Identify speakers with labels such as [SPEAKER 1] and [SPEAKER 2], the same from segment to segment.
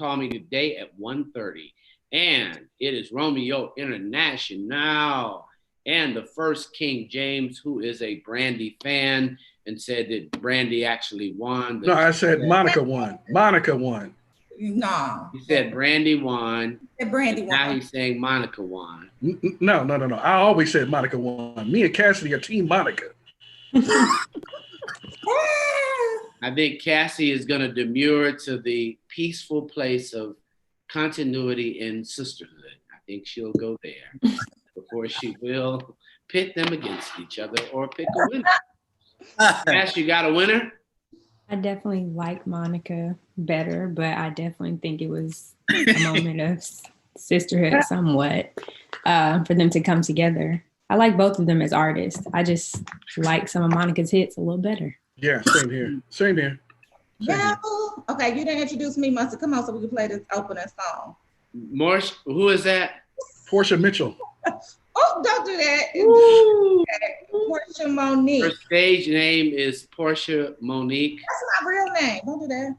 [SPEAKER 1] call me today at 1:30. And it is Romeo International. And the first King James, who is a Brandy fan, and said that Brandy actually won.
[SPEAKER 2] No, I said Monica won. Monica won.
[SPEAKER 3] No.
[SPEAKER 1] He said Brandy won.
[SPEAKER 3] Brandy won.
[SPEAKER 1] Now he's saying Monica won.
[SPEAKER 2] No. I always said Monica won. Me and Cassidy are Team Monica.
[SPEAKER 1] I think Cassie is going to demure to the peaceful place of continuity and sisterhood. I think she'll go there before she will pit them against each other or pick a winner. Cass, you got a winner?
[SPEAKER 4] I definitely like Monica better, but I definitely think it was a moment of sisterhood somewhat for them to come together. I like both of them as artists. I just like some of Monica's hits a little better.
[SPEAKER 2] Yeah, same here. Same here.
[SPEAKER 3] Yeah. Okay, you didn't introduce me, Mustard. Come on, so we can play this opening song.
[SPEAKER 1] Morsh, who is that?
[SPEAKER 2] Portia Mitchell.
[SPEAKER 3] Oh, don't do that. Portia Monique.
[SPEAKER 1] Her stage name is Portia Monique.
[SPEAKER 3] That's my real name. Don't do that.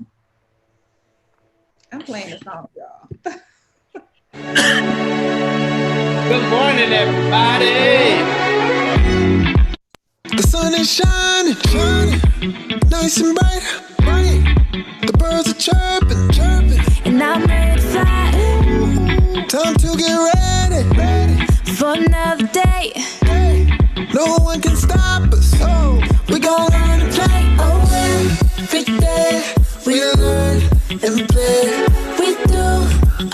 [SPEAKER 3] I'm playing the song, y'all.
[SPEAKER 1] Good morning, everybody.
[SPEAKER 5] The sun is shining, nice and bright. The birds are chirping,
[SPEAKER 6] and I'm ready to fly.
[SPEAKER 5] Time to get ready
[SPEAKER 6] for another day.
[SPEAKER 5] No one can stop us. We gon' learn to play.
[SPEAKER 6] Oh, every day
[SPEAKER 5] we learn and play.
[SPEAKER 6] We do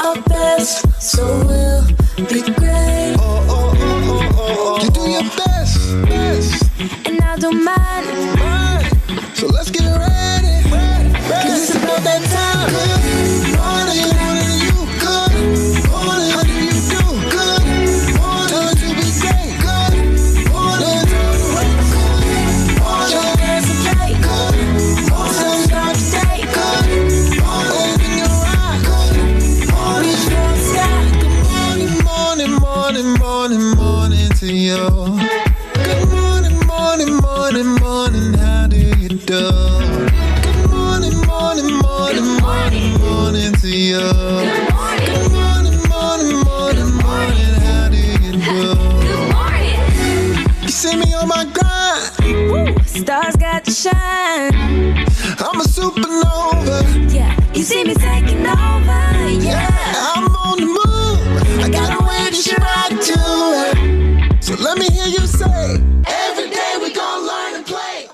[SPEAKER 6] our best, so we'll be great.
[SPEAKER 5] You do your best,
[SPEAKER 6] and I don't mind.
[SPEAKER 5] So let's get ready.
[SPEAKER 6] Cause it's about that time.
[SPEAKER 5] Good morning, you. Good morning, how do you do? Good morning, time to be great. Good morning, time to wake. Good morning,
[SPEAKER 6] Your dance and play.
[SPEAKER 5] Good morning,
[SPEAKER 6] Sun start today.
[SPEAKER 5] Good morning, open your eyes. Good morning,
[SPEAKER 6] Reach for the sky.
[SPEAKER 5] Good morning to you. Good morning, how do you do? Good morning to you. Good morning, how do you do?
[SPEAKER 6] Good morning.
[SPEAKER 5] You see me on my grind.
[SPEAKER 6] Woo. Stars got to shine.
[SPEAKER 5] I'm a supernova.
[SPEAKER 6] Yeah, you see me taking over. Yeah,
[SPEAKER 5] I'm on the move. I got a way to shine to it. So let me hear you say, every day we gon' learn and play.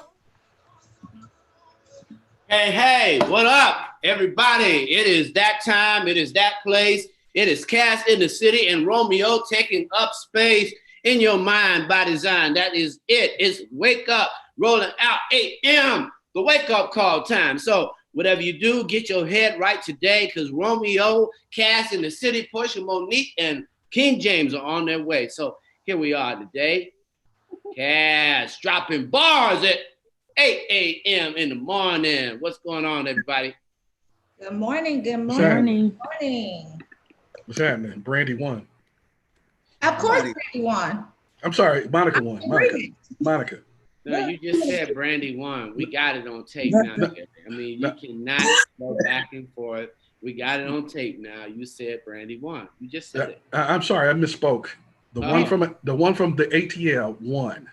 [SPEAKER 1] Hey, what up, everybody? It is that time. It is that place. It is Cass in the City and Romeo taking up space in your mind by design. That is it. It's wake up, rolling out 8 a.m., the wake up call time. So whatever you do, get your head right today because Romeo, Cass in the City, Portia Monique, and King James are on their way. So here we are today. Cass dropping bars at 8 a.m. in the morning. What's going on, everybody?
[SPEAKER 3] Good morning.
[SPEAKER 2] What's happening? Brandy won.
[SPEAKER 3] Of course, Brandy won.
[SPEAKER 2] I'm sorry, Monica won. Monica.
[SPEAKER 1] No, you just said Brandy won. We got it on tape now. I mean, you cannot go back and forth. We got it on tape now. You said Brandy won. You just said it.
[SPEAKER 2] I'm sorry, I misspoke. The one from the ATL won.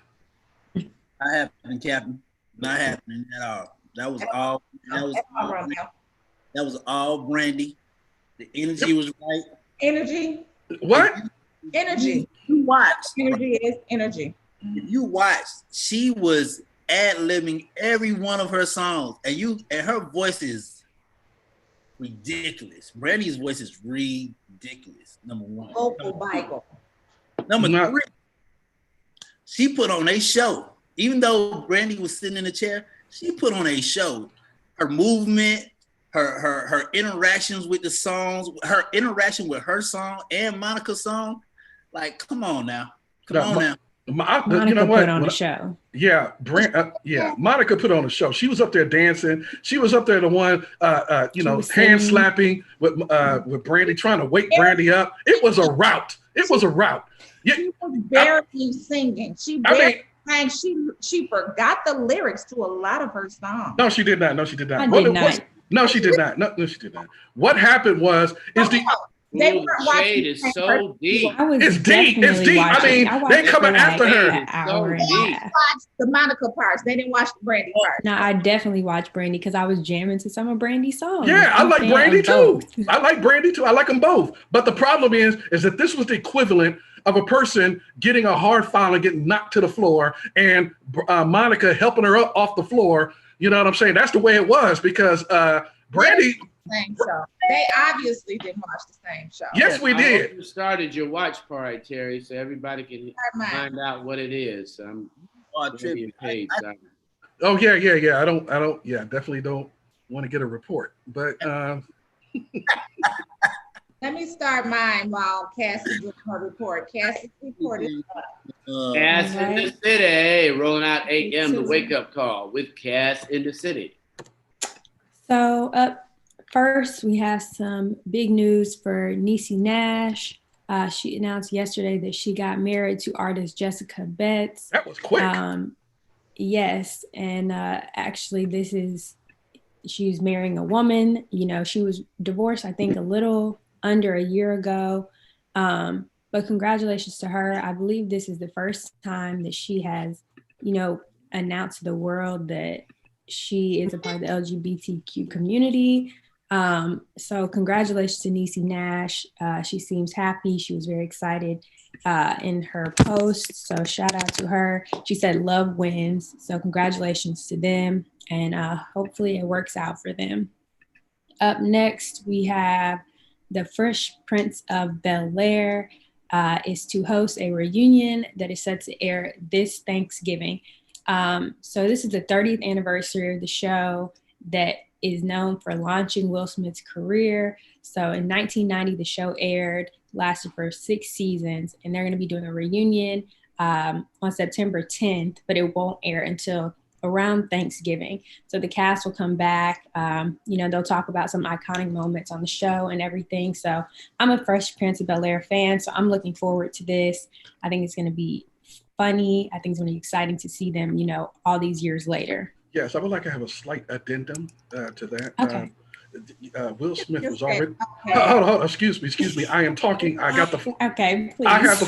[SPEAKER 7] Not happening, Captain. Not happening at all. That was all Brandy. The energy was right.
[SPEAKER 3] Energy.
[SPEAKER 2] What?
[SPEAKER 3] Energy.
[SPEAKER 7] You watched.
[SPEAKER 3] Energy is energy.
[SPEAKER 7] If you watched, she was ad-libbing every one of her songs, and her voice is ridiculous. Brandy's voice is ridiculous. Number one.
[SPEAKER 3] Vocal Bible.
[SPEAKER 7] Number three, she put on a show. Even though Brandy was sitting in a chair, she put on a show. Her movement, her interactions with the songs, her interaction with her song and Monica's song. Like, come on now.
[SPEAKER 4] Monica put on a show.
[SPEAKER 2] Yeah, Monica put on a show. She was up there dancing. She was up there the one, hand slapping with Brandy, trying to wake Brandy up. It was a rout. Yeah.
[SPEAKER 3] She was barely singing. She barely sang. She forgot the lyrics to a lot of her songs.
[SPEAKER 2] No, she did not.
[SPEAKER 4] I did not.
[SPEAKER 2] No, she did not. No, she did not. What happened was
[SPEAKER 3] They
[SPEAKER 1] Ooh,
[SPEAKER 3] weren't
[SPEAKER 1] the
[SPEAKER 3] watching
[SPEAKER 1] shade
[SPEAKER 3] the
[SPEAKER 1] is
[SPEAKER 3] same
[SPEAKER 1] so
[SPEAKER 3] person.
[SPEAKER 1] deep.
[SPEAKER 4] I was
[SPEAKER 2] It's deep. It's
[SPEAKER 4] definitely
[SPEAKER 2] deep. I
[SPEAKER 4] watching.
[SPEAKER 2] mean,
[SPEAKER 4] watched
[SPEAKER 2] they
[SPEAKER 4] it
[SPEAKER 2] coming
[SPEAKER 4] for
[SPEAKER 2] after her.
[SPEAKER 4] an hour and a
[SPEAKER 1] deep.
[SPEAKER 4] half.
[SPEAKER 3] Watched the Monica parts. They didn't watch the Brandy part.
[SPEAKER 4] No, I definitely watched Brandy because I was jamming to some of Brandy's songs.
[SPEAKER 2] Yeah, I
[SPEAKER 4] I'm a
[SPEAKER 2] like
[SPEAKER 4] fan
[SPEAKER 2] Brandy
[SPEAKER 4] of
[SPEAKER 2] too.
[SPEAKER 4] both.
[SPEAKER 2] I like Brandy too. I like them both. But the problem is that this was the equivalent of a person getting a hard foul and getting knocked to the floor, and Monica helping her up off the floor. You know what I'm saying? That's the way it was because Brandy.
[SPEAKER 3] Same show. They obviously didn't watch the same show.
[SPEAKER 2] Yes, we
[SPEAKER 1] I
[SPEAKER 2] did.
[SPEAKER 1] hope you started your watch party, Terry, so everybody can
[SPEAKER 3] Mine.
[SPEAKER 1] find out what it is. I'm
[SPEAKER 7] Oh,
[SPEAKER 1] gonna be paid.
[SPEAKER 2] Oh yeah. I don't. Yeah, definitely don't want to get a report. But
[SPEAKER 3] Let me start mine while Cassie does her report. Cassie's report is up.
[SPEAKER 1] Cass in the city, rolling out AM, the
[SPEAKER 4] too.
[SPEAKER 1] wake up call with Cass in the city.
[SPEAKER 4] So up first, we have some big news for Niecy Nash. She announced yesterday that she got married to artist Jessica Betts.
[SPEAKER 2] that was quick.
[SPEAKER 4] Yes, and actually, she's marrying a woman. You know, she was divorced, I think, a little under a year ago. But congratulations to her. I believe this is the first time that she has, announced to the world that she is a part of the LGBTQ community. So congratulations to Niecy Nash. She seems happy. She was very excited in her post. So shout out to her. She said love wins. So congratulations to them. And hopefully it works out for them. Up next, we have the Fresh Prince of Bel-Air is to host a reunion that is set to air this Thanksgiving. So this is the 30th anniversary of the show that is known for launching Will Smith's career. So in 1990, the show aired, lasted for 6 seasons, and they're going to be doing a reunion on September 10th, but it won't air until around Thanksgiving. So the cast will come back. They'll talk about some iconic moments on the show and everything. So I'm a Fresh Prince of Bel-Air fan, so I'm looking forward to this. I think it's going to be funny. I think it's going to be exciting to see them, all these years later.
[SPEAKER 2] Yes, I would like to have a slight addendum to that.
[SPEAKER 4] Okay.
[SPEAKER 2] Will Smith was already. Hold on. Excuse me. I am talking. I got the floor.
[SPEAKER 4] Okay, please.
[SPEAKER 2] I have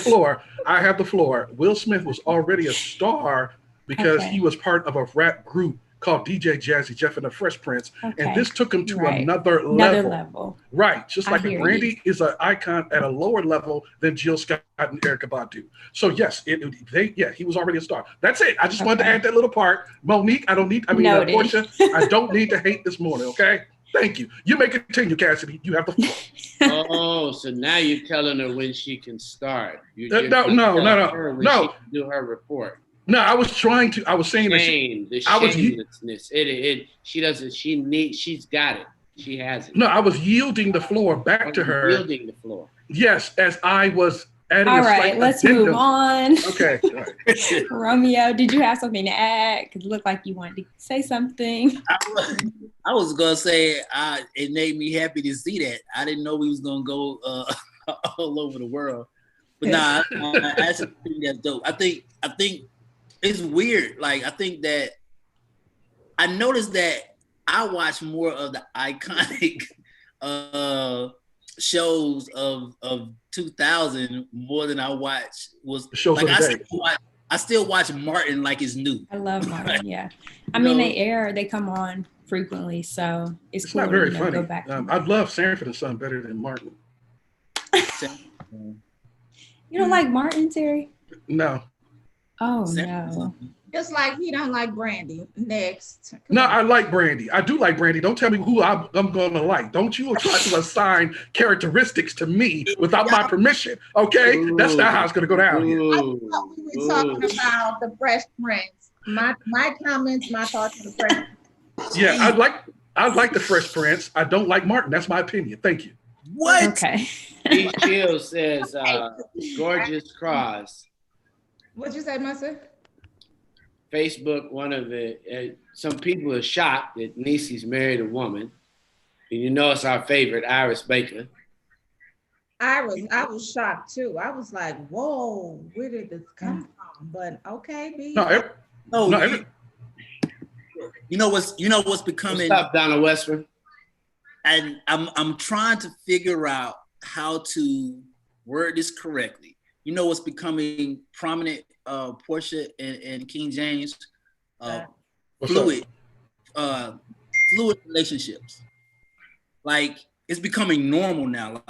[SPEAKER 2] the floor. Will Smith was already a star because he was part of a rap group called DJ Jazzy Jeff and the Fresh Prince, and this took him to another level. Right, just like Brandy is an icon at a lower level than Jill Scott and Erykah Badu. So yes, he was already a star. That's it. I just wanted to add that little part. Monique, Portia, I don't need to hate this morning. Okay, thank you. You may continue, Cassidy. You have the floor.
[SPEAKER 1] Oh, so now you're telling her when she can start.
[SPEAKER 2] No.
[SPEAKER 1] She can do her report.
[SPEAKER 2] No, I was saying
[SPEAKER 1] the shamelessness. She's got it. She has it.
[SPEAKER 2] No, I was yielding the floor back to her.
[SPEAKER 1] Yielding the floor.
[SPEAKER 2] Yes, as I was adding
[SPEAKER 4] all right, let's move on.
[SPEAKER 2] Okay. All right.
[SPEAKER 4] Romeo, did you have something to add? Because it looked like you wanted to say something.
[SPEAKER 7] I was gonna say it made me happy to see that. I didn't know we was gonna go all over the world, but nah, I think that's dope. I think it's weird. Like I think that I noticed that I watch more of the iconic shows of 2000 more than I watch was
[SPEAKER 2] the shows
[SPEAKER 7] like
[SPEAKER 2] of the day.
[SPEAKER 7] I still watch Martin like it's new.
[SPEAKER 4] I love Martin. Yeah, I mean they come on frequently, so it's cool
[SPEAKER 2] not very
[SPEAKER 4] to
[SPEAKER 2] funny.
[SPEAKER 4] go back.
[SPEAKER 2] I love Sanford and Son better than Martin.
[SPEAKER 4] You don't like Martin, Terry?
[SPEAKER 2] No.
[SPEAKER 4] Oh no.
[SPEAKER 3] Just like he don't like Brandy. Next.
[SPEAKER 2] I like Brandy. I do like Brandy. Don't tell me who I'm going to like. Don't you try to assign characteristics to me without my permission. Okay, that's not how it's going to go down here.
[SPEAKER 3] I thought we were talking about the Fresh Prince. My comments, my thoughts on the Fresh Prince.
[SPEAKER 2] Yeah, I like the Fresh Prince. I don't like Martin. That's my opinion. Thank you.
[SPEAKER 7] What?
[SPEAKER 4] Okay.
[SPEAKER 1] D. Chill says, "Gorgeous Cross."
[SPEAKER 3] What'd you say, Mercer?
[SPEAKER 1] Facebook, one of the some people are shocked that Niecy's married a woman. And it's our favorite, Iris Baker.
[SPEAKER 3] I was shocked too. I was like, whoa, where did this come from? But okay, B.
[SPEAKER 7] You know what's becoming.
[SPEAKER 1] What's up, Donna Westford?
[SPEAKER 7] and I'm trying to figure out how to word this correctly. You know what's becoming prominent, Portia and King James, fluid relationships. Like it's becoming normal now.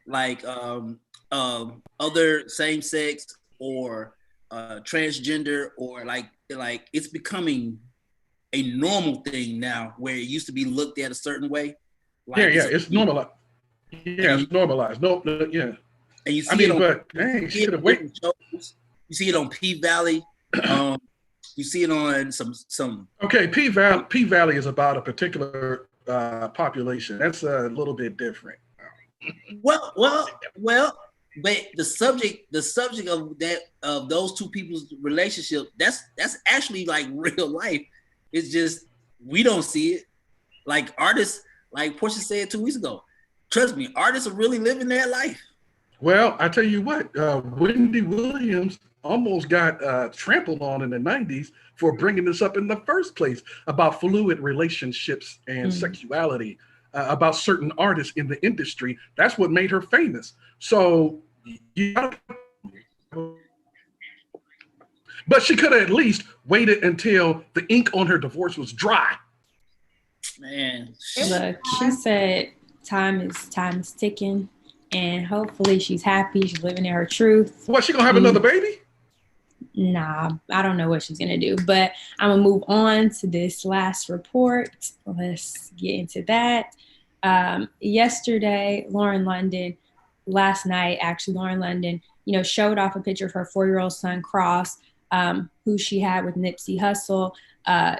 [SPEAKER 7] Like other same sex or transgender or like it's becoming a normal thing now, where it used to be looked at a certain way. Like
[SPEAKER 2] it's normalized. Yeah, it's normalized. No, yeah.
[SPEAKER 7] And you see you see it on P Valley. You see it on some.
[SPEAKER 2] Okay, P Valley is about a particular population. That's a little bit different.
[SPEAKER 7] Well. But the subject of that of those two people's relationship, that's actually like real life. It's just we don't see it. Like artists, like Portia said 2 weeks ago. Trust me, artists are really living their life.
[SPEAKER 2] Well, I tell you what, Wendy Williams almost got trampled on in the 90s for bringing this up in the first place about fluid relationships and sexuality, about certain artists in the industry. That's what made her famous. So, but she could have at least waited until the ink on her divorce was dry.
[SPEAKER 7] Man,
[SPEAKER 4] look, she said time is ticking, and hopefully she's happy. She's living in her truth.
[SPEAKER 2] What, she gonna have another baby?
[SPEAKER 4] Nah, I don't know what she's gonna do, but I'm gonna move on to this last report. Let's get into that. Yesterday, last night, Lauren London, showed off a picture of her 4-year-old son, Cross, who she had with Nipsey Hussle.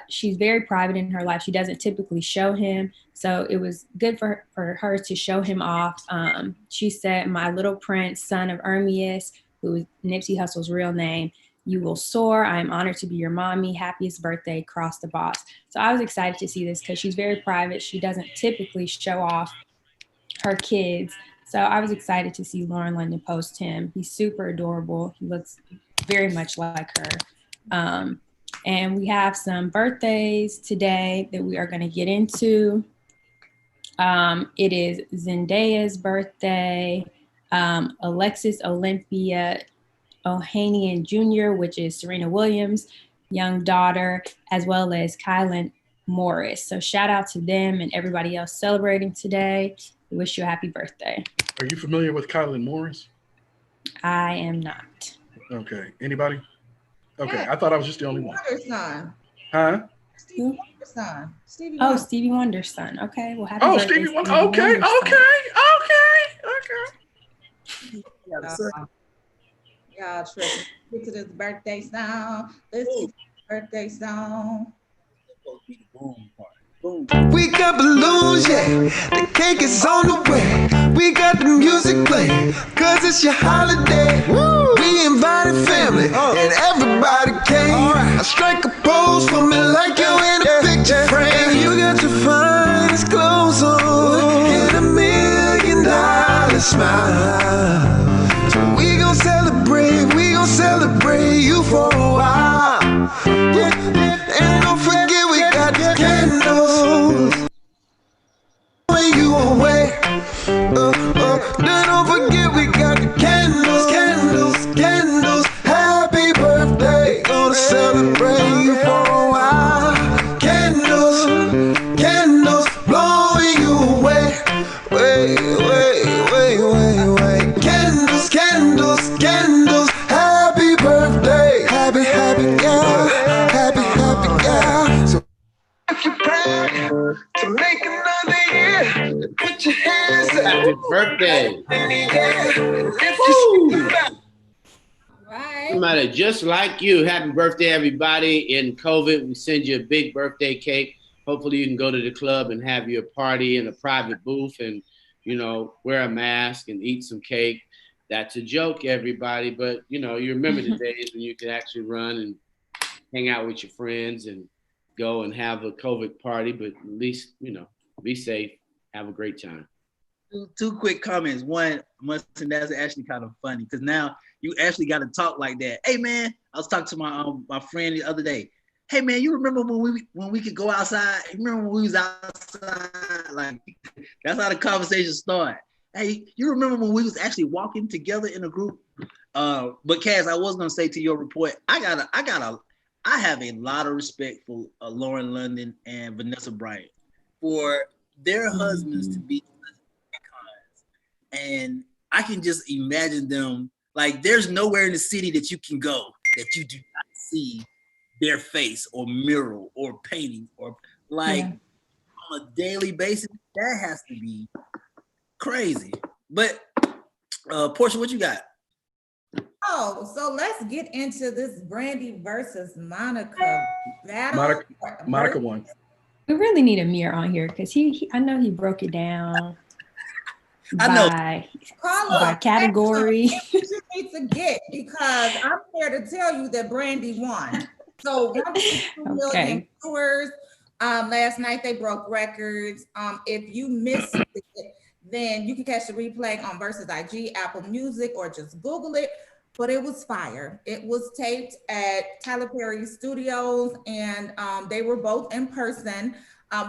[SPEAKER 4] She's very private in her life. She doesn't typically show him. So it was good for her to show him off. She said, "My little prince, son of Ermias," who is Nipsey Hussle's real name, "you will soar. I am honored to be your mommy. Happiest birthday, Cross the Boss." So I was excited to see this because she's very private. She doesn't typically show off her kids. So I was excited to see Lauren London post him. He's super adorable. He looks very much like her. And we have some birthdays today that we are going to get into. It is Zendaya's birthday, Alexis Olympia Ohanian Jr., which is Serena Williams' young daughter, as well as Kylan Morris. So shout out to them and everybody else celebrating today. We wish you a happy birthday.
[SPEAKER 2] Are you familiar with Kylan Morris?
[SPEAKER 4] I am not.
[SPEAKER 2] Okay. Anybody? Okay. Yeah. I thought I was just the only one.
[SPEAKER 3] Son.
[SPEAKER 2] Huh?
[SPEAKER 3] Stevie Wonder's son.
[SPEAKER 4] Stevie Wonder's son. Okay. Well, happy birthday,
[SPEAKER 2] Stevie Wonder.
[SPEAKER 4] Stevie
[SPEAKER 2] Okay.
[SPEAKER 4] Wonder's
[SPEAKER 2] son.
[SPEAKER 3] Y'all tripping. Get to this birthday song. Let's get to the birthday song.
[SPEAKER 5] We got balloons, yeah. The cake is on the way. We got the music playing, cause it's your holiday. Woo. We invited family, and everybody came. I strike a pose for me like you in a picture frame. You got your finest clothes on, and $1 million smile. So we gon' celebrate you for a while. And don't forget we got the candles. When you away, then don't forget we got the candles. Happy birthday, gonna celebrate you for a while. Candles, blowing you away. Wait. Candles. Happy birthday, happy girl. So if you're proud to make another year, put your hands up.
[SPEAKER 1] Happy birthday.
[SPEAKER 3] Right.
[SPEAKER 1] Somebody just like you. Happy birthday, everybody. In COVID, we send you a big birthday cake. Hopefully you can go to the club and have your party in a private booth and, wear a mask and eat some cake. That's a joke, everybody. But, you remember the days when you could actually run and hang out with your friends and go and have a COVID party. But at least, be safe. Have a great time.
[SPEAKER 7] Two quick comments. One, and that's actually kind of funny because now you actually got to talk like that. Hey, man, I was talking to my friend the other day. hey man, you remember when we could go outside? You remember when we was outside? Like that's how the conversation started. Hey, you remember when we was actually walking together in a group? But Cass, I was gonna say to your report, I have a lot of respect for Lauren London and Vanessa Bryant for their husbands to be icons. And I can just imagine them, like there's nowhere in the city that you can go that you do not see their face or mural or painting or like on a daily basis. That has to be crazy. But Portia, what you got?
[SPEAKER 3] Oh, so let's get into this Brandy versus Monica battle.
[SPEAKER 2] Monica won.
[SPEAKER 4] We really need Amir on here because I know he broke it down by category.
[SPEAKER 3] You need to get, because I'm here to tell you that Brandy won. So 1.2 million viewers. Last night they broke records. If you missed it, then you can catch the replay on Versus IG, Apple Music, or just Google it. But it was fire. It was taped at Tyler Perry Studios, and they were both in person.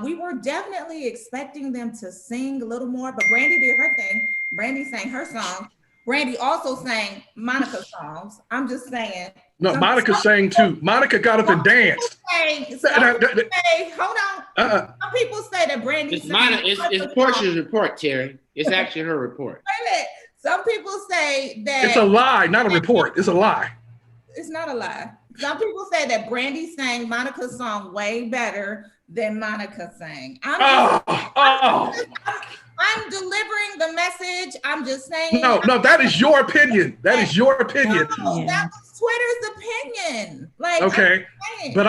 [SPEAKER 3] We were definitely expecting them to sing a little more, but Brandy did her thing. Brandy sang her song. Brandy also sang Monica's songs. I'm just saying.
[SPEAKER 2] No, Monica sang too. Monica got up and danced.
[SPEAKER 3] Hold on. Some people say that Brandy.
[SPEAKER 1] It's Portia's report, Terry. It's actually her report.
[SPEAKER 3] Wait a minute. Some people say that
[SPEAKER 2] it's a lie, not a report. It's a lie.
[SPEAKER 3] It's not a lie. Some people say that Brandy sang Monica's song way better than Monica sang. I'm delivering the message. I'm just saying.
[SPEAKER 2] No, that is your opinion. That is your opinion.
[SPEAKER 3] No, that was Twitter's opinion. Like,
[SPEAKER 2] okay, but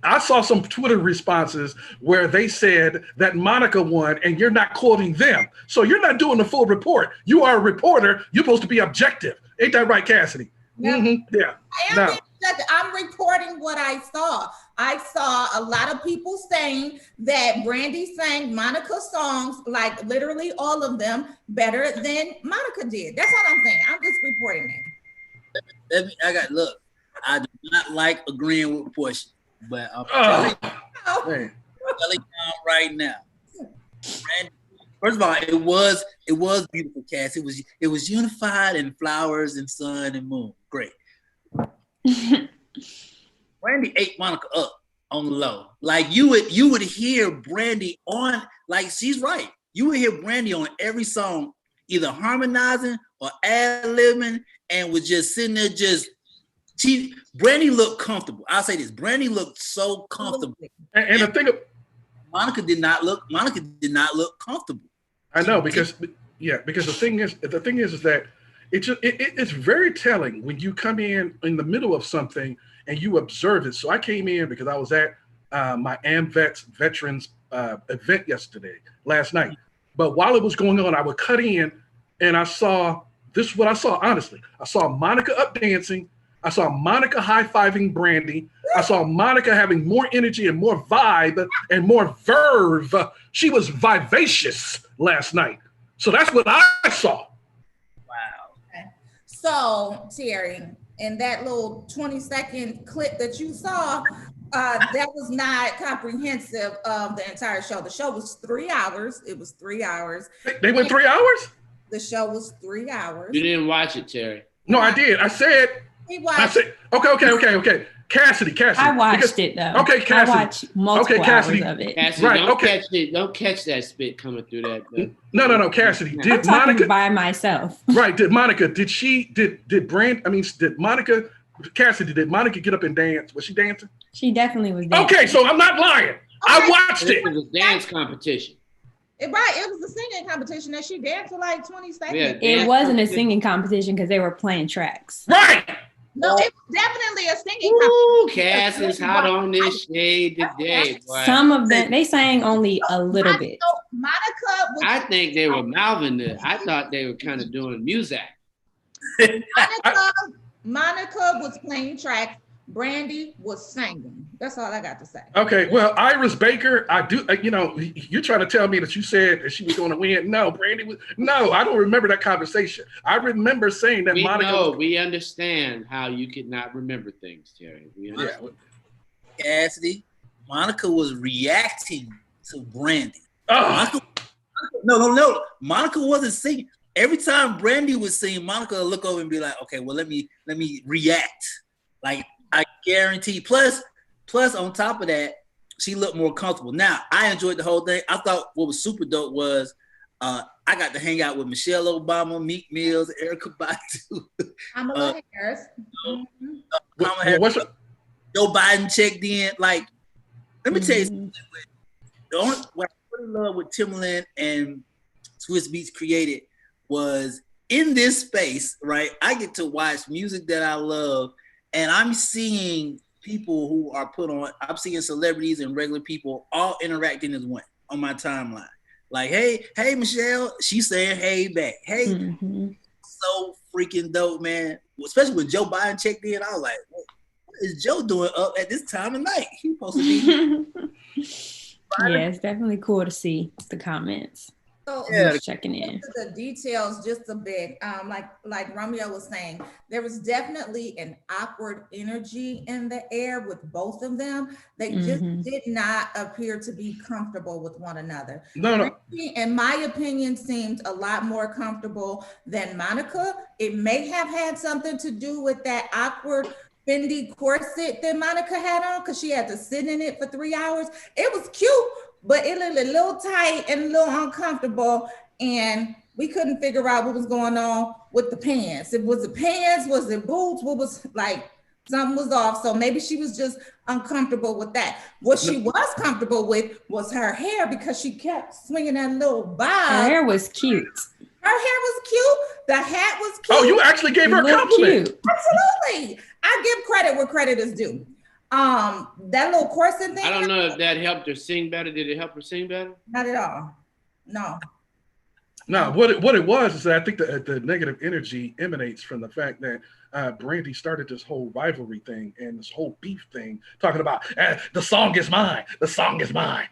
[SPEAKER 2] I saw some Twitter responses where they said that Monica won and you're not quoting them. So you're not doing the full report. You are a reporter. You're supposed to be objective. Ain't that right, Cassidy?
[SPEAKER 3] No.
[SPEAKER 2] Mm-hmm. Yeah.
[SPEAKER 3] I'm reporting what I saw. I saw a lot of people saying that Brandy sang Monica's songs, like literally all of them, better than Monica did. That's all I'm saying. I'm just reporting it.
[SPEAKER 7] I do not like agreeing with Portia. But I'm telling you right now. First of all, it was beautiful, Cass. It was unified and flowers and sun and moon. Great. Brandy ate Monica up on the low. Like you would hear Brandy on, like she's right. You would hear Brandy on every song, either harmonizing or ad-libbing, and was just sitting there Brandy looked comfortable. I'll say this: Brandy looked so comfortable.
[SPEAKER 2] And the thing,
[SPEAKER 7] Monica did not look comfortable.
[SPEAKER 2] I know because the thing is that it's very telling when you come in the middle of something and you observe it. So I came in because I was at my AmVets veterans event last night. But while it was going on, I would cut in and I saw this is what I saw. Honestly, I saw Monica up dancing. I saw Monica high-fiving Brandy. I saw Monica having more energy and more vibe and more verve. She was vivacious last night. So that's what I saw.
[SPEAKER 7] Wow.
[SPEAKER 3] Okay. So, Terry, in that little 20-second clip that you saw, that was not comprehensive of the entire show. The show was 3 hours. It was 3 hours.
[SPEAKER 2] They went 3 hours?
[SPEAKER 3] The show was 3 hours.
[SPEAKER 1] You didn't watch it, Terry.
[SPEAKER 2] No, I did. I said, okay. Cassidy.
[SPEAKER 4] I watched it though.
[SPEAKER 2] Okay, Cassidy.
[SPEAKER 4] I watched multiple hours of it.
[SPEAKER 1] Cassidy, right, don't catch that spit coming through that.
[SPEAKER 2] No, Cassidy.
[SPEAKER 4] I'm talking by myself.
[SPEAKER 2] Right. Did Monica get up and dance? Was she dancing?
[SPEAKER 4] She definitely was dancing.
[SPEAKER 2] Okay, so I'm not lying. Okay. I watched it.
[SPEAKER 1] It was a dance competition.
[SPEAKER 3] It was a singing competition that she danced for like 20 seconds.
[SPEAKER 1] Yeah,
[SPEAKER 4] it wasn't a singing competition because they were playing tracks.
[SPEAKER 2] Right.
[SPEAKER 3] No, it was definitely a singing
[SPEAKER 1] competition.
[SPEAKER 3] Cass
[SPEAKER 1] is hot on this shade today. Boy.
[SPEAKER 4] Some of them, they sang only a little bit.
[SPEAKER 1] I think they were mouthing it. I thought they were kind of doing music.
[SPEAKER 3] Monica was playing tracks. Brandy was singing. That's all I got to say.
[SPEAKER 2] Okay, well, Iris Baker, I do, you're trying to tell me that you said that she was going to win. No, Brandy was, no, I don't remember that conversation. I remember saying that
[SPEAKER 1] Monica. We understand how you could not remember things, Terry. We understand.
[SPEAKER 7] Cassidy, Monica was reacting to Brandy.
[SPEAKER 2] Oh.
[SPEAKER 7] No. Monica wasn't singing. Every time Brandy would sing, Monica would look over and be like, okay, well, let me react. Like, I guarantee. Plus, on top of that, she looked more comfortable. Now, I enjoyed the whole thing. I thought what was super dope was I got to hang out with Michelle Obama, Meek Mills, Erykah Badu.
[SPEAKER 3] Kamala Harris.
[SPEAKER 7] Joe Biden checked in. Like, let me tell you something. What I really love with Timbaland and Swiss Beats created was in this space, right? I get to watch music that I love, and I'm seeing people who are put on, I'm seeing celebrities and regular people all interacting as one on my timeline. Like, hey, Michelle, she's saying hey back. Hey, so freaking dope, man. Especially when Joe Biden checked in, I was like, what is Joe doing up at this time of night? He's supposed to be.
[SPEAKER 4] Yeah, it's definitely cool to see the comments.
[SPEAKER 3] So
[SPEAKER 4] just checking in.
[SPEAKER 3] The details just a bit. Like Romeo was saying, there was definitely an awkward energy in the air with both of them. They just did not appear to be comfortable with one another.
[SPEAKER 2] No.
[SPEAKER 3] In my opinion, seemed a lot more comfortable than Monica. It may have had something to do with that awkward Fendi corset that Monica had on because she had to sit in it for 3 hours. It was cute, but it looked a little tight and a little uncomfortable, and we couldn't figure out what was going on with the pants. It was the pants, was it boots? What was like something was off. So maybe she was just uncomfortable with that. What she was comfortable with was her hair because she kept swinging that little bob.
[SPEAKER 4] Her hair was cute.
[SPEAKER 3] Her hair was cute. The hat was cute.
[SPEAKER 2] Oh, you actually gave her a compliment.
[SPEAKER 3] Cute. Absolutely. I give credit where credit is due. That little corset thing.
[SPEAKER 1] I don't know if that helped her sing better. Did it help her sing better?
[SPEAKER 3] Not at all. No.
[SPEAKER 2] No, what it was is that I think the negative energy emanates from the fact that Brandy started this whole rivalry thing and this whole beef thing, talking about the song is mine. The song is mine.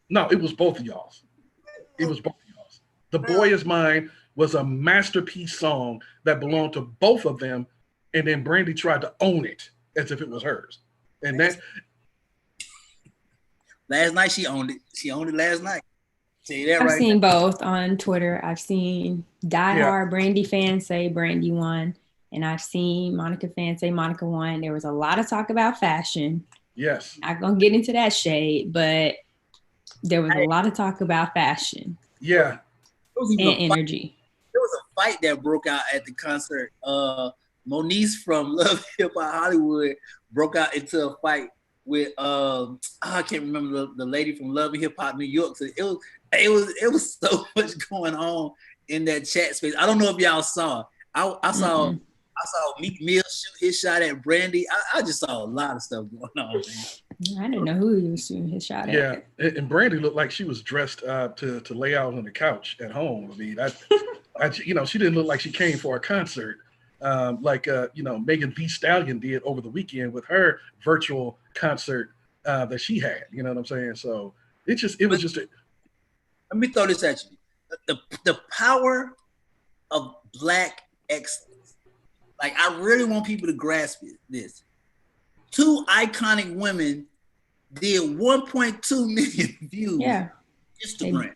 [SPEAKER 2] No, it was both of y'all's. It was both of y'all's. The Boy Is Mine was a masterpiece song that belonged to both of them, and then Brandy tried to own it as if it was hers. And that
[SPEAKER 7] last night she owned it. She owned it last night. See that
[SPEAKER 4] I've seen both on Twitter. I've seen diehard Brandy fans say Brandy won, and I've seen Monica fans say Monica won. There was a lot of talk about fashion.
[SPEAKER 2] Yes.
[SPEAKER 4] Not gonna get into that shade, but there was a lot of talk about fashion.
[SPEAKER 2] Yeah.
[SPEAKER 4] And energy.
[SPEAKER 7] There was a fight that broke out at the concert. Moniece from Love Hip Hop Hollywood broke out into a fight with I can't remember the lady from Love Hip Hop New York. So it was so much going on in that chat space. I don't know if y'all saw. I saw Meek Mill shoot his shot at Brandy. I just saw a lot of stuff going on, man.
[SPEAKER 4] I didn't know who he was shooting his shot at.
[SPEAKER 2] Yeah, and Brandy looked like she was dressed to lay out on the couch at home. I mean, she didn't look like she came for a concert. Like Megan Thee Stallion did over the weekend with her virtual concert that she had. You know what I'm saying? So it was just.
[SPEAKER 7] Let me throw this at you: the power of Black excellence. Like, I really want people to grasp this. Two iconic women did 1.2 million views.
[SPEAKER 4] Yeah.
[SPEAKER 7] Instagram.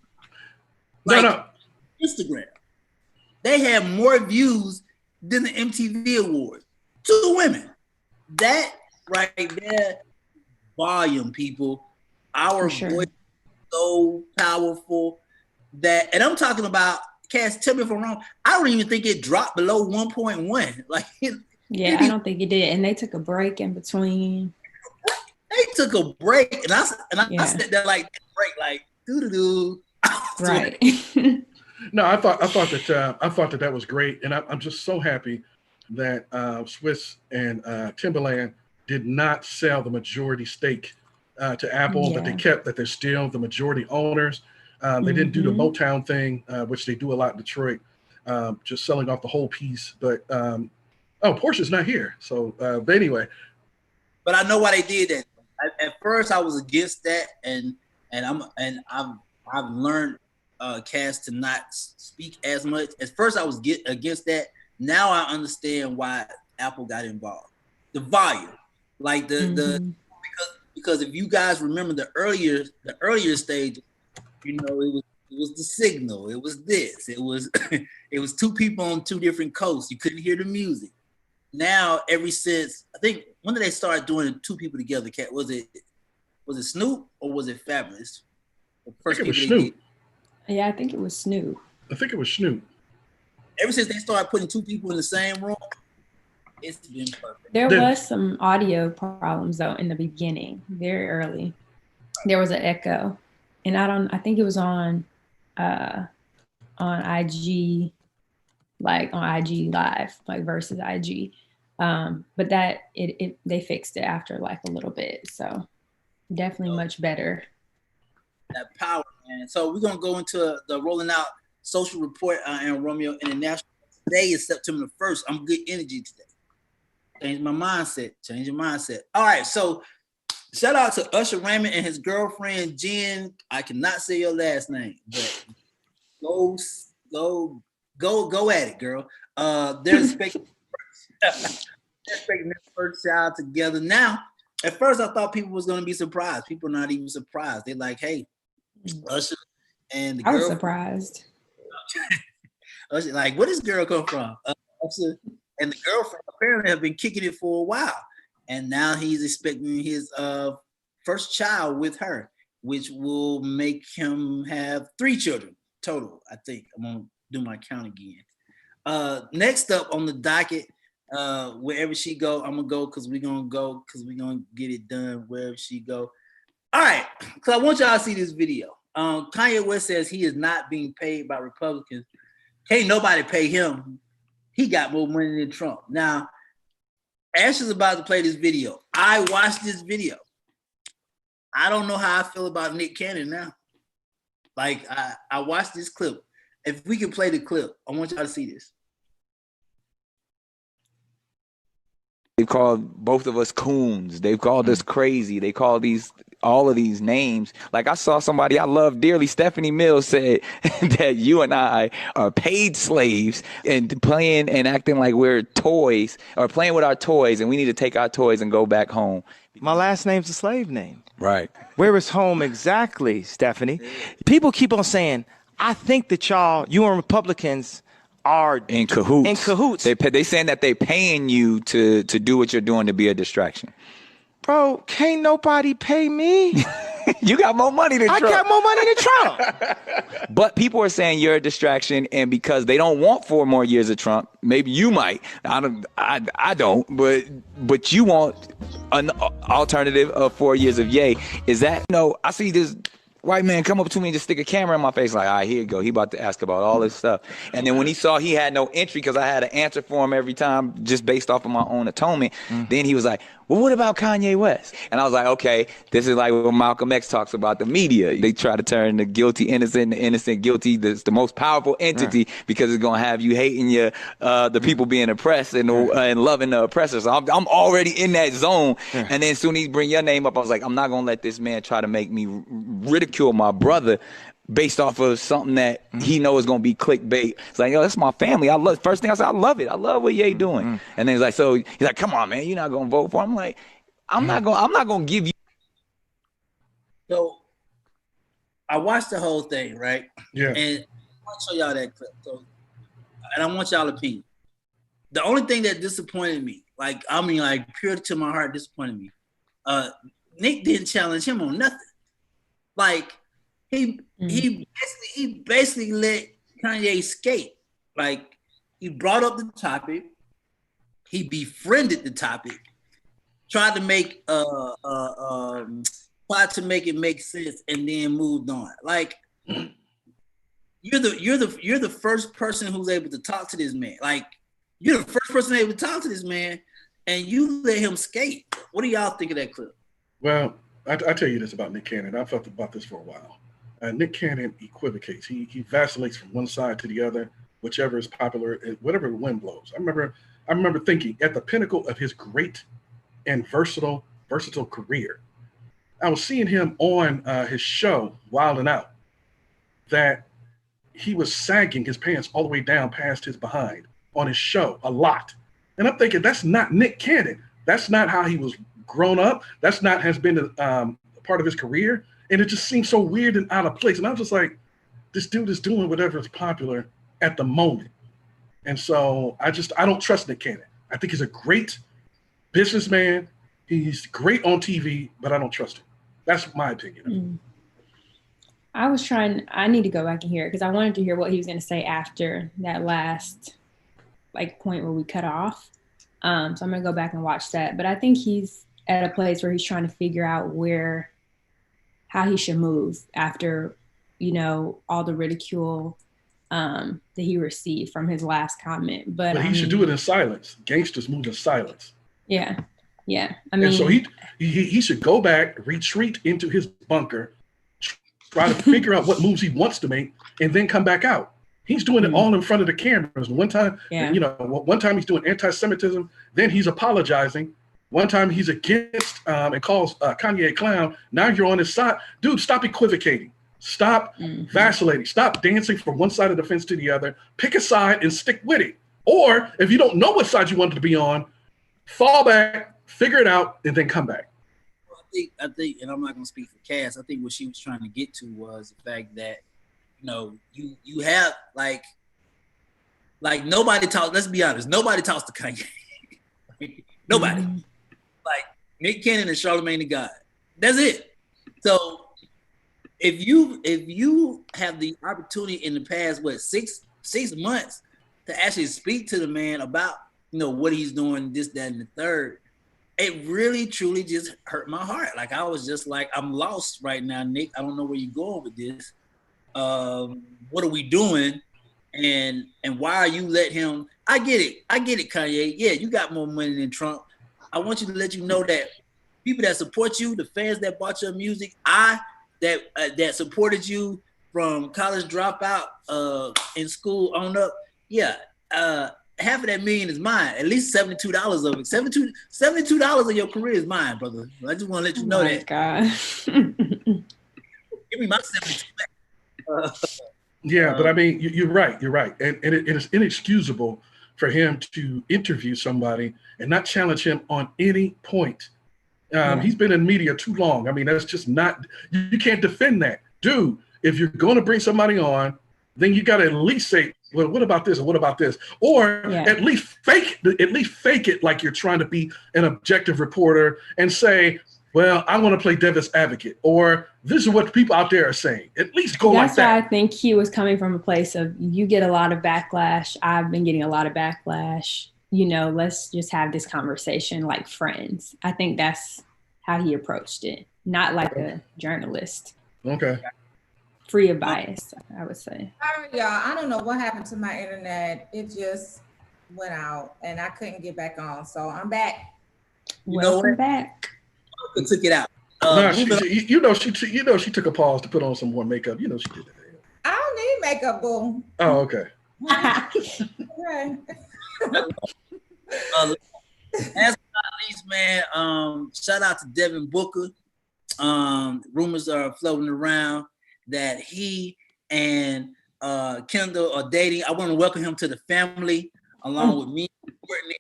[SPEAKER 2] No.
[SPEAKER 7] Instagram. They had more views than the MTV Awards. Two women. That right there, volume, people. Our voice is so powerful that, and I'm talking about, Cass, tell me if I'm wrong, I don't even think it dropped below 1.1. Like,
[SPEAKER 4] I don't think it did. And they took a break in between.
[SPEAKER 2] They took a break, and I
[SPEAKER 7] said that like break, like doo-doo-doo.
[SPEAKER 4] Right.
[SPEAKER 2] No, I thought that was great, and I'm just so happy that Swiss and Timbaland did not sell the majority stake to Apple. That they're still the majority owners. They didn't do the Motown thing, which they do a lot in Detroit, just selling off the whole piece. But Portia's not here, so but anyway.
[SPEAKER 7] But I know why they did that. At first, I was against that, and I've learned, Cass, to not speak as much. At first, I was against that. Now I understand why Apple got involved. The volume, like because because if you guys remember the earlier stage, you know, it was the signal, it was this, it was it was two people on two different coasts. You couldn't hear the music. Now, ever since I think when did they start doing two people together? Cat, was it Snoop or was it Fabulous? The first
[SPEAKER 2] I think it was
[SPEAKER 7] people they
[SPEAKER 2] Snoop.
[SPEAKER 7] did.
[SPEAKER 4] Yeah, I think it was Snoop.
[SPEAKER 2] I think it was Snoop.
[SPEAKER 7] Ever since they started putting two people in the same room, it's been perfect.
[SPEAKER 4] There was some audio problems though in the beginning, very early. There was an echo, and I think it was on IG, like on IG Live, like versus IG. But that they fixed it after like a little bit, so definitely much better.
[SPEAKER 7] That power, man. So we're gonna go into the rolling out social report and Romeo International. Today is September 1st. I'm good energy today. Change my mindset. Change your mindset. All right. So shout out to Usher Raymond and his girlfriend Jen. I cannot say your last name, but go at it, girl. They're expecting their first child together. Now, at first I thought people was gonna be surprised. People are not even surprised. They're like, hey, Usher and the girl.
[SPEAKER 4] I was surprised.
[SPEAKER 7] Usher, like, where does this girl come from? Usher and the girlfriend apparently have been kicking it for a while, and now he's expecting his first child with her, which will make him have 3 children total. I think I'm gonna do my count again. Next up on the docket, wherever she go, I'm gonna go because we're gonna get it done wherever she go. All right, because I want y'all to see this video. Kanye West says he is not being paid by Republicans. Can't nobody pay him. He got more money than Trump. Now, Ash is about to play this video. I watched this video. I don't know how I feel about Nick Cannon now. Like, I watched this clip. If we can play the clip, I want y'all to see this.
[SPEAKER 8] They've called both of us coons. They've called us crazy. They call all of these names. Like I saw somebody I love dearly, Stephanie Mills, said that you and I are paid slaves and playing and acting like we're toys or playing with our toys, and we need to take our toys and go back home.
[SPEAKER 9] My last name's a slave name.
[SPEAKER 8] Right.
[SPEAKER 9] Where is home exactly, Stephanie? People keep on saying, I think that you and Republicans are
[SPEAKER 8] in cahoots.
[SPEAKER 9] In cahoots.
[SPEAKER 8] They saying that they paying you to do what you're doing to be a distraction.
[SPEAKER 9] Bro, can't nobody pay me.
[SPEAKER 8] You got more money than Trump.
[SPEAKER 9] I got more money than Trump.
[SPEAKER 8] But people are saying you're a distraction, and because they don't want 4 more years of Trump, maybe you might. I don't, but you want an alternative of 4 years of Ye. Is that I see this white man come up to me and just stick a camera in my face like, all right, here you go. He about to ask about all this stuff. And then when he saw he had no entry because I had an answer for him every time just based off of my own atonement, then he was like, well, what about Kanye West? And I was like, okay, this is like what Malcolm X talks about the media. They try to turn the guilty innocent, the innocent guilty. That's the most powerful entity because it's going to have you hating the people being oppressed and loving the oppressors. So I'm already in that zone. And then as soon as he bring your name up, I was like, I'm not going to let this man try to make me ridicule my brother based off of something that he knows is gonna be clickbait. It's like, yo, that's my family. First thing I said, I love it. I love what Ye doing. And then he's like, come on, man, you're not gonna vote for him. I'm like, I'm not gonna give you.
[SPEAKER 7] So I watched the whole thing, right?
[SPEAKER 2] Yeah.
[SPEAKER 7] And I want to show y'all that clip. So, and I want y'all opinion. The only thing that disappointed me, like pure to my heart disappointed me. Nick didn't challenge him on nothing. Like he basically let Kanye skate. Like he brought up the topic, he befriended the topic, tried to make it make sense, and then moved on. Like you're the first person who's able to talk to this man. Like you're the first person able to talk to this man, and you let him skate. What do y'all think of that clip?
[SPEAKER 2] Well, I tell you this about Nick Cannon. I've thought about this for a while. Nick Cannon equivocates. He vacillates from one side to the other, whichever is popular, whatever the wind blows. I remember thinking at the pinnacle of his great and versatile career, I was seeing him on his show, Wild 'N Out, that he was sagging his pants all the way down past his behind on his show a lot. And I'm thinking, that's not Nick Cannon. That's not how he was grown up. That's not has been part of his career, and it just seems so weird and out of place. And I'm just like, this dude is doing whatever is popular at the moment, and so I don't trust Nick Cannon. I think he's a great businessman. He's great on TV, but I don't trust him. That's my opinion.
[SPEAKER 4] I need to go back and hear it because I wanted to hear what he was going to say after that last point where we cut off. So I'm going to go back and watch that. But I think he's at a place where he's trying to figure out how he should move after, all the ridicule that he received from his last comment. But
[SPEAKER 2] he should do it in silence. Gangsters move in silence.
[SPEAKER 4] Yeah. Yeah.
[SPEAKER 2] And so he should go back, retreat into his bunker, try to figure out what moves he wants to make, and then come back out. He's doing it all in front of the cameras. One time, one time he's doing anti-Semitism, then he's apologizing. One time he's against and calls Kanye a clown. Now you're on his side. Dude, stop equivocating. Stop vacillating. Stop dancing from one side of the fence to the other. Pick a side and stick with it. Or if you don't know what side you wanted to be on, fall back, figure it out, and then come back.
[SPEAKER 7] I think, and I'm not going to speak for Cass. I think what she was trying to get to was the fact that, you have like nobody talks. Let's be honest, nobody talks to Kanye. Nobody. Like Nick Cannon and Charlamagne the God. That's it. So if you have the opportunity in the past, 6 months to actually speak to the man about what he's doing, this, that, and the third. It really, truly just hurt my heart. Like, I was just like, I'm lost right now, Nick. I don't know where you're going with this. What are we doing? And why are you let him? I get it, Kanye. Yeah, you got more money than Trump. I want you to let you know that people that support you, the fans that bought your music, that supported you from college dropout in school on up. Yeah, half of that million is mine. At least $72 of it. $72 of your career is mine, brother. I just want to let you know that.
[SPEAKER 4] God.
[SPEAKER 7] Give me my 72 back.
[SPEAKER 2] Yeah, but I mean, you're right. And it is inexcusable for him to interview somebody and not challenge him on any point. He's been in media too long. I mean, that's just not, you can't defend that. Dude, if you're going to bring somebody on, then you got to at least say, well, what about this? Or what about this? Or at least fake it like you're trying to be an objective reporter and say, well, I want to play devil's advocate, or this is what people out there are saying. At least go like that.
[SPEAKER 4] That's why I think he was coming from a place of, you get a lot of backlash. I've been getting a lot of backlash. Let's just have this conversation like friends. I think that's how he approached it, not like a journalist.
[SPEAKER 2] Okay.
[SPEAKER 4] Free of bias, I would say.
[SPEAKER 3] Y'all, I don't know what happened to my internet. It just went out and I couldn't get back on. So I'm back.
[SPEAKER 4] Welcome back.
[SPEAKER 7] Took it out.
[SPEAKER 2] She took a pause to put on some more makeup. She did that.
[SPEAKER 3] I don't need makeup, boo.
[SPEAKER 2] Oh, okay.
[SPEAKER 3] Okay.
[SPEAKER 7] Last but not least, man, shout out to Devin Booker. Rumors are floating around that he and Kendall are dating. I want to welcome him to the family along with me and Courtney.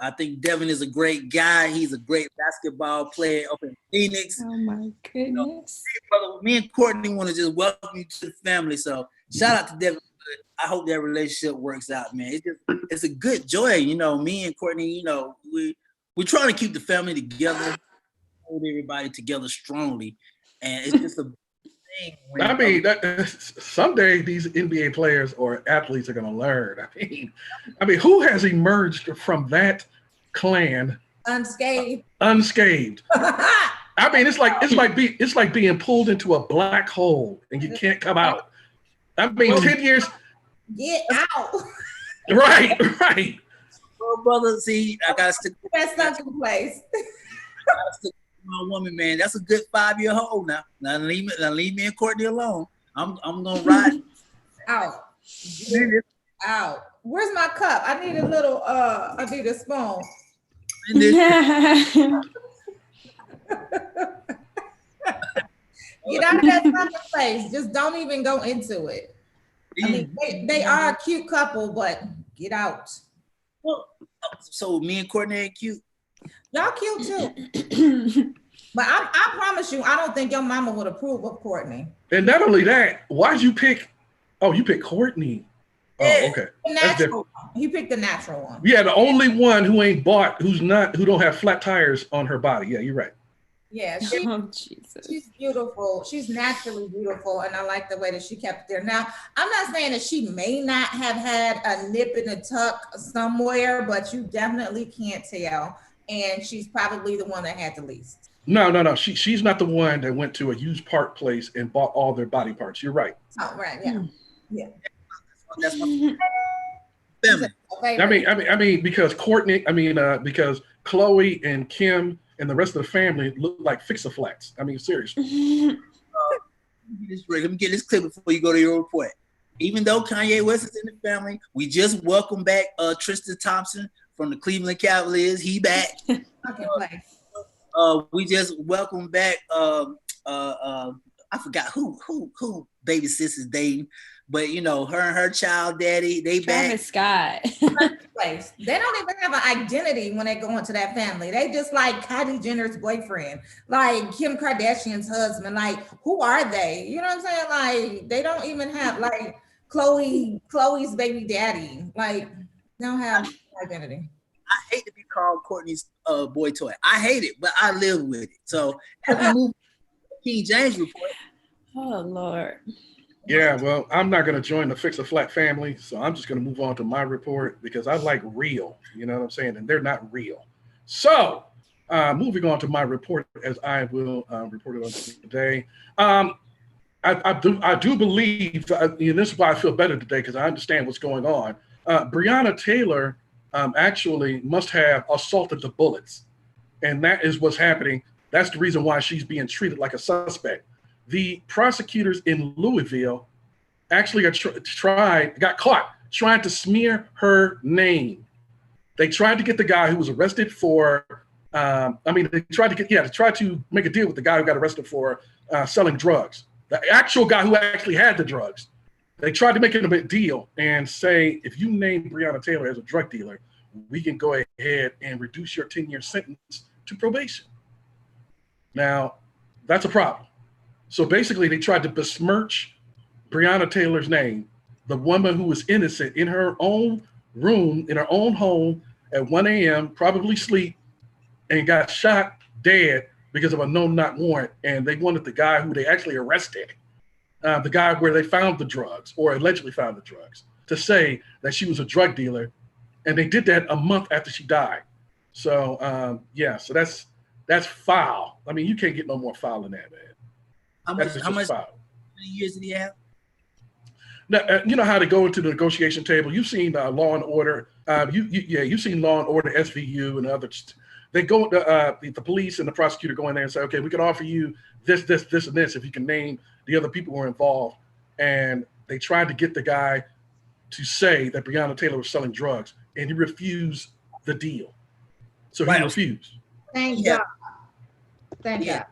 [SPEAKER 7] I think Devin is a great guy. He's a great basketball player up in Phoenix.
[SPEAKER 4] Oh my goodness.
[SPEAKER 7] Me and Courtney want to just welcome you to the family. So shout out to Devin. I hope that relationship works out, man. It's a good joy. Me and Courtney, we're trying to keep the family together, hold everybody together strongly. And it's just a thing.
[SPEAKER 2] I mean, someday these NBA players or athletes are going to learn. I mean, who has emerged from that clan
[SPEAKER 3] unscathed?
[SPEAKER 2] I mean, it's like being pulled into a black hole and you can't come out. I mean, 10 years.
[SPEAKER 3] Get out.
[SPEAKER 2] Right.
[SPEAKER 7] Well, brother, see, I gotta stick.
[SPEAKER 3] That's not in place.
[SPEAKER 7] My woman, man, that's a good 5-year hold now. Now leave me and Courtney alone. I'm gonna ride
[SPEAKER 3] out. Out. Where's my cup? I need a spoon. Get out of that summer place. Just don't even go into it. I mean, they are a cute couple, but get out.
[SPEAKER 7] Well, so me and Courtney ain't cute.
[SPEAKER 3] Y'all cute too. But I promise you, I don't think your mama would approve of Courtney.
[SPEAKER 2] And not only that, why'd you pick? Oh, you picked Courtney. Oh, okay.
[SPEAKER 3] He picked the natural one.
[SPEAKER 2] Yeah, the only one who ain't bought, who don't have flat tires on her body. Yeah, you're right.
[SPEAKER 3] Yeah, she's beautiful. She's naturally beautiful, and I like the way that she kept it there. Now, I'm not saying that she may not have had a nip and a tuck somewhere, but you definitely can't tell. And she's probably the one that had the least.
[SPEAKER 2] No. She's not the one that went to a used part place and bought all their body parts. You're right.
[SPEAKER 3] Oh, right. Yeah. Yeah.
[SPEAKER 7] That's my
[SPEAKER 2] family. I mean, because Courtney, because Chloe and Kim and the rest of the family look like fix-a-flats. I mean, seriously.
[SPEAKER 7] Let me get this clear before you go to your report. Even though Kanye West is in the family, we just welcome back Tristan Thompson from the Cleveland Cavaliers. He back. We just welcome back. I forgot who babysits his dating, but you know her and her child daddy. They
[SPEAKER 4] Travis
[SPEAKER 7] back.
[SPEAKER 4] Scott.
[SPEAKER 3] Place. They don't even have an identity when they go into that family. They just like Kylie Jenner's boyfriend, like Kim Kardashian's husband. Like, who are they? You know what I'm saying? Like, they don't even have like Chloe's baby daddy. Like, they don't have identity.
[SPEAKER 7] I hate to be called Courtney's boy toy. I hate it, but I live with it. So as we move King James report.
[SPEAKER 4] Oh Lord.
[SPEAKER 2] Yeah, well, I'm not going to join the Fix-a-Flat family, so I'm just going to move on to my report because I like real, you know what I'm saying? And they're not real. So, moving on to my report, as I will report it on today. I do believe, and this is why I feel better today because I understand what's going on. Breonna Taylor actually must have assaulted the bullets, and that is what's happening. That's the reason why she's being treated like a suspect. The prosecutors in Louisville actually got caught trying to smear her name. They tried to get the guy who was arrested for, they tried to make a deal with the guy who got arrested for selling drugs. The actual guy who actually had the drugs. They tried to make it a big deal and say, if you name Breonna Taylor as a drug dealer, we can go ahead and reduce your 10-year sentence to probation. Now, that's a problem. So basically, they tried to besmirch Breonna Taylor's name, the woman who was innocent in her own room, in her own home at 1 a.m., probably asleep, and got shot dead because of a no-knock warrant. And they wanted the guy who they actually arrested, the guy where they found the drugs or allegedly found the drugs, to say that she was a drug dealer. And they did that a month after she died. So, so that's foul. I mean, you can't get no more foul than that, man.
[SPEAKER 7] How much years did he have?
[SPEAKER 2] Now, you know how to go into the negotiation table. You've seen Law and Order. You've seen Law and Order, SVU, and others. They go, the police and the prosecutor go in there and say, okay, we can offer you this, and this if you can name the other people who are involved. And they tried to get the guy to say that Breonna Taylor was selling drugs, and he refused the deal. So he refused.
[SPEAKER 3] Thank God. Thank God.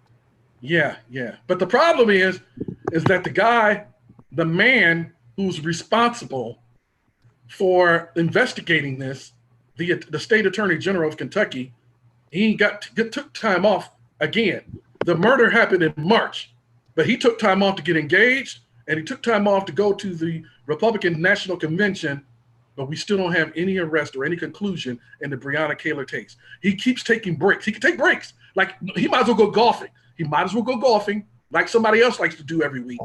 [SPEAKER 2] Yeah. But the problem is that the man who's responsible for investigating this, the state attorney general of Kentucky, he took time off again. The murder happened in March, but he took time off to get engaged, and he took time off to go to the Republican National Convention, but we still don't have any arrest or any conclusion in the Breonna Taylor case. He keeps taking breaks. He can take breaks. Like, he might as well go golfing. He might as well go golfing like somebody else likes to do every week.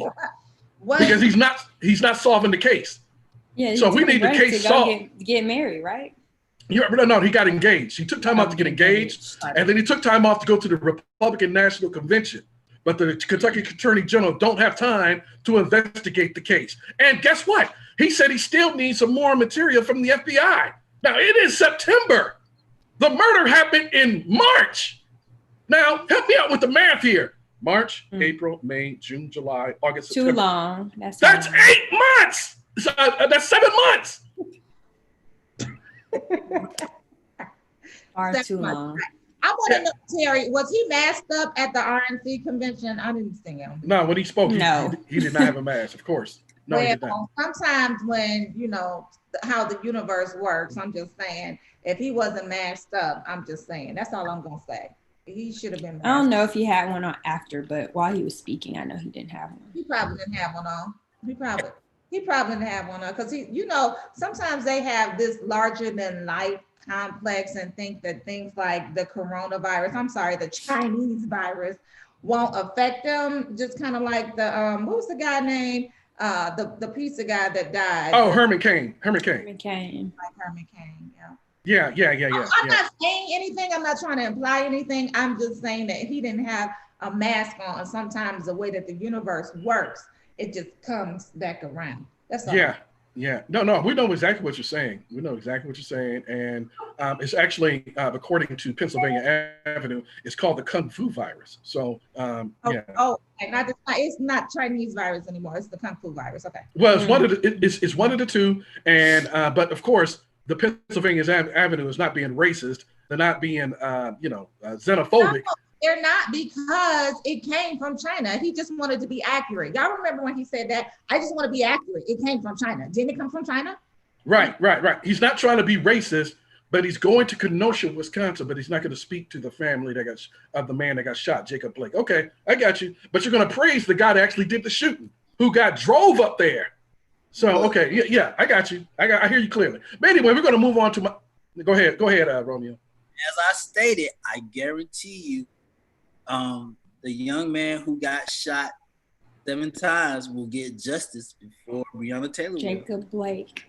[SPEAKER 2] Because he's not solving the case.
[SPEAKER 4] Yeah.
[SPEAKER 2] So we need the case solved.
[SPEAKER 4] Get married, right?
[SPEAKER 2] No, he got engaged. He took time off to get engaged, and then he took time off to go to the Republican National Convention. But the Kentucky Attorney General don't have time to investigate the case. And guess what? He said he still needs some more material from the FBI. Now, it is September. The murder happened in March. Now, help me out with the math here. March, April, May, June, July, August, September.
[SPEAKER 4] Too long. That's
[SPEAKER 2] 8 months. That's 7 months.
[SPEAKER 4] Far too long.
[SPEAKER 3] I want to know, Terry, was he masked up at the RNC convention? I didn't see him.
[SPEAKER 2] No, when he spoke, he did not have a mask, of course. No, he did not.
[SPEAKER 3] Sometimes when, how the universe works, I'm just saying, if he wasn't masked up, I'm just saying, that's all I'm going to say. He should have been masked.
[SPEAKER 4] I don't know if he had one on after, but while he was speaking, I know he didn't have one.
[SPEAKER 3] He probably didn't have one on. He probably didn't have one on because sometimes they have this larger than life complex and think that things like the the Chinese virus won't affect them. Just kind of like the what was the guy name? The pizza guy that died.
[SPEAKER 2] Oh, Herman Cain.
[SPEAKER 3] Like Herman Cain, yeah.
[SPEAKER 2] Yeah.
[SPEAKER 3] I'm not saying anything. I'm not trying to imply anything. I'm just saying that he didn't have a mask on. And sometimes the way that the universe works, it just comes back around. That's all.
[SPEAKER 2] Yeah. No, we know exactly what you're saying. And it's actually, according to Pennsylvania Avenue, it's called the Kung Fu virus. So, yeah.
[SPEAKER 3] It's not Chinese virus anymore. It's the Kung Fu virus. Okay.
[SPEAKER 2] Well, it's one of the two. And, but of course, the Pennsylvania Avenue is not being racist. They're not being, xenophobic.
[SPEAKER 3] No, they're not, because it came from China. He just wanted to be accurate. Y'all remember when he said that? I just want to be accurate. It came from China. Didn't it come from China?
[SPEAKER 2] Right. He's not trying to be racist, but he's going to Kenosha, Wisconsin, but he's not going to speak to the family of the man that got shot, Jacob Blake. Okay, I got you. But you're going to praise the guy that actually did the shooting, who got drove up there. So, okay, yeah, I got you. I hear you clearly. But anyway, we're going to move on to go ahead, Romeo.
[SPEAKER 7] As I stated, I guarantee you, the young man who got shot 7 times will get justice before Breonna Taylor will.
[SPEAKER 4] Jacob Blake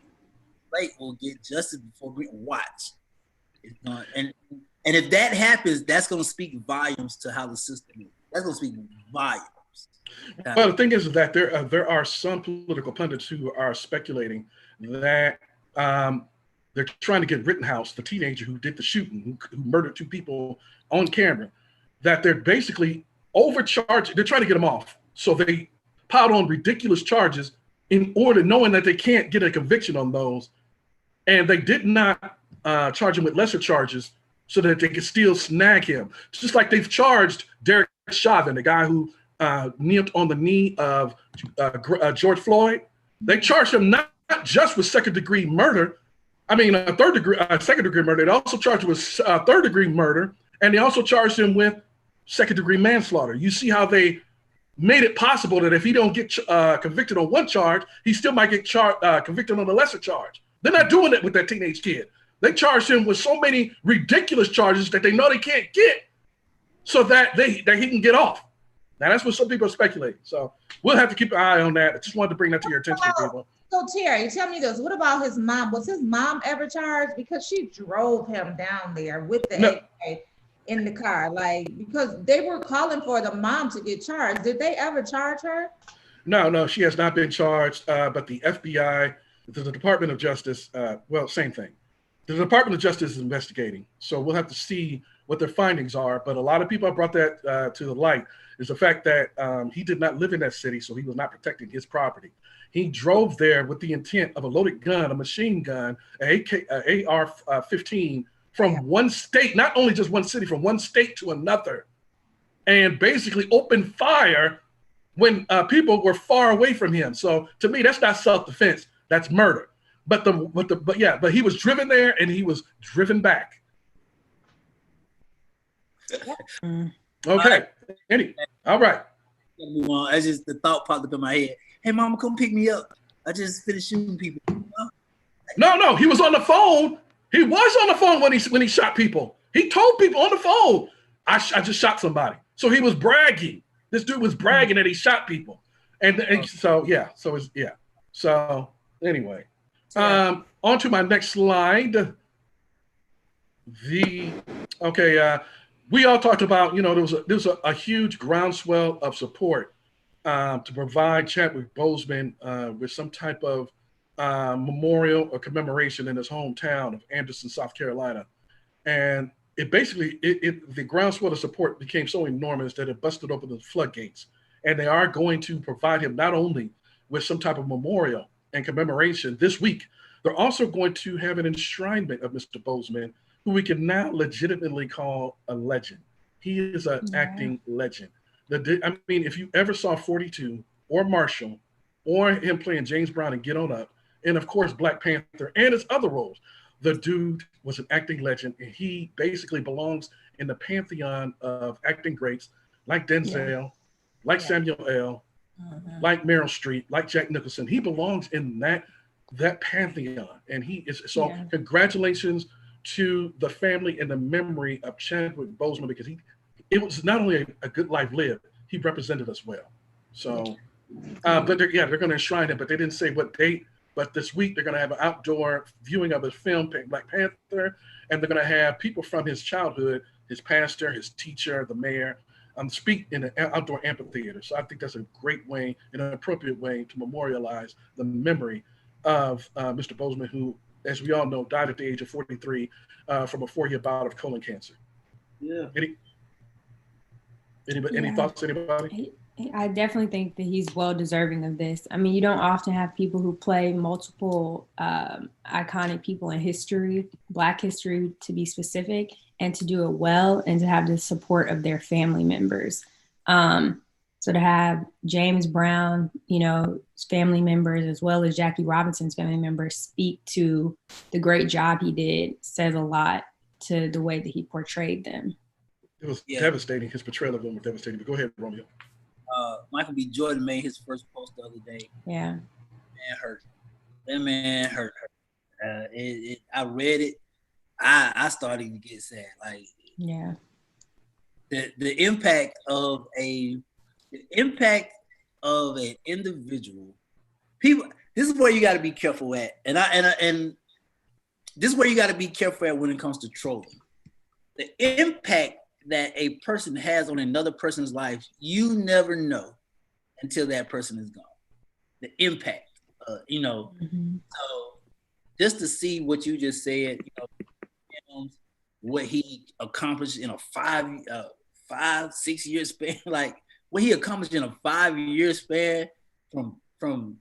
[SPEAKER 7] will get justice before watch. It's not, and if that happens, that's going to speak volumes to how the system is. That's going to speak volumes.
[SPEAKER 2] Well, the thing is that there are some political pundits who are speculating that they're trying to get Rittenhouse, the teenager who did the shooting, who murdered 2 people on camera, that they're basically overcharged. They're trying to get him off. So they piled on ridiculous charges in order, knowing that they can't get a conviction on those. And they did not charge him with lesser charges so that they could still snag him. It's just like they've charged Derek Chauvin, the guy who kneeled on the knee of George Floyd. They charged him not just with second-degree murder. Second-degree murder. They also charged him with third-degree murder, and they also charged him with second-degree manslaughter. You see how they made it possible that if he don't get convicted on one charge, he still might get convicted on a lesser charge. They're not doing it with that teenage kid. They charged him with so many ridiculous charges that they know they can't get, so that he can get off. Now, that's what some people are speculating. So we'll have to keep an eye on that. I just wanted to bring that to your attention, people.
[SPEAKER 3] So, Terry, tell me this. What about his mom? Was his mom ever charged? Because she drove him down there with the AK in the car. Because they were calling for the mom to get charged. Did they ever charge her?
[SPEAKER 2] No, she has not been charged. But the FBI, the Department of Justice, same thing. The Department of Justice is investigating. So we'll have to see what their findings are. But a lot of people have brought that to the light, is the fact that he did not live in that city, so he was not protecting his property. He drove there with the intent of a loaded gun, a machine gun, an AR-15 from one state, not only just one city, from one state to another, and basically opened fire when people were far away from him. So to me, that's not self-defense, that's murder. But he was driven there and he was driven back. Okay. All right.
[SPEAKER 7] Move on. That's just the thought popped up in my head. Hey, mama, come pick me up. I just finished shooting people.
[SPEAKER 2] No, he was on the phone. He was on the phone when he shot people. He told people on the phone, I just shot somebody. So he was bragging. This dude was bragging that he shot people. So anyway, on to my next slide. We all talked about, there was a huge groundswell of support to provide Chadwick Boseman with some type of memorial or commemoration in his hometown of Anderson, South Carolina. And the groundswell of support became so enormous that it busted open the floodgates. And they are going to provide him not only with some type of memorial and commemoration this week, they're also going to have an enshrinement of Mr. Boseman, who we can now legitimately call a legend. He is an acting legend. If you ever saw 42 or Marshall, or him playing James Brown and Get On Up, and of course Black Panther and his other roles. The dude was an acting legend, and he basically belongs in the pantheon of acting greats like Denzel, like Samuel L., like Meryl Streep, like Jack Nicholson. He belongs in that pantheon, and he is so. Congratulations to the family and the memory of Chadwick Boseman, because it was not only a good life lived, he represented us well. So, but they're going to enshrine him, but they didn't say what date. But this week they're going to have an outdoor viewing of his film, Black Panther, and they're going to have people from his childhood, his pastor, his teacher, the mayor, speak in an outdoor amphitheater. So I think that's a great way, an appropriate way to memorialize the memory of Mr. Boseman, who, as we all know, died at the age of 43 from a 4-year bout of colon cancer.
[SPEAKER 7] Yeah.
[SPEAKER 2] Any thoughts, anybody?
[SPEAKER 4] I definitely think that he's well deserving of this. I mean, you don't often have people who play multiple iconic people in history, Black history to be specific, and to do it well and to have the support of their family members. So to have James Brown, his family members, as well as Jackie Robinson's family members, speak to the great job he did says a lot to the way that he portrayed them.
[SPEAKER 2] It was devastating. His portrayal of them was devastating. But go ahead, Romeo.
[SPEAKER 7] Michael B. Jordan made his first post the other day.
[SPEAKER 4] Yeah.
[SPEAKER 7] That man hurt. I read it. I started to get sad. Like,
[SPEAKER 4] yeah.
[SPEAKER 7] The impact of an individual. People. This is where you got to be careful at, and this is where you got to be careful at when it comes to trolling. The impact that a person has on another person's life, you never know until that person is gone. The impact, So just to see what you just said, what he accomplished in a 5-6 year span, like what he accomplished in a 5-year span from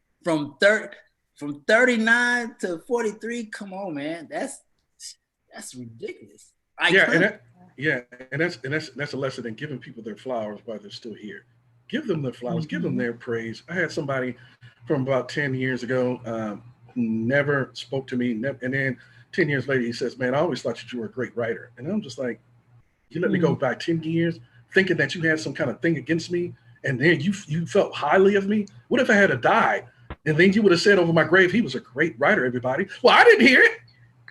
[SPEAKER 7] 39 to 43. Come on, man, that's ridiculous.
[SPEAKER 2] And that's a lesson in giving people their flowers while they're still here. Give them their flowers, give them their praise. I had somebody from about 10 years ago who never spoke to me, and then 10 years later he says, "Man, I always thought that you were a great writer." And I'm just like, you let me go by 10 years thinking that you had some kind of thing against me, and then you felt highly of me? What if I had died, and then you would have said over my grave, "He was a great writer, everybody"? Well, I didn't hear it.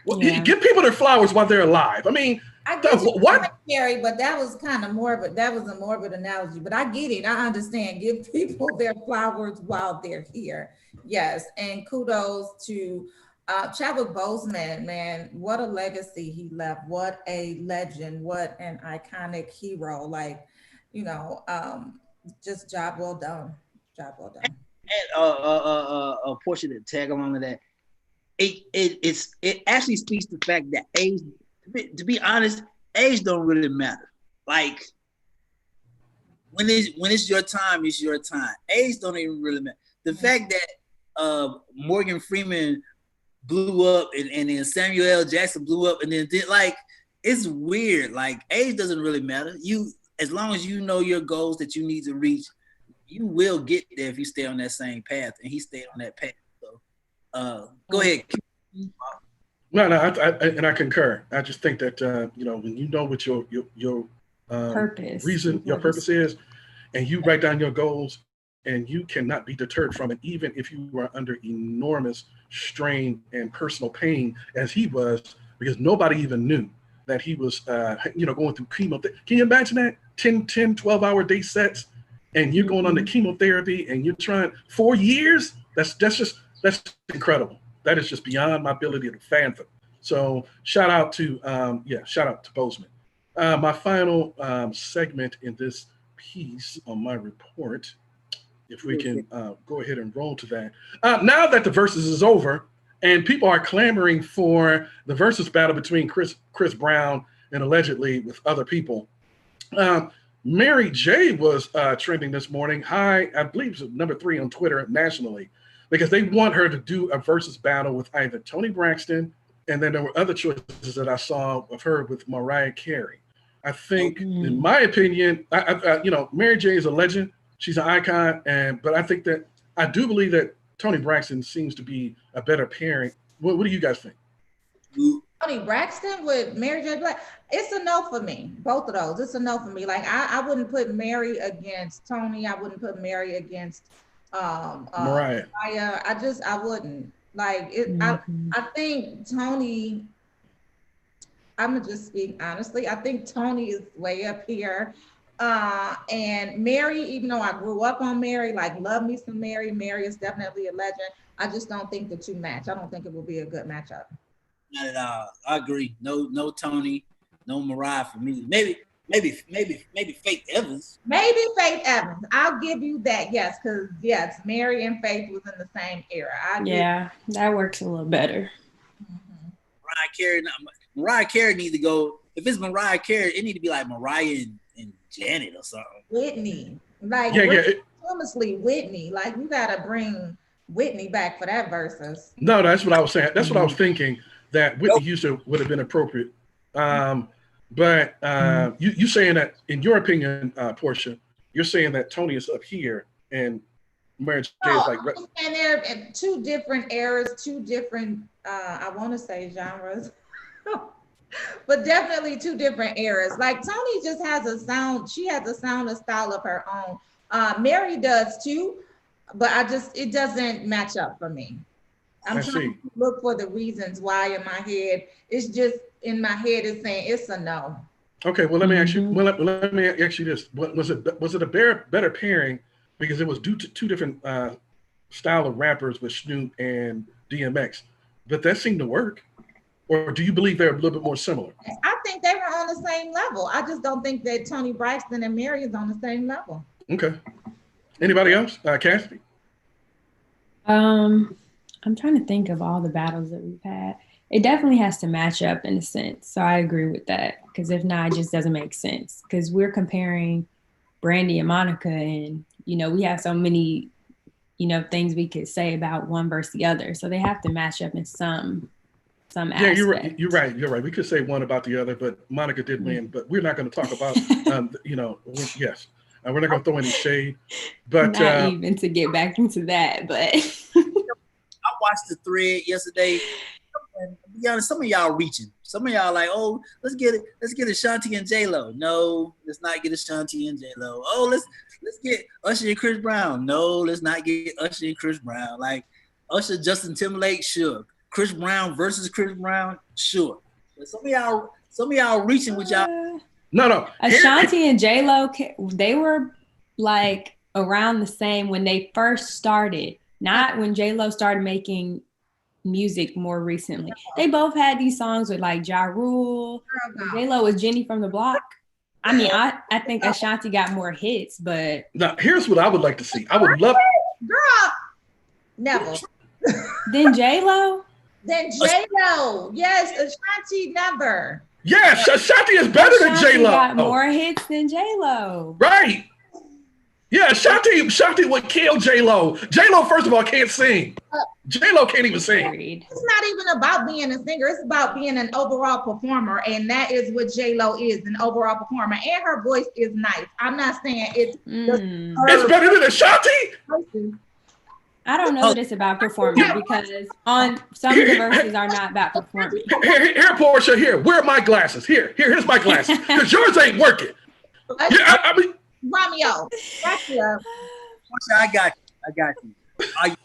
[SPEAKER 2] Well, give people their flowers while they're alive. I mean,
[SPEAKER 3] what, Gary? But that was kind of morbid. That was a morbid analogy, but I get it. I understand. Give people their flowers while they're here. Yes, and kudos to Chadwick Boseman. Man, what a legacy he left. What a legend. What an iconic hero. Like, just job well done. Job well done.
[SPEAKER 7] And a portion that tag along with that. It actually speaks to the fact that age, to be honest, age don't really matter. Like when it's your time, it's your time. Age don't even really matter. The fact that Morgan Freeman blew up and then Samuel L. Jackson blew up and then like it's weird. Like age doesn't really matter. As long as you know your goals that you need to reach, you will get there if you stay on that same path. And he stayed on that path. Go ahead.
[SPEAKER 2] No, I concur. I just think that when you know what your
[SPEAKER 4] purpose,
[SPEAKER 2] your purpose is, and you write down your goals, and you cannot be deterred from it, even if you are under enormous strain and personal pain, as he was, because nobody even knew that he was, going through chemo. Can you imagine that? 10, 12-hour day sets, and you're going under chemotherapy, and you're trying 4 years. That's incredible. That is just beyond my ability to fathom. So shout out to Boseman. My final segment in this piece on my report, if we can go ahead and roll to that. Now that the versus is over and people are clamoring for the versus battle between Chris Brown and allegedly with other people, Mary J was trending this morning. I believe it's number 3 on Twitter nationally, because they want her to do a versus battle with either Toni Braxton, and then there were other choices that I saw of her with Mariah Carey. I think, in my opinion, Mary J is a legend. She's an icon, but I think that I do believe that Tony Braxton seems to be a better pairing. What do you guys think?
[SPEAKER 3] Tony Braxton with Mary J. Blige, it's a no for me. Both of those, it's a no for me. Like I wouldn't put Mary against Tony. I wouldn't put Mary against
[SPEAKER 2] Mariah.
[SPEAKER 3] I wouldn't. Like it. I think Tony. I'm gonna just speak honestly. I think Tony is way up here. And Mary, even though I grew up on Mary, like love me some Mary. Mary is definitely a legend. I just don't think the two match. I don't think it will be a good matchup.
[SPEAKER 7] Not at all. I agree. No Tony, no Mariah for me. Maybe Faith Evans.
[SPEAKER 3] Maybe Faith Evans. I'll give you that. Yes, because yes, Mary and Faith was in the same era.
[SPEAKER 4] Yeah, that works a little better.
[SPEAKER 7] Mariah Carey need to go. If it's Mariah Carey, it need to be like Mariah and Janet or something.
[SPEAKER 3] Whitney, like famously Whitney. Like you gotta bring Whitney back for that versus.
[SPEAKER 2] No, that's what I was saying. That's what I was thinking. That Whitney Houston would have been appropriate. But you saying that, in your opinion, Portia, you're saying that Tony is up here and Mary J is like.
[SPEAKER 3] And they're in two different eras, two different, I want to say genres, but definitely two different eras. Like Tony just has a sound. She has a sound and style of her own. Mary does too, but it doesn't match up for me. I'm trying to look for the reasons why in my head. It's just in my head it's saying it's a no.
[SPEAKER 2] Okay, well let me ask you. Well, let me ask you this: was it a better pairing because it was due to two different style of rappers with Snoop and DMX, but that seemed to work? Or do you believe they're a little bit more similar?
[SPEAKER 3] I think they were on the same level. I just don't think that Tony Braxton and Mary is on the same level.
[SPEAKER 2] Okay. Anybody else? Cassidy?
[SPEAKER 4] I'm trying to think of all the battles that we've had. It definitely has to match up in a sense. So I agree with that. Because if not, it just doesn't make sense. Because we're comparing Brandy and Monica, and we have so many, things we could say about one versus the other. So they have to match up in some aspect.
[SPEAKER 2] Yeah, you're right. We could say one about the other, but Monica did win. But we're not going to talk about, yes. And we're not going to throw any shade. But
[SPEAKER 4] not even to get back into that, but.
[SPEAKER 7] I watched the thread yesterday. And to be honest, some of y'all reaching. Some of y'all like, oh, let's get Ashanti and J-Lo. No, let's not get Ashanti and J-Lo. Oh, let's get Usher and Chris Brown. No, let's not get Usher and Chris Brown. Like Usher, Justin Timberlake, sure. Chris Brown versus Chris Brown, sure. But some of y'all reaching with y'all.
[SPEAKER 2] No.
[SPEAKER 4] Ashanti and J-Lo, they were like around the same when they first started. Not when J-Lo started making music more recently. They both had these songs with like Ja Rule. J-Lo was Jenny from the Block. I mean, I think Ashanti got more hits, but.
[SPEAKER 2] Now, here's what I would like to see. I would love.
[SPEAKER 3] Girl, never.
[SPEAKER 4] Then J-Lo?
[SPEAKER 3] Then J-Lo. Yes, Ashanti never.
[SPEAKER 2] Yes, Ashanti is better than J-Lo.
[SPEAKER 4] Got more hits than J-Lo.
[SPEAKER 2] Right. Yeah, Ashanti would kill J-Lo. J-Lo, first of all, can't sing. J-Lo can't even sing.
[SPEAKER 3] It's not even about being a singer. It's about being an overall performer. And that is what J-Lo is, an overall performer. And her voice is nice. I'm not saying it's
[SPEAKER 2] it's better than Ashanti?
[SPEAKER 4] I don't know that it's about performing because on some of the verses are not about performing.
[SPEAKER 2] Here, Portia, here. Where are my glasses? Here's my glasses. Because yours ain't working. I mean,
[SPEAKER 3] Romeo,
[SPEAKER 7] I got you. Are y'all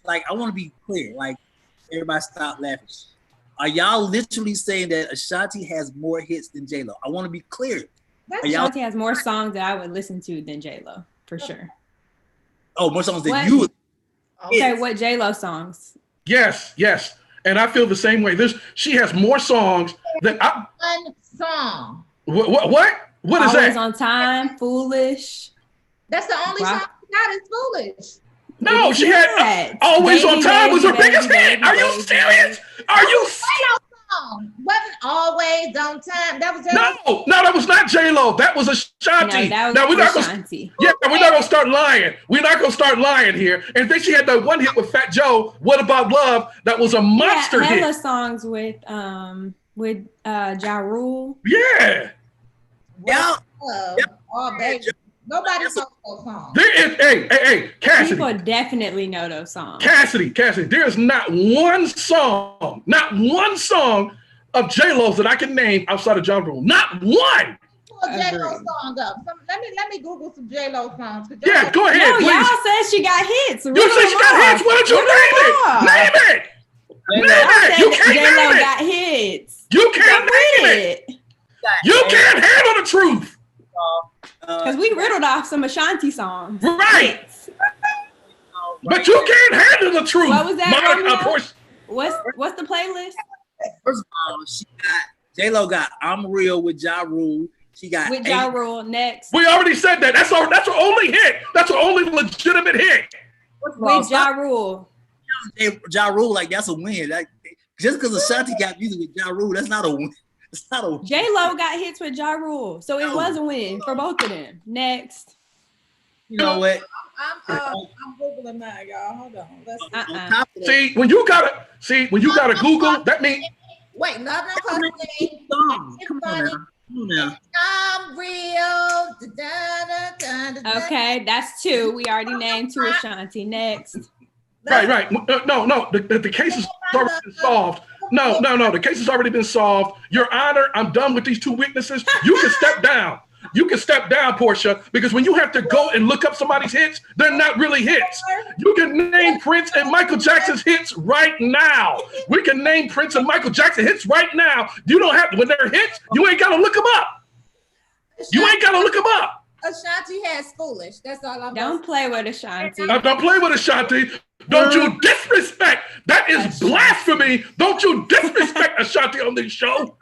[SPEAKER 7] like, I want to be clear, like everybody stop laughing. Are y'all literally saying that Ashanti has more hits than J-Lo? I want to be clear.
[SPEAKER 4] Ashanti has more songs that I would listen to than J-Lo, for sure.
[SPEAKER 7] Oh, more songs than you would.
[SPEAKER 4] Okay, what J-Lo songs?
[SPEAKER 2] Yes. And I feel the same way. She has more songs than
[SPEAKER 3] one song.
[SPEAKER 2] What? What is
[SPEAKER 4] Always
[SPEAKER 2] that?
[SPEAKER 4] On Time, Foolish.
[SPEAKER 3] That's the only song she got is Foolish.
[SPEAKER 2] No, she had Always On Time was her biggest hit. Are you serious? Are you serious?
[SPEAKER 3] Wasn't Always On Time. That was
[SPEAKER 2] No, that was not J-Lo. That was Ashanti.
[SPEAKER 4] No, that was Ashanti.
[SPEAKER 2] We're not gonna start lying. We're not gonna start lying here. And then she had that one hit with Fat Joe. What About Love? That was a monster hit.
[SPEAKER 4] Hella songs with Ja Rule.
[SPEAKER 2] Yeah.
[SPEAKER 3] Baby. Nobody knows those songs.
[SPEAKER 2] There is, hey, Cassidy.
[SPEAKER 4] People definitely know those songs.
[SPEAKER 2] Cassidy, there's not one song of J-Lo's that I can name outside of Ja Rule. Not one.
[SPEAKER 3] Pull a J-Lo song up. Let me Google some J-Lo songs.
[SPEAKER 2] Yeah, go ahead,
[SPEAKER 4] No,
[SPEAKER 2] please.
[SPEAKER 4] y'all said she got hits.
[SPEAKER 2] You said she got hits. Why don't you name it? Name it. You can't
[SPEAKER 4] J-Lo
[SPEAKER 2] name it.
[SPEAKER 4] got hits.
[SPEAKER 2] You can't name it. You can't handle the truth.
[SPEAKER 4] Because we riddled off some Ashanti songs.
[SPEAKER 2] Right. But you can't handle the truth.
[SPEAKER 4] What was that, Romeo?
[SPEAKER 2] Of
[SPEAKER 4] What's the playlist?
[SPEAKER 7] First of all, J-Lo got I'm Real with Ja Rule. She got
[SPEAKER 4] with Ja Rule next.
[SPEAKER 2] We already said that. That's her only hit. That's her only legitimate hit.
[SPEAKER 4] With Ja Rule.
[SPEAKER 7] Ja Rule, like that's a win. Like, just because Ashanti got music with Ja Rule, that's not a win. It's not a win.
[SPEAKER 4] J-Lo got hits with Ja Rule, so it was a win for both of them. Next.
[SPEAKER 7] You know what?
[SPEAKER 3] I'm Googling mine, y'all. Hold on. Let's
[SPEAKER 2] See, when you gotta Google, that means.
[SPEAKER 3] Wait, not no
[SPEAKER 7] Come on now.
[SPEAKER 3] I'm real.
[SPEAKER 4] Okay, that's two. We already named two Ashanti. Next.
[SPEAKER 2] Right. No. The case has already been solved. No. The case has already been solved. Your Honor, I'm done with these two witnesses. You can step down. You can step down, Portia, because when you have to go and look up somebody's hits, they're not really hits. You can name Prince and Michael Jackson's hits right now. We can name Prince and Michael Jackson hits right now. You don't have to. When they're hits, you ain't got to look them up. You ain't got to look them up.
[SPEAKER 3] Ashanti has Foolish. That's all I'm
[SPEAKER 4] Don't play with Ashanti.
[SPEAKER 2] Don't play with Ashanti. Don't you disrespect. That is blasphemy. Don't you disrespect Ashanti on this show.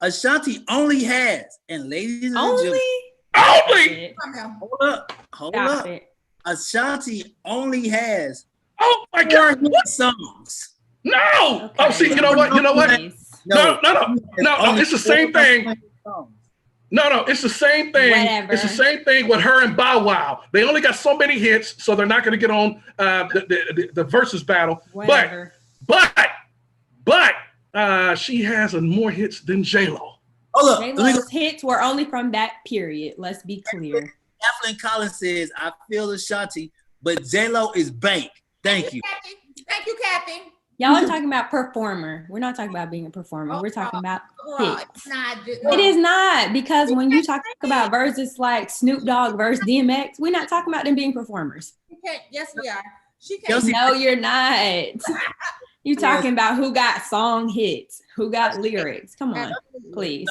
[SPEAKER 7] Ashanti only has, and ladies and
[SPEAKER 2] Only.
[SPEAKER 7] Hold up. Ashanti only has.
[SPEAKER 2] Oh my God!
[SPEAKER 7] What songs?
[SPEAKER 2] No. Okay. Oh, see, you know what? No. It's the same thing. No, it's the same thing.
[SPEAKER 4] Whatever.
[SPEAKER 2] It's the same thing with her and Bow Wow. They only got so many hits, so they're not going to get on the versus battle.
[SPEAKER 4] Whatever.
[SPEAKER 2] But she has more hits than J-Lo.
[SPEAKER 4] J-Lo's hits were only from that period. Let's be clear.
[SPEAKER 7] Kathleen Collins says, "I feel Ashanti, but J-Lo is bank." Thank you.
[SPEAKER 3] Thank you, Kathy.
[SPEAKER 4] Y'all are talking about performer. We're not talking about being a performer. We're talking about hits. It is not, because when you talk about verses like Snoop Dogg versus DMX, we're not talking about them being performers.
[SPEAKER 3] Yes, we are.
[SPEAKER 4] No, you're not. You talking about who got song hits, who got lyrics. Come on, please.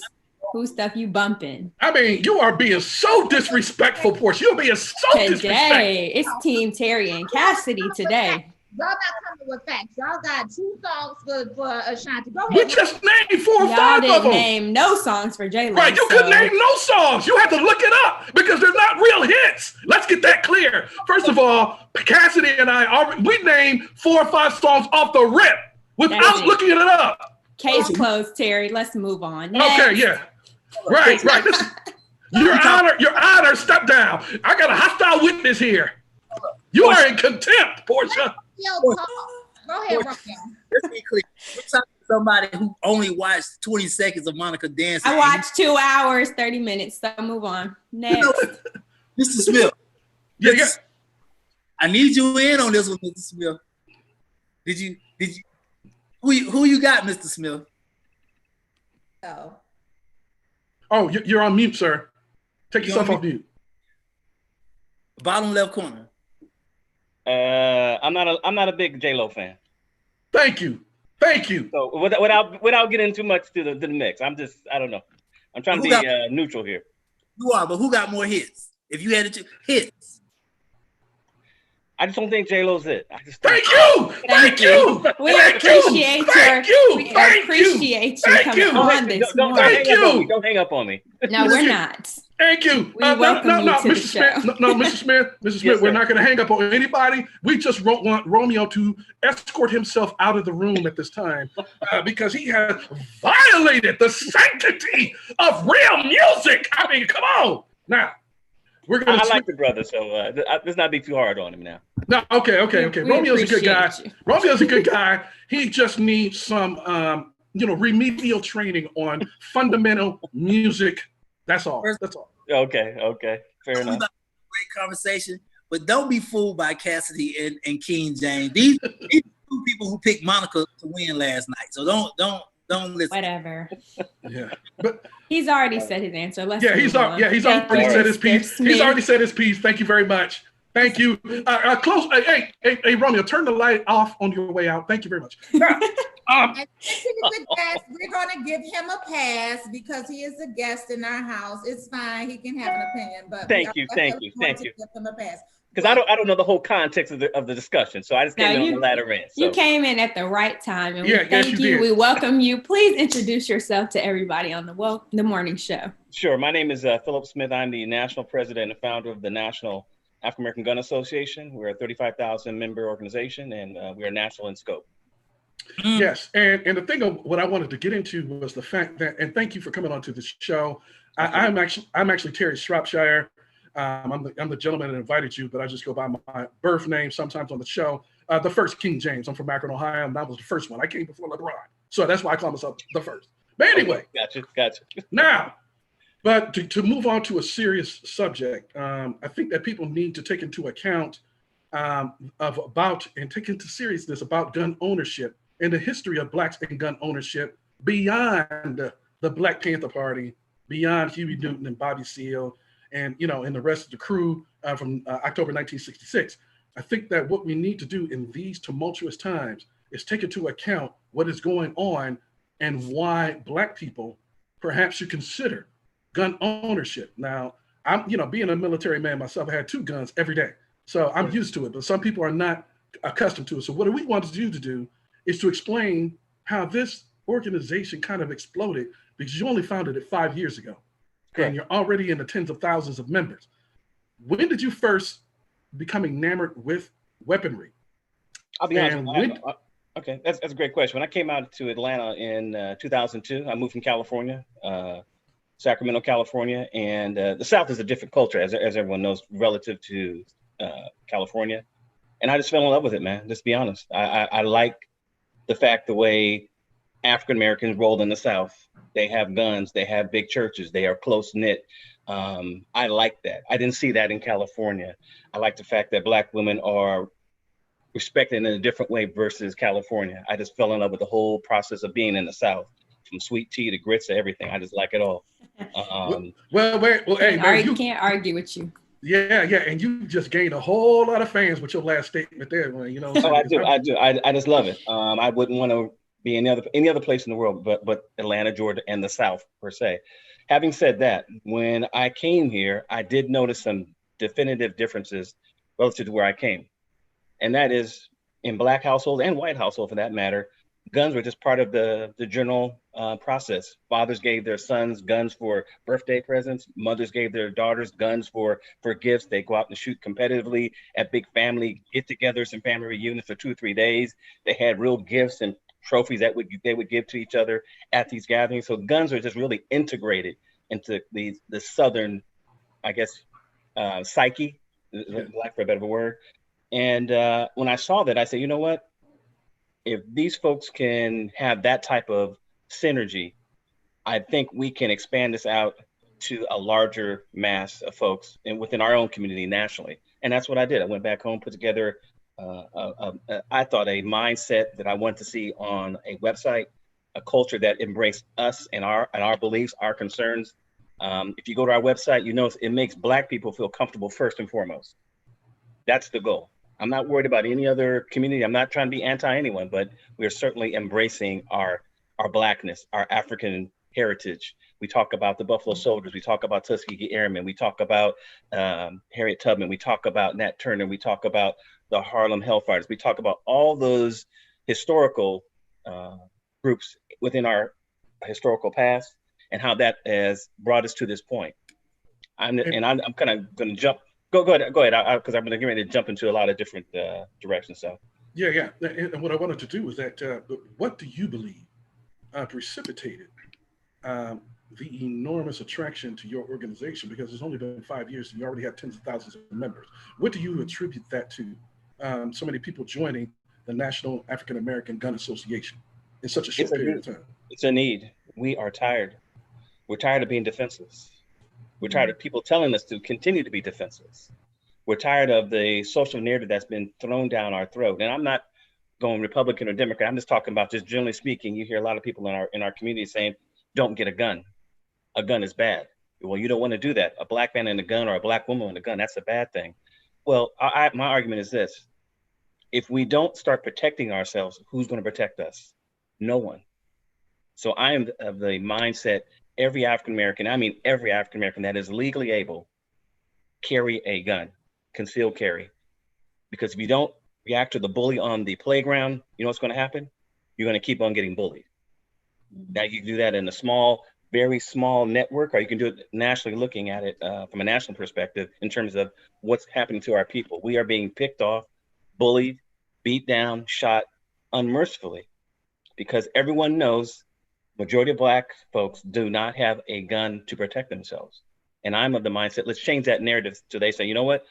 [SPEAKER 4] Whose stuff you bumping?
[SPEAKER 2] I mean, you are being so disrespectful, Portia. You're being so disrespectful.
[SPEAKER 4] Today, it's Team Terry and Cassidy today.
[SPEAKER 3] Y'all not coming with facts. Y'all got two songs for Ashanti. Go ahead.
[SPEAKER 2] We just named 4 or 5
[SPEAKER 4] Y'all
[SPEAKER 2] of
[SPEAKER 4] didn't
[SPEAKER 2] them.
[SPEAKER 4] name no songs for J-Lo.
[SPEAKER 2] Right, you couldn't name no songs. You had to look it up because they're not real hits. Let's get that clear. First of all, Cassidy and we named 4 or 5 songs off the rip without looking it up.
[SPEAKER 4] Case closed, Terry. Let's move on. Next.
[SPEAKER 2] Okay, yeah. Right. Listen, Your Honor, step down. I got a hostile witness here. You are in contempt, Portia.
[SPEAKER 3] Go ahead, Romeo.
[SPEAKER 7] Let's be clear. We're talking to somebody who only watched 20 seconds of Monica dancing.
[SPEAKER 4] I watched 2 hours, 30 minutes. So move on. Next.
[SPEAKER 7] Mr. Smith.
[SPEAKER 2] Yes.
[SPEAKER 7] I need you in on this one, Mr. Smith. Did you who you got, Mr. Smith?
[SPEAKER 2] Oh, you're on mute, sir. Take yourself off mute.
[SPEAKER 7] Bottom left corner.
[SPEAKER 10] I'm not a big J-Lo fan.
[SPEAKER 2] Thank you.
[SPEAKER 10] So without getting too much to the mix, I don't know. I'm trying to be neutral here.
[SPEAKER 7] You are, but who got more hits? If you had to hits.
[SPEAKER 10] I just don't think J-Lo's it.
[SPEAKER 2] Thank you.
[SPEAKER 4] We appreciate you coming on this morning.
[SPEAKER 10] Don't hang up on me.
[SPEAKER 4] No, we're not.
[SPEAKER 2] Thank you.
[SPEAKER 4] We welcome you to the
[SPEAKER 2] Mr.
[SPEAKER 4] show.
[SPEAKER 2] Mrs. Smith, we're not going to hang up on anybody. We just want Romeo to escort himself out of the room at this time because he has violated the sanctity of real music. I mean, come on. Now, we're going to.
[SPEAKER 10] I like the brother, so let's not be too hard on him now.
[SPEAKER 2] No, okay. Romeo's a good guy. He just needs some, remedial training on fundamental music. That's all.
[SPEAKER 10] Okay. Fair enough.
[SPEAKER 7] Great conversation, but don't be fooled by Cassidy and King James. These two people who picked Monica to win last night. So don't listen.
[SPEAKER 4] Whatever.
[SPEAKER 2] Yeah, but
[SPEAKER 4] he's already said his answer. Let's
[SPEAKER 2] he's already said his piece. He's already said his piece. Thank you very much. Thank you. Close. Hey, Romeo, turn the light off on your way out. Thank you very much. Now,
[SPEAKER 3] and since he's a guest, we're gonna give him a pass because he is a guest in our house. It's fine. He can have an opinion, but
[SPEAKER 10] thank you.
[SPEAKER 3] Give him a pass.
[SPEAKER 10] Because I don't know the whole context of the discussion, so I just came in on the latter end. So.
[SPEAKER 4] You came in at the right time, and we thank
[SPEAKER 2] yes,
[SPEAKER 4] you. We welcome you. Please introduce yourself to everybody on the morning show.
[SPEAKER 10] Sure. My name is Philip Smith. I'm the national president and founder of the National African American Gun Association. We're a 35,000 member organization, and we are national in scope.
[SPEAKER 2] Yes, and the thing of what I wanted to get into was the fact that, and thank you for coming on to the show. I'm actually Terry Shropshire. I'm the gentleman that invited you, but I just go by my birth name sometimes on the show. The first King James. I'm from Akron, Ohio, and that was the first one. I came before LeBron, so that's why I call myself the first. But anyway,
[SPEAKER 10] gotcha.
[SPEAKER 2] Now, but to move on to a serious subject, I think that people need to take into account take into seriousness about gun ownership and the history of Blacks and gun ownership beyond the Black Panther Party, beyond Huey Newton and Bobby Seale, and and the rest of the crew from October 1966. I think that what we need to do in these tumultuous times is take into account what is going on and why Black people perhaps should consider gun ownership. Now, I'm being a military man myself, I had 2 guns every day, so I'm used to it. But some people are not accustomed to it. So what we wanted you to do is to explain how this organization kind of exploded, because you only founded it 5 years ago. And you're already in the tens of thousands of members. When did you first become enamored with weaponry?
[SPEAKER 10] I'll be honest. Okay, that's a great question. When I came out to Atlanta in 2002, I moved from California, Sacramento, California, and the South is a different culture, as everyone knows, relative to California. And I just fell in love with it, man. Just to be honest, I like the fact the way African Americans rolled in the South. They have guns, they have big churches, they are close knit. I like that. I didn't see that in California. I like the fact that Black women are respected in a different way versus California. I just fell in love with the whole process of being in the South, from sweet tea to grits to everything. I just like it all.
[SPEAKER 2] Hey,
[SPEAKER 4] you can't argue with you.
[SPEAKER 2] Yeah, and you just gained a whole lot of fans with your last statement there, man.
[SPEAKER 10] I do. I just love it. I wouldn't want to be any other place in the world but Atlanta, Georgia, and the South per se. Having said that, when I came here, I did notice some definitive differences relative to where I came. And that is in Black households and white households for that matter, guns were just part of the general process. Fathers gave their sons guns for birthday presents. Mothers gave their daughters guns for gifts. They go out and shoot competitively at big family get-togethers and family reunions for 2 or 3 days. They had real gifts and trophies that they would give to each other at these gatherings. So guns are just really integrated into the Southern, I guess, psyche, lack for a better word. And when I saw that, I said, you know what? If these folks can have that type of synergy, I think we can expand this out to a larger mass of folks and within our own community nationally. And that's what I did. I went back home, put together I thought a mindset that I want to see on a website, a culture that embraced us and our beliefs, our concerns. If you go to our website, you know it makes Black people feel comfortable first and foremost. That's the goal. I'm not worried about any other community. I'm not trying to be anti anyone, but we are certainly embracing our Blackness, our African heritage. We talk about the Buffalo Soldiers. We talk about Tuskegee Airmen. We talk about Harriet Tubman. We talk about Nat Turner. We talk about the Harlem Hellfighters. We talk about all those historical groups within our historical past and how that has brought us to this point. I'm kind of going to jump. Go ahead, because I'm going to get ready to jump into a lot of different directions. So.
[SPEAKER 2] Yeah. And what I wanted to do was that, what do you believe precipitated the enormous attraction to your organization? Because it's only been 5 years and you already have tens of thousands of members. What do you attribute that to? So many people joining the National African American Gun Association in such a short period of time.
[SPEAKER 10] It's a need. We are tired. We're tired of being defenseless. We're tired of people telling us to continue to be defenseless. We're tired of the social narrative that's been thrown down our throat. And I'm not going Republican or Democrat. I'm just talking about, just generally speaking, you hear a lot of people in our community saying, don't get a gun. A gun is bad. Well, you don't want to do that. A black man and a gun, or a black woman with a gun, that's a bad thing. Well, my argument is this. If we don't start protecting ourselves, who's going to protect us? No one. So I am of the mindset, every African-American, I mean every African-American that is legally able, carry a gun, concealed carry. Because if you don't react to the bully on the playground, you know what's going to happen? You're going to keep on getting bullied. Now you can do that in a small, very small network, or you can do it nationally, looking at it from a national perspective in terms of what's happening to our people. We are being picked off, bullied, beat down, shot unmercifully, because everyone knows majority of black folks do not have a gun to protect themselves. And I'm of the mindset, let's change that narrative so they say, you know what?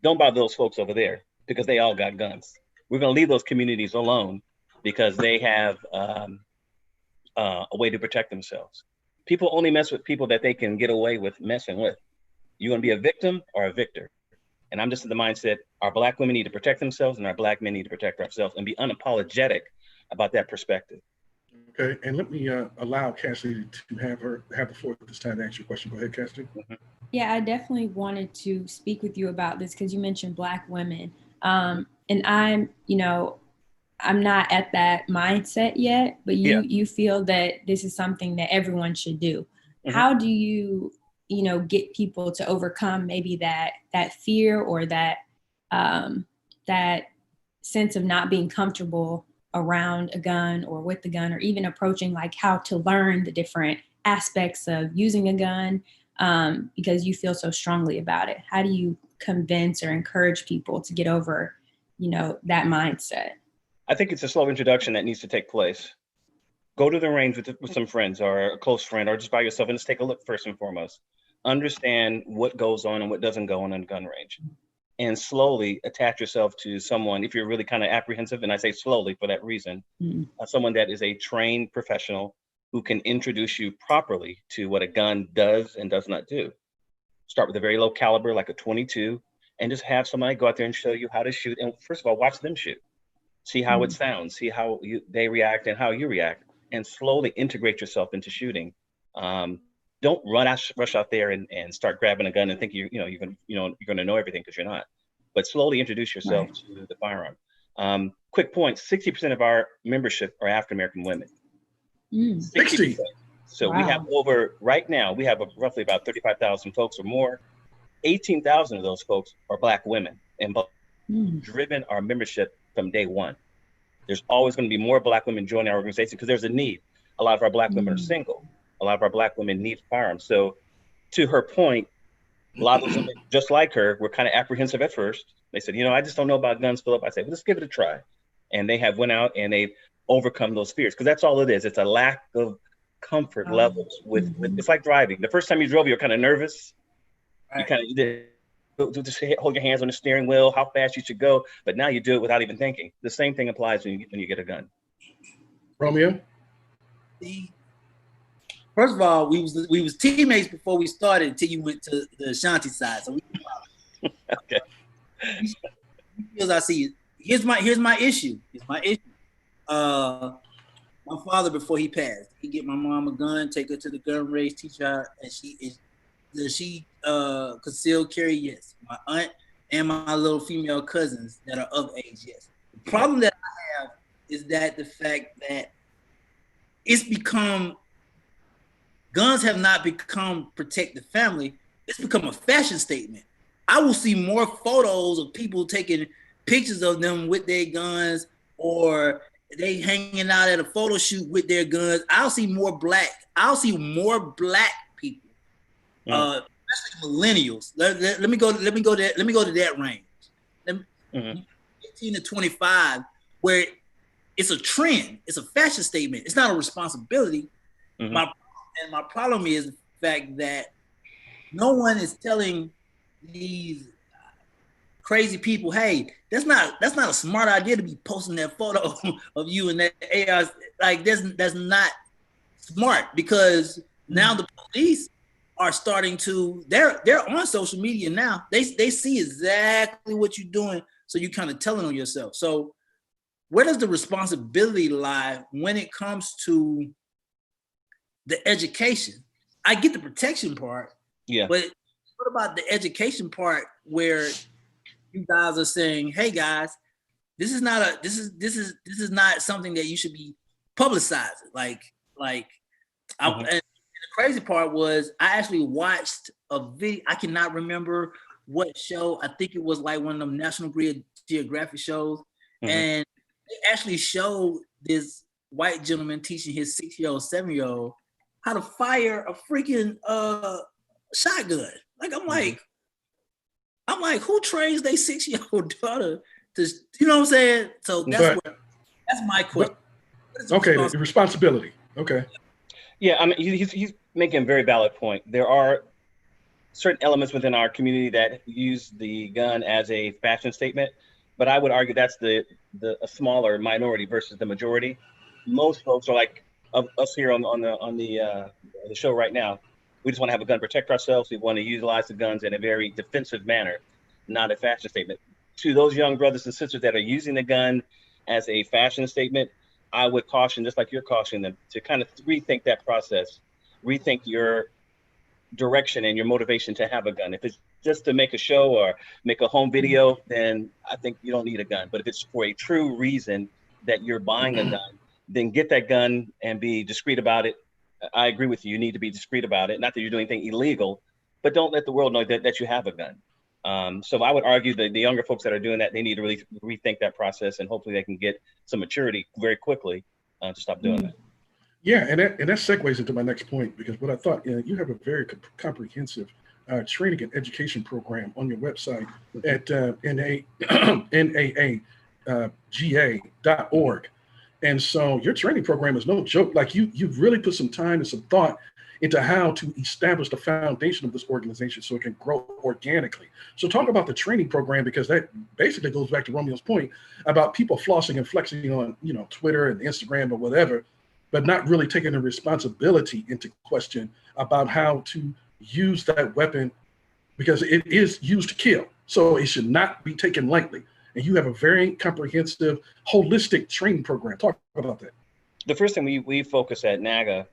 [SPEAKER 10] Don't bother those folks over there because they all got guns. We're going to leave those communities alone because they have a way to protect themselves. People only mess with people that they can get away with messing with. You want to be a victim or a victor? And I'm just in the mindset, our black women need to protect themselves and our black men need to protect ourselves and be unapologetic about that perspective.
[SPEAKER 2] Okay, and let me allow Cassidy to have the floor at this time to answer your question. Go ahead, Cassidy.
[SPEAKER 4] Yeah, I definitely wanted to speak with you about this because you mentioned black women. And I'm not at that mindset yet, but you feel that this is something that everyone should do. How do you get people to overcome maybe that fear or that sense of not being comfortable around a gun or with the gun, or even approaching like how to learn the different aspects of using a gun, because you feel so strongly about it? How do you convince or encourage people to get over, that mindset?
[SPEAKER 10] I think it's a slow introduction that needs to take place. Go to the range with some friends or a close friend, or just by yourself, and just take a look first and foremost. Understand what goes on and what doesn't go on in a gun range. And slowly attach yourself to someone, if you're really kind of apprehensive, and I say slowly for that reason, someone that is a trained professional who can introduce you properly to what a gun does and does not do. Start with a very low caliber, like a 22, and just have somebody go out there and show you how to shoot. And first of all, watch them shoot. See how it sounds, see how they react and how you react, and slowly integrate yourself into shooting. Don't rush out there and start grabbing a gun and think you're going to know everything, because you're not. But slowly introduce yourself to the firearm. Quick point: 60% of our membership are African American women. 60%. So we have right now we have roughly about 35,000 folks or more. 18,000 of those folks are black women, and driven our membership from day one. There's always going to be more black women joining our organization because there's a need. A lot of our black women are single. A lot of our black women need firearms. So to her point, a lot of them, just like her, were kind of apprehensive at first. They said, I just don't know about guns, Philip. I said, well, let's give it a try. And they have went out and they've overcome those fears, because that's all it is. It's a lack of comfort levels with it's like driving. The first time you drove, you're kind of nervous. You kind of just hold your hands on the steering wheel, how fast you should go. But now you do it without even thinking. The same thing applies when you get a gun.
[SPEAKER 2] Romeo?
[SPEAKER 7] First of all, we was teammates before we started until you went to the Ashanti side. So
[SPEAKER 10] okay.
[SPEAKER 7] As I see it, here's my issue. My father, before he passed, he get my mom a gun, take her to the gun range, teach her, and she concealed carry. Yes. My aunt and my little female cousins that are of age. Yes. The problem that I have is that the fact that it's become, guns have not become protect the family. It's become a fashion statement. I will see more photos of people taking pictures of them with their guns, or they hanging out at a photo shoot with their guns. I'll see more black people, especially millennials. Let me go to that range. 18 to 25, where it's a trend. It's a fashion statement. It's not a responsibility. My problem is the fact that no one is telling these crazy people, hey, that's not a smart idea to be posting that photo of you and that AR. Like that's not smart, because now the police are starting to, they're on social media now. They see exactly what you're doing, so you kind of telling on yourself. So where does the responsibility lie when it comes to the education? I get the protection part, but what about the education part where you guys are saying, hey guys, this is not something that you should be publicizing. And the crazy part was I actually watched a video. I cannot remember what show. I think it was like one of them National Geographic shows. And they actually showed this white gentleman teaching his 6-year-old, 7-year-old how to fire a freaking shotgun. Like I'm like, who trains their 6-year-old daughter to, you know what I'm saying? So that's my question.
[SPEAKER 2] Okay, the responsibility. Okay.
[SPEAKER 10] Yeah, I mean, he's making a very valid point. There are certain elements within our community that use the gun as a fashion statement, but I would argue that's a smaller minority versus the majority. Most folks are like us here on the show right now. We just want to have a gun to protect ourselves. We want to utilize the guns in a very defensive manner, not a fashion statement. To those young brothers and sisters that are using the gun as a fashion statement, I would caution, just like you're cautioning them, to kind of rethink that process, rethink your direction and your motivation to have a gun. If it's just to make a show or make a home video, then I think you don't need a gun. But if it's for a true reason that you're buying a gun, then get that gun and be discreet about it. I agree with you. You need to be discreet about it. Not that you're doing anything illegal, but don't let the world know that you have a gun. So I would argue that the younger folks that are doing that, they need to really rethink that process, and hopefully they can get some maturity very quickly to stop doing that.
[SPEAKER 2] Yeah, and that segues into my next point, because what I thought, you have a very comprehensive training and education program on your website at NAAGA.org. And so your training program is no joke. Like you've really put some time and some thought into how to establish the foundation of this organization so it can grow organically. So talk about the training program, because that basically goes back to Romeo's point about people flossing and flexing on, Twitter and Instagram or whatever, but not really taking the responsibility into question about how to use that weapon, because it is used to kill. So it should not be taken lightly. And you have a very comprehensive, holistic training program. Talk about that.
[SPEAKER 10] The first thing we focus at NAGA,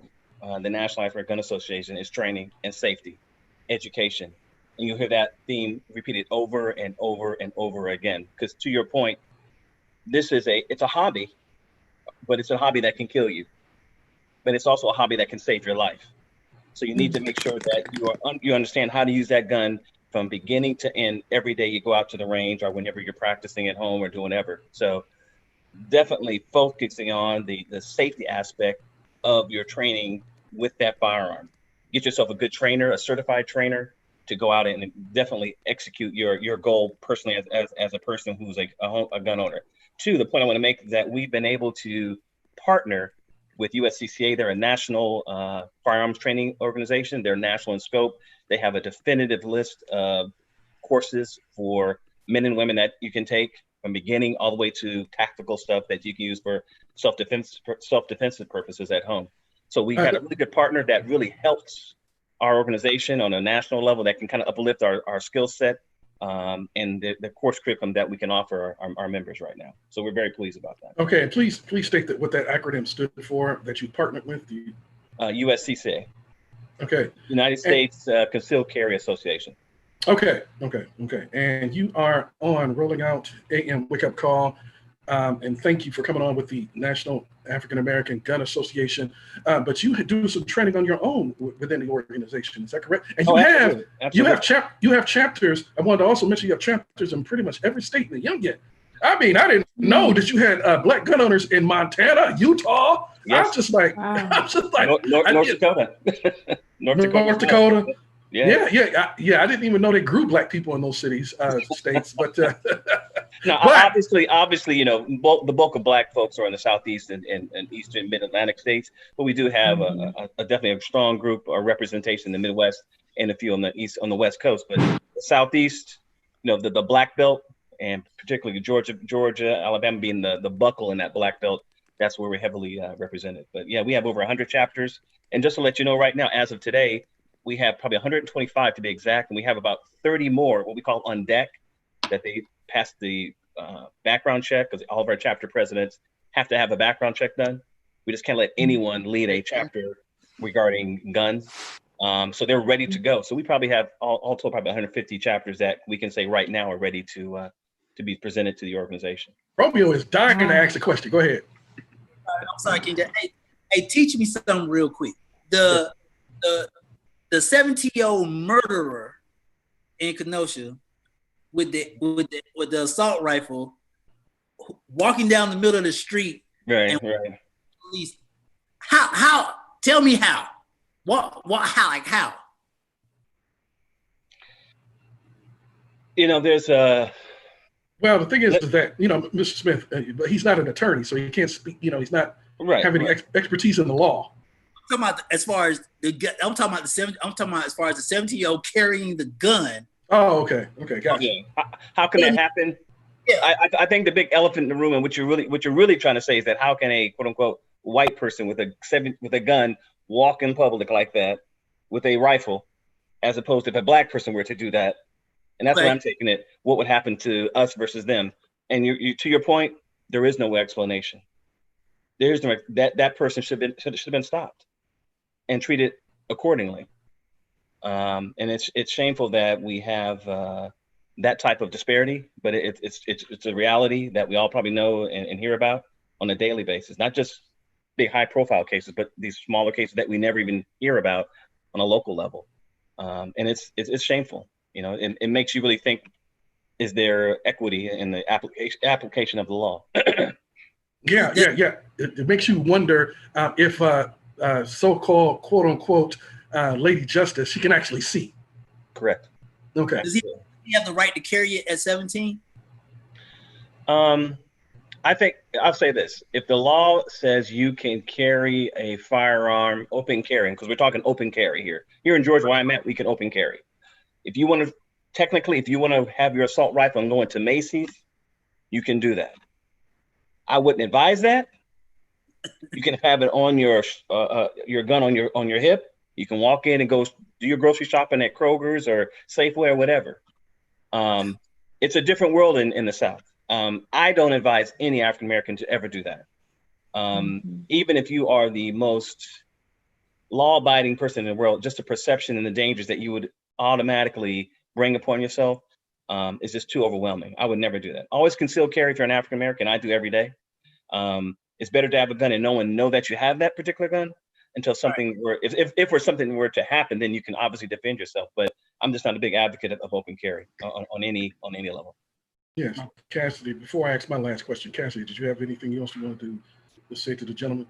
[SPEAKER 10] the National African Gun Association, is training and safety, education. And you'll hear that theme repeated over and over and over again. Because to your point, it's a hobby, but it's a hobby that can kill you. But it's also a hobby that can save your life. So you need to make sure that you understand how to use that gun from beginning to end every day you go out to the range, or whenever you're practicing at home or doing whatever. So definitely focusing on the safety aspect of your training with that firearm. Get yourself a good trainer, a certified trainer, to go out and definitely execute your goal personally as a person who's a gun owner. Two, the point I want to make is that we've been able to partner with USCCA. They're a national firearms training organization. They're national in scope. They have a definitive list of courses for men and women that you can take, from beginning all the way to tactical stuff that you can use for self-defensive purposes at home. So we had a really good partner that really helps our organization on a national level, that can kind of uplift our skill set and the course curriculum that we can offer our members right now. So we're very pleased about that.
[SPEAKER 2] Okay, and please state what that acronym stood for that you partnered with.
[SPEAKER 10] USCCA.
[SPEAKER 2] Okay.
[SPEAKER 10] United States Concealed Carry Association.
[SPEAKER 2] Okay. And you are on Rolling Out AM Wake Up Call. And thank you for coming on with the National African American Gun Association. But you do some training on your own within the organization. Is that correct? And you have chapters. I wanted to also mention you have chapters in pretty much every state in the Union. I mean, I didn't know that you had black gun owners in Montana, Utah. Yes. I'm just like
[SPEAKER 10] North Dakota.
[SPEAKER 2] North Dakota. Yeah. I didn't even know they grew black people in those cities, states. But
[SPEAKER 10] now, obviously, the bulk of black folks are in the Southeast and Eastern Mid-Atlantic states, but we do have definitely a strong group or representation in the Midwest and a few on the West Coast. But the Southeast, the Black Belt, and particularly Georgia, Alabama being the buckle in that Black Belt, that's where we're heavily represented. But yeah, we have over 100 chapters. And just to let you know right now, as of today, we have probably 125 to be exact, and we have about 30 more, what we call on deck, that they passed the background check, because all of our chapter presidents have to have a background check done. We just can't let anyone lead a chapter regarding guns. So they're ready to go. So we probably have all told probably 150 chapters that we can say right now are ready to be presented to the organization.
[SPEAKER 2] Romeo is dying to ask a question. Go ahead.
[SPEAKER 7] I'm sorry, King. Hey, teach me something real quick. The 17-year-old murderer in Kenosha with the assault rifle walking down the middle of the street.
[SPEAKER 10] Right.
[SPEAKER 7] Police. How? Tell me how. What? How? Like how?
[SPEAKER 10] There's a.
[SPEAKER 2] Well, the thing is that Mr. Smith, he's not an attorney, so he can't speak. He's not having any expertise in the law.
[SPEAKER 7] I'm talking about as far as I'm talking about as far as the 17-year-old carrying the gun.
[SPEAKER 2] Oh, okay, gotcha.
[SPEAKER 10] Yeah. How can that happen? Yeah, I think the big elephant in the room, and what you're really trying to say is that how can a quote unquote white person with a gun walk in public like that with a rifle, as opposed to if a black person were to do that? And that's where I'm taking it. What would happen to us versus them? And you to your point, there is no explanation. There's no that person should have been stopped and treated accordingly. And it's shameful that we have that type of disparity, but it's a reality that we all probably know and hear about on a daily basis. Not just big high profile cases, but these smaller cases that we never even hear about on a local level. And it's shameful. It makes you really think: is there equity in the application of the law?
[SPEAKER 2] Yeah. It makes you wonder if so-called quote unquote Lady Justice, she can actually see.
[SPEAKER 10] Correct.
[SPEAKER 2] Okay.
[SPEAKER 7] Does he have the right to carry it at 17?
[SPEAKER 10] I think I'll say this: if the law says you can carry a firearm, open carry, because we're talking open carry here in Georgia, where I'm at, we can open carry. If you want to have your assault rifle and go into Macy's, you can do that. I wouldn't advise that. You can have it on your gun on your hip. You can walk in and go do your grocery shopping at Kroger's or Safeway or whatever. It's a different world in the South. I don't advise any African American to ever do that. Even if you are the most law-abiding person in the world, just the perception and the dangers that you would automatically bring upon yourself is just too overwhelming. I would never do that. Always conceal carry if you're an African American. I do every day. It's better to have a gun and no one know that you have that particular gun until something if something were to happen, then you can obviously defend yourself. But I'm just not a big advocate of open carry on any level.
[SPEAKER 2] Yes, Cassidy. Before I ask my last question, Cassidy, did you have anything else you wanted to say to the gentleman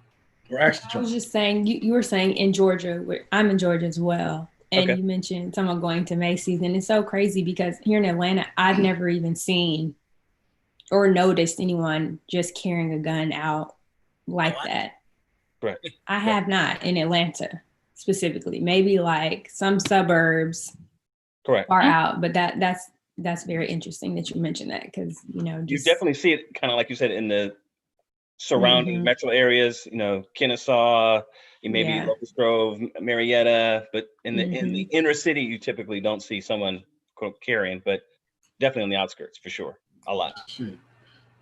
[SPEAKER 2] or ask the gentleman?
[SPEAKER 4] I was just saying, you were saying in Georgia, I'm in Georgia as well. And you mentioned someone going to Macy's, and it's so crazy because here in Atlanta, I've never even seen or noticed anyone just carrying a gun out like that.
[SPEAKER 10] Right.
[SPEAKER 4] I have not in Atlanta specifically. Maybe like some suburbs are out, but that's very interesting that you mentioned that because you definitely
[SPEAKER 10] see it kind of like you said in the surrounding metro areas. Kennesaw. Maybe Locust Grove, Marietta, but in the inner city, you typically don't see someone carrying, but definitely on the outskirts for sure, a lot.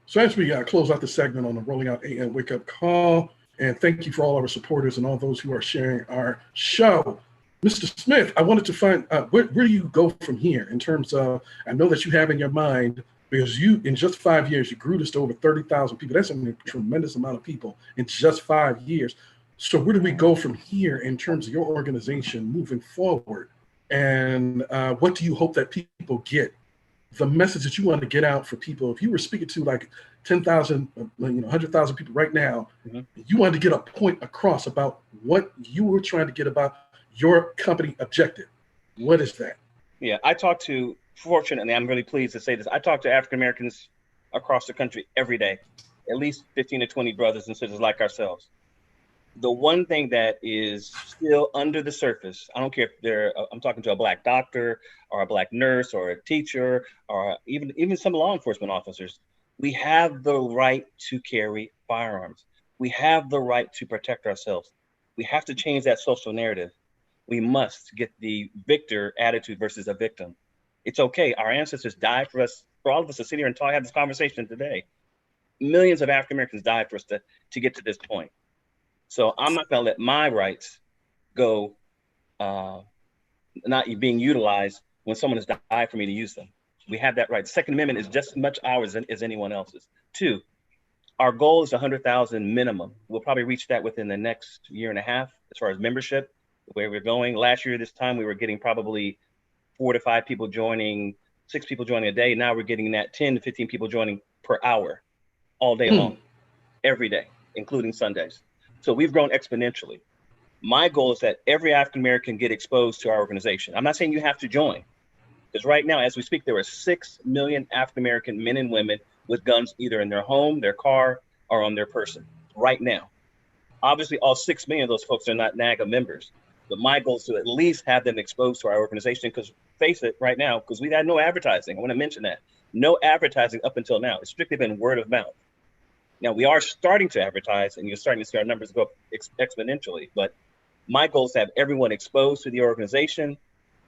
[SPEAKER 2] So as we close out the segment on the Rolling Out AM Wake Up Call, and thank you for all our supporters and all those who are sharing our show. Mr. Smith, I wanted to find where do you go from here in terms of, I know that you have in your mind, because you, in just 5 years, you grew this to over 30,000 people. That's a tremendous amount of people in just 5 years. So where do we go from here in terms of your organization moving forward? And what do you hope that people get? The message that you want to get out for people. If you were speaking to like 10,000, 100,000 people right now, you wanted to get a point across about what you were trying to get about your company objective. What is that?
[SPEAKER 10] Yeah, fortunately, I'm really pleased to say this. I talk to African Americans across the country every day, at least 15 to 20 brothers and sisters like ourselves. The one thing that is still under the surface, I don't care if I'm talking to a Black doctor or a Black nurse or a teacher or even some law enforcement officers, we have the right to carry firearms. We have the right to protect ourselves. We have to change that social narrative. We must get the victor attitude versus a victim. It's okay. Our ancestors died for us, for all of us to sit here and have this conversation today. Millions of African Americans died for us to get to this point. So I'm not going to let my rights go not being utilized when someone has died for me to use them. We have that right. The Second Amendment is just as much ours as anyone else's. 2, our goal is 100,000 minimum. We'll probably reach that within the next year and a half as far as membership, where we're going. Last year, this time, we were getting probably 4 to 5 people joining, 6 people joining a day. Now we're getting that 10 to 15 people joining per hour, all day long, every day, including Sundays. So we've grown exponentially. My goal is that every African American get exposed to our organization. I'm not saying you have to join, because right now, as we speak, there are 6 million African American men and women with guns either in their home, their car, or on their person right now. Obviously, all 6 million of those folks are not NAGA members, but my goal is to at least have them exposed to our organization, because face it right now, because we've had no advertising. I want to mention that. No advertising up until now. It's strictly been word of mouth. Now, we are starting to advertise, and you're starting to see our numbers go up exponentially, but my goal is to have everyone exposed to the organization,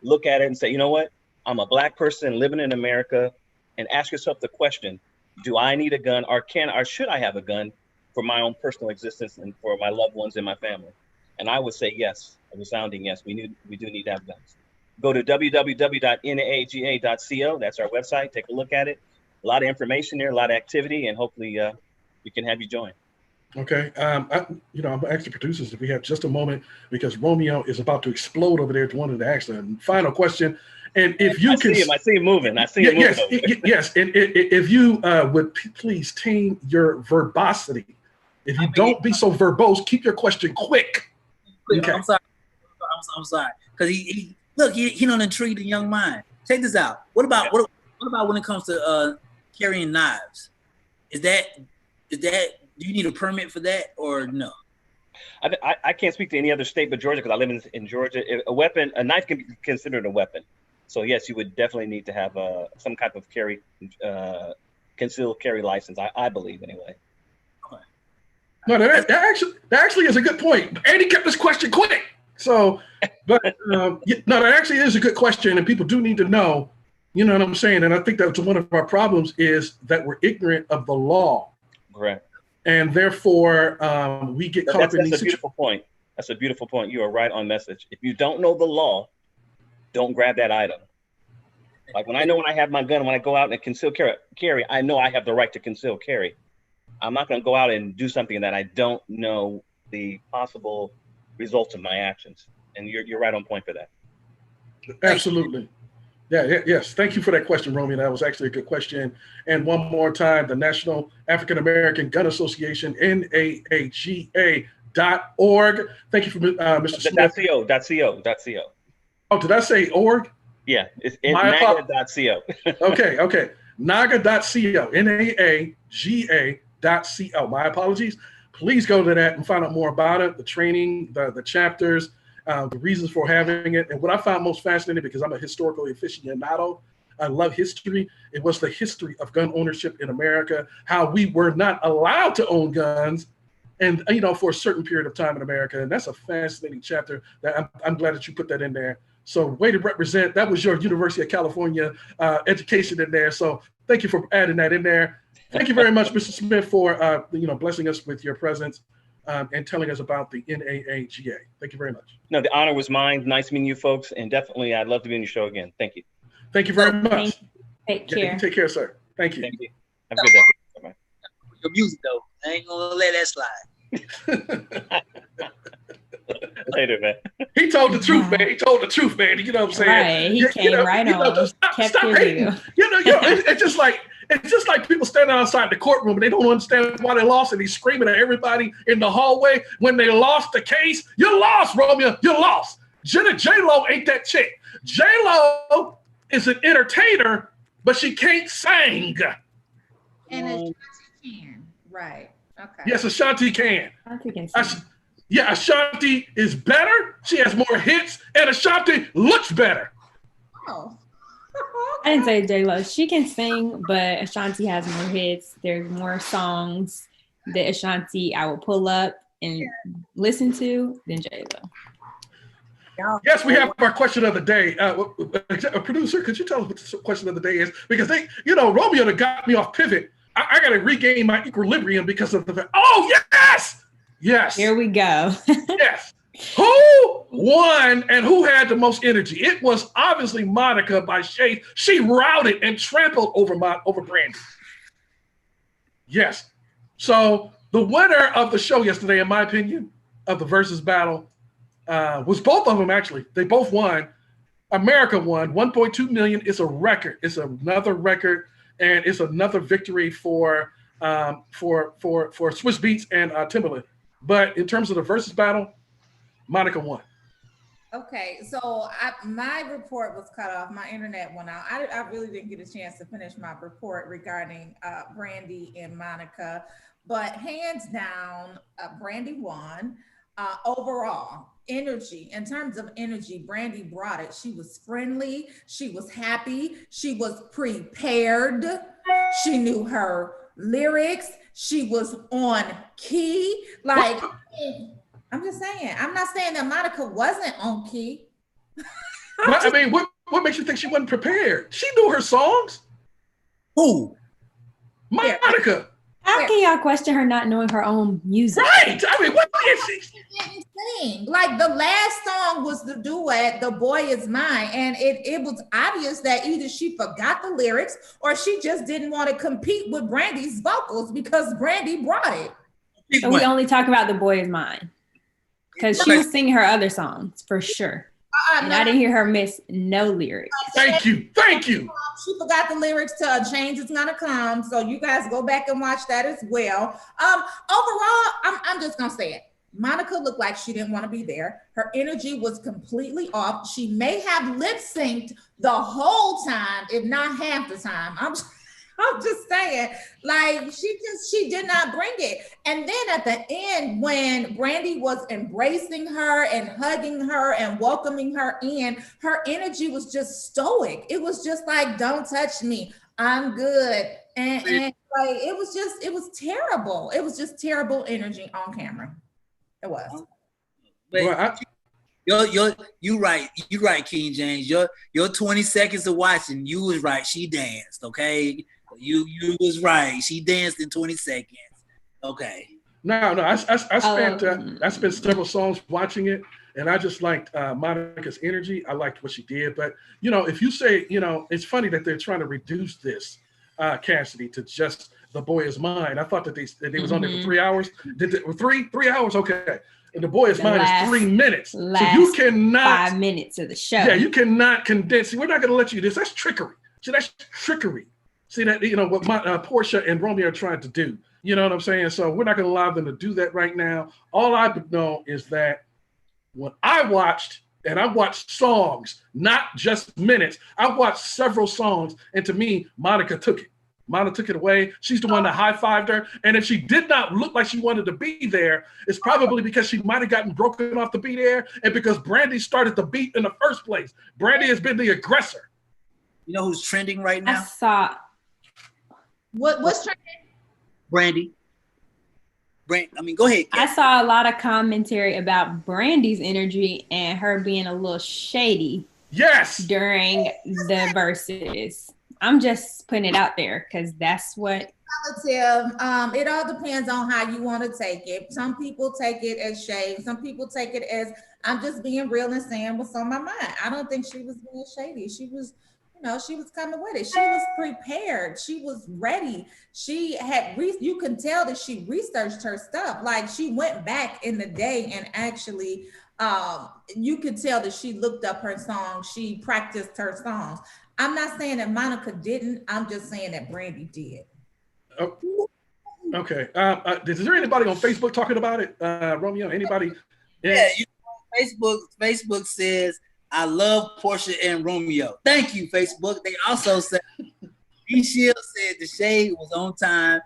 [SPEAKER 10] look at it and say, you know what? I'm a Black person living in America, and ask yourself the question, do I need a gun, or should I have a gun for my own personal existence and for my loved ones and my family? And I would say yes, a resounding yes, we do need to have guns. Go to www.naaga.co. That's our website. Take a look at it. A lot of information there, a lot of activity, and hopefully we can have you join.
[SPEAKER 2] Okay. I'm asking the producers if we have just a moment, because Romeo is about to explode over there to one of the actual final question. And if you
[SPEAKER 10] I see him moving. I see him moving.
[SPEAKER 2] Yes. And if you would please tame your verbosity. If you don't be so verbose, keep your question quick.
[SPEAKER 7] Okay. I'm sorry. Because he don't intrigue the young mind. Check this out. What about when it comes to carrying knives? Is that do you need a permit for that or no?
[SPEAKER 10] I can't speak to any other state but Georgia, because I live in Georgia. A knife can be considered a weapon. So yes, you would definitely need to have some type of concealed carry license. I believe anyway.
[SPEAKER 2] Okay. No, that actually is a good point. Andy kept this question quick. So, but that actually is a good question, and people do need to know. You know what I'm saying? And I think that's one of our problems, is that we're ignorant of the law.
[SPEAKER 10] Correct.
[SPEAKER 2] And therefore, we get caught up in these.
[SPEAKER 10] That's a beautiful point. That's a beautiful point. You are right on message. If you don't know the law, don't grab that item. Like when I have my gun, when I go out and conceal carry, I know I have the right to conceal carry. I'm not going to go out and do something that I don't know the possible results of my actions. And you're right on point for that.
[SPEAKER 2] Absolutely. Yes. Thank you for that question, Romeo. That was actually a good question. And one more time, the National African American Gun Association, NAAGA.org. Thank you for Mr. Smith.
[SPEAKER 10] .co.
[SPEAKER 2] Oh, did I say org?
[SPEAKER 10] Yeah, it's NAGA.co.
[SPEAKER 2] Okay. NAGA.co. NAAGA.co. My apologies. Please go to that and find out more about it, the training, the chapters, the reasons for having it. And what I found most fascinating, because I'm a historical aficionado, I love history. It was the history of gun ownership in America, how we were not allowed to own guns, and for a certain period of time in America. And that's a fascinating chapter that I'm glad that you put that in there. So way to represent. That was your University of California education in there. So thank you for adding that in there. Thank you very much, Mr. Smith, for blessing us with your presence and telling us about the NAAGA. Thank you very much.
[SPEAKER 10] No, the honor was mine. Nice meeting you folks. And definitely, I'd love to be on your show again. Thank you.
[SPEAKER 2] Thank you very much.
[SPEAKER 4] Take care.
[SPEAKER 2] Take care, sir. Thank you.
[SPEAKER 10] Thank you. Have a good day. Bye-bye.
[SPEAKER 7] Your music, though. I ain't going to let that slide.
[SPEAKER 10] Later, man.
[SPEAKER 2] He told the truth, man. You know what I'm saying?
[SPEAKER 4] Right. He came right on.
[SPEAKER 2] Stop hating. It's just like people standing outside the courtroom and they don't understand why they lost, and he's screaming at everybody in the hallway when they lost the case. You lost, Romeo. You lost. J-Lo ain't that chick. J-Lo is an entertainer, but she can't sing.
[SPEAKER 3] And Ashanti can. Right. Okay.
[SPEAKER 2] Yes, Ashanti can.
[SPEAKER 4] Ashanti can sing.
[SPEAKER 2] Yeah, Ashanti is better. She has more hits, and Ashanti looks better.
[SPEAKER 3] Oh.
[SPEAKER 4] I didn't say J-Lo. She can sing, but Ashanti has more hits. There's more songs that Ashanti I will pull up and listen to than J-Lo.
[SPEAKER 2] Yes, we have our question of the day. Producer, could you tell us what the question of the day is? Because Romeo that got me off pivot. I got to regain my equilibrium because of the. Oh yes.
[SPEAKER 4] Here we go.
[SPEAKER 2] Yes. Who won and who had the most energy? It was obviously Monica by Shade. She routed and trampled over Brandy. Yes. So the winner of the show yesterday, in my opinion, of the versus battle, was both of them actually. They both won. America won 1.2 million. It's a record. It's another record, and it's another victory for Swiss Beats and Timbaland. But in terms of the versus battle, Monica won.
[SPEAKER 3] Okay, so my report was cut off. My internet went out. I really didn't get a chance to finish my report regarding Brandy and Monica, but hands down, Brandy won. Overall, energy, in terms of energy, Brandy brought it. She was friendly. She was happy. She was prepared. She knew her lyrics. She was on key. Like, I'm just saying, I'm not saying that Monica wasn't on key.
[SPEAKER 2] I mean, what makes you think she wasn't prepared? She knew her songs.
[SPEAKER 7] Who?
[SPEAKER 2] Monica.
[SPEAKER 4] How can y'all question her not knowing her own music?
[SPEAKER 2] Right. I mean, what is she?
[SPEAKER 3] Didn't sing. Like the last song was the duet, "The Boy Is Mine," and it was obvious that either she forgot the lyrics or she just didn't want to compete with Brandy's vocals because Brandy brought it.
[SPEAKER 4] So we only talk about "The Boy Is Mine" because she was singing her other songs for sure. And I didn't hear her miss no lyrics.
[SPEAKER 2] Thank you.
[SPEAKER 3] She forgot the lyrics to "A Change Is Gonna Come," so you guys go back and watch that as well. Overall, I'm just gonna say it. Monica looked like she didn't want to be there. Her energy was completely off. She may have lip synced the whole time, if not half the time. I'm just saying, like she did not bring it. And then at the end, when Brandy was embracing her and hugging her and welcoming her in, her energy was just stoic. It was just like, "Don't touch me, I'm good." And like it was terrible. It was just terrible energy on camera. It was.
[SPEAKER 7] But you right, King James. Your 20 seconds of watching, you was right. She danced, okay. You was right. She danced in 20 seconds. Okay.
[SPEAKER 2] No. I spent several songs watching it, and I just liked Monica's energy. I liked what she did. But if you say, it's funny that they're trying to reduce this, Cassidy, to just "The Boy Is Mine." I thought that they was on there for 3 hours. Did they, 3 hours? Okay. And "The Boy Is Mine" is 3 minutes. So you cannot
[SPEAKER 4] 5 minutes of the show.
[SPEAKER 2] Yeah, you cannot condense. See, we're not going to let you do this. That's trickery. See, that's trickery. See that, what Portia and Romeo are trying to do. You know what I'm saying? So we're not going to allow them to do that right now. All I know is that when I watched songs, not just minutes, I watched several songs, and to me, Monica took it. Monica took it away. She's the one that high-fived her. And if she did not look like she wanted to be there, it's probably because she might have gotten broken off the beat there, and because Brandy started the beat in the first place. Brandy has been the aggressor.
[SPEAKER 7] You know who's trending right now?
[SPEAKER 4] I saw.
[SPEAKER 3] What's trending?
[SPEAKER 7] Brandy. Go ahead.
[SPEAKER 4] I saw a lot of commentary about Brandy's energy and her being a little shady.
[SPEAKER 2] Yes.
[SPEAKER 4] During the verses. I'm just putting it out there because that's what.
[SPEAKER 3] Relative. It all depends on how you want to take it. Some people take it as shade. Some people take it as, "I'm just being real and saying what's on my mind." I don't think she was being shady. She was. She was coming with it. She was prepared. She was ready. She had, you can tell that she researched her stuff. Like she went back in the day and actually, you could tell that she looked up her songs. She practiced her songs. I'm not saying that Monica didn't. I'm just saying that Brandy did.
[SPEAKER 2] Okay. Is there anybody on Facebook talking about it? Romeo, anybody?
[SPEAKER 7] Yeah, Facebook says, "I love Portia and Romeo." Thank you, Facebook. They also said, D-Shield said the shade was on time.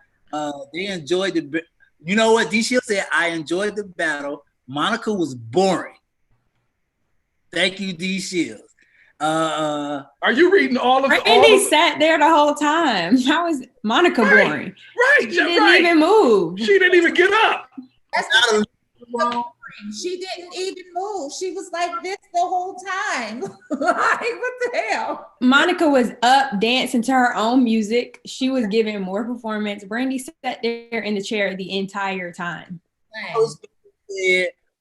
[SPEAKER 7] They enjoyed the. You know what? D-Shield said, "I enjoyed the battle. Monica was boring." Thank you, D-Shield.
[SPEAKER 2] Are you reading all of?
[SPEAKER 4] Randy sat there the whole time. How is Monica boring?
[SPEAKER 2] Right.
[SPEAKER 4] She didn't even move.
[SPEAKER 2] She didn't even get up.
[SPEAKER 3] That's not She didn't even move. She was like this the whole time. Like, what the hell?
[SPEAKER 4] Monica was up dancing to her own music. She was giving more performance. Brandy sat there in the chair the entire time.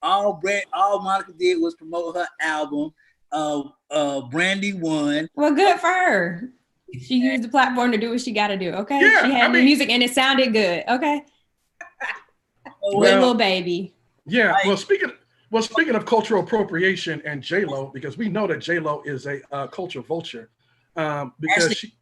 [SPEAKER 7] All Monica did was promote her album. Brandy won.
[SPEAKER 4] Well, good for her. She used the platform to do what she got to do. Okay,
[SPEAKER 2] Yeah,
[SPEAKER 4] she had new music and it sounded good. Okay, with Lil Baby.
[SPEAKER 2] Yeah. Well, speaking of cultural appropriation and J-Lo, because we know that J-Lo is a culture vulture. Because
[SPEAKER 7] Ashley,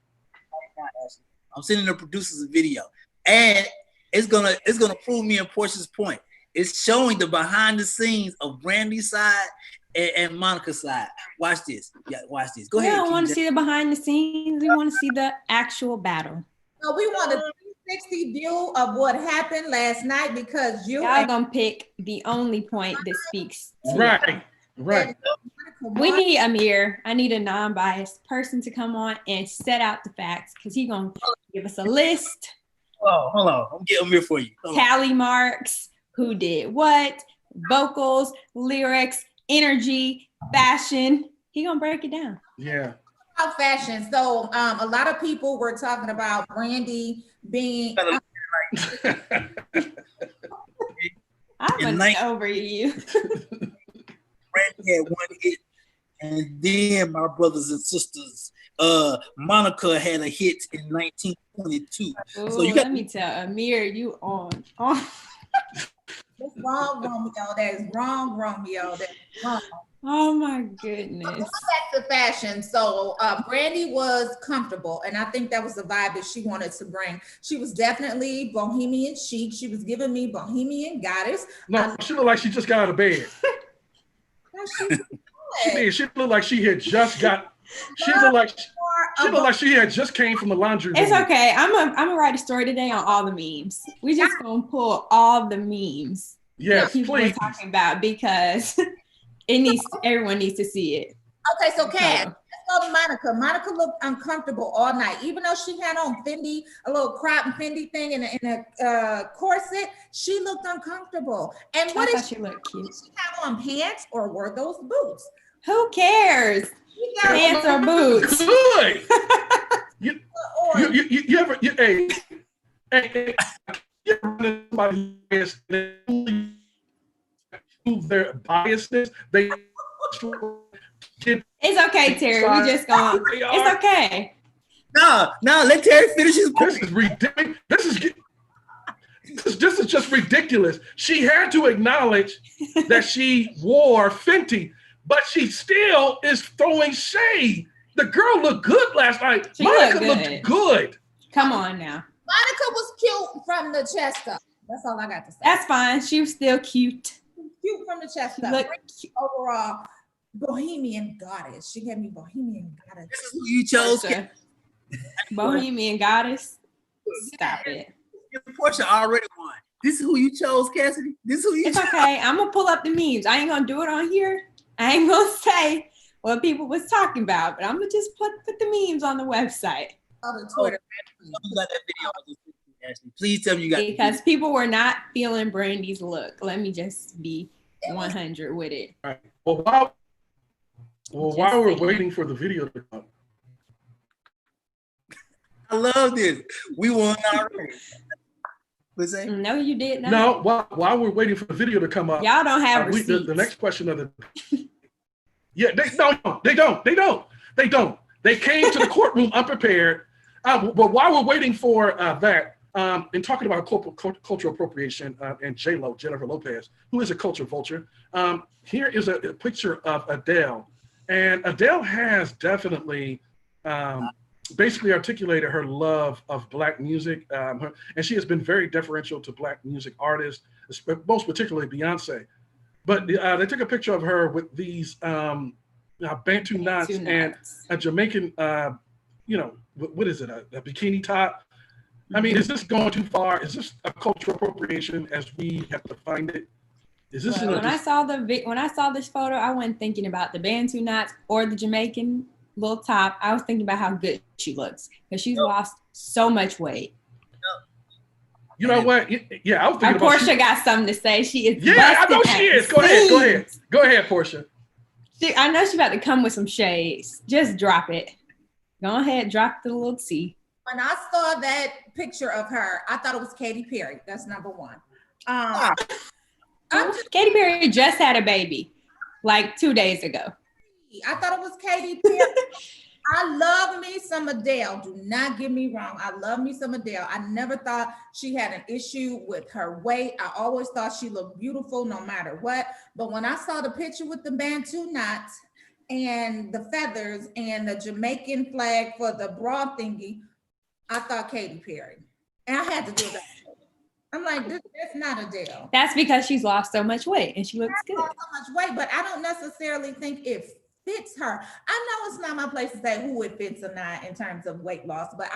[SPEAKER 7] I'm sending the producers a video, and it's gonna prove me and Portia's point. It's showing the behind the scenes of Brandy's side and Monica's side. Watch this. Yeah, watch this. Go ahead.
[SPEAKER 4] We don't want to see the behind the scenes. We want to see the actual battle.
[SPEAKER 3] No, we want a 360 view of what happened last night because
[SPEAKER 4] y'all gonna pick the only point that speaks to
[SPEAKER 2] right.
[SPEAKER 4] We need Amir. I need a non-biased person to come on and set out the facts because he's gonna give us a list.
[SPEAKER 7] Oh, hold on. I'm getting Amir for you.
[SPEAKER 4] Tally marks, who did what, vocals, lyrics, energy, fashion. He gonna break it down.
[SPEAKER 2] Yeah.
[SPEAKER 3] About fashion. So a lot of people were talking about Brandy being
[SPEAKER 4] I'm over you.
[SPEAKER 7] Brandy had one hit, and then my brothers and sisters, Monica had a hit in 1922.
[SPEAKER 4] Ooh, so let me tell Amir, you on.
[SPEAKER 3] That's wrong, Romeo. That is wrong, Romeo. That's wrong.
[SPEAKER 4] Oh my goodness.
[SPEAKER 3] Back to fashion. So Brandy was comfortable, and I think that was the vibe that she wanted to bring. She was definitely bohemian chic. She was giving me bohemian goddess.
[SPEAKER 2] No, she looked like she just got out of bed. She looked like she had just got. She looked like she had just came from the laundry room.
[SPEAKER 4] It's okay. I'm gonna write a story today on all the memes. We just gonna pull all the memes.
[SPEAKER 2] Yes,
[SPEAKER 4] that people
[SPEAKER 2] please.
[SPEAKER 4] Are talking about because everyone needs to see it.
[SPEAKER 3] Okay, so Cass, let's go to Monica. Monica looked uncomfortable all night, even though she had on Fendi, a little crop Fendi thing in a corset. She looked uncomfortable. And what did
[SPEAKER 4] she look cute?
[SPEAKER 3] Did she have on pants or were those boots?
[SPEAKER 4] Who cares? Pants or boots?
[SPEAKER 2] Good. you ever somebody their biasness, they
[SPEAKER 4] it's okay, Terry. We just gonna. It's okay.
[SPEAKER 7] No, let Terry finish his point.
[SPEAKER 2] This is ridiculous. This is just ridiculous. She had to acknowledge that she wore Fenty, but she still is throwing shade. The girl looked good last night. Monica looked good.
[SPEAKER 4] Come on now.
[SPEAKER 3] Monica was cute from the chest up. That's all I got to say.
[SPEAKER 4] That's fine. She was still cute.
[SPEAKER 3] Cute from the chest up. Overall, bohemian goddess. She gave me bohemian goddess.
[SPEAKER 7] This is who you chose.
[SPEAKER 4] Bohemian goddess. Stop it.
[SPEAKER 7] Portia already won. This is who you chose, Cassidy. This is who you chose.
[SPEAKER 4] It's okay. I'm gonna pull up the memes. I ain't gonna do it on here. I ain't gonna say what people was talking about, but I'm gonna just put the memes on the website.
[SPEAKER 3] On the Twitter.
[SPEAKER 7] You got that video. Ashley. Please tell me you got it.
[SPEAKER 4] Because people were not feeling Brandy's look. Let me just be 100 with it.
[SPEAKER 2] All right. Well, while we're waiting for the video to come.
[SPEAKER 7] I love this. We won already. What's that?
[SPEAKER 4] No, you did not.
[SPEAKER 2] No, while we're waiting for the video to come up.
[SPEAKER 4] Y'all don't have receipts.
[SPEAKER 2] The next question of the yeah, they don't. They came to the courtroom unprepared. But while we're waiting for that, and talking about cultural appropriation and J-Lo, Jennifer Lopez, who is a culture vulture, here is a picture of Adele. And Adele has definitely basically articulated her love of Black music. And she has been very deferential to Black music artists, most particularly Beyonce. But they took a picture of her with these Bantu knots and a Jamaican, what is it, a bikini top? I mean, is this going too far? Is this a cultural appropriation as we have to find it? Is this
[SPEAKER 4] when I saw this photo, I wasn't thinking about the Bantu knots or the Jamaican little top. I was thinking about how good she looks because she's lost so much weight.
[SPEAKER 2] You know what? Yeah, I was thinking about
[SPEAKER 4] Portia got something to say. She is.
[SPEAKER 2] Yeah, I know she is. Go ahead, Portia.
[SPEAKER 4] I know she's about to come with some shades. Just drop it. Go ahead, drop the little T.
[SPEAKER 3] When I saw that picture of her, I thought it was Katy Perry. That's number one.
[SPEAKER 4] Katy Perry just had a baby like 2 days ago.
[SPEAKER 3] I thought it was Katy Perry. I love me some Adele. Do not get me wrong. I love me some Adele. I never thought she had an issue with her weight. I always thought she looked beautiful no matter what. But when I saw the picture with the Bantu knots and the feathers and the Jamaican flag for the bra thingy, I thought Katy Perry. And I had to do that. I'm like, that's not Adele.
[SPEAKER 4] That's because she's lost so much weight and she looks good.
[SPEAKER 3] Lost so much weight, but I don't necessarily think it fits her. I know it's not my place to say who it fits or not in terms of weight loss, but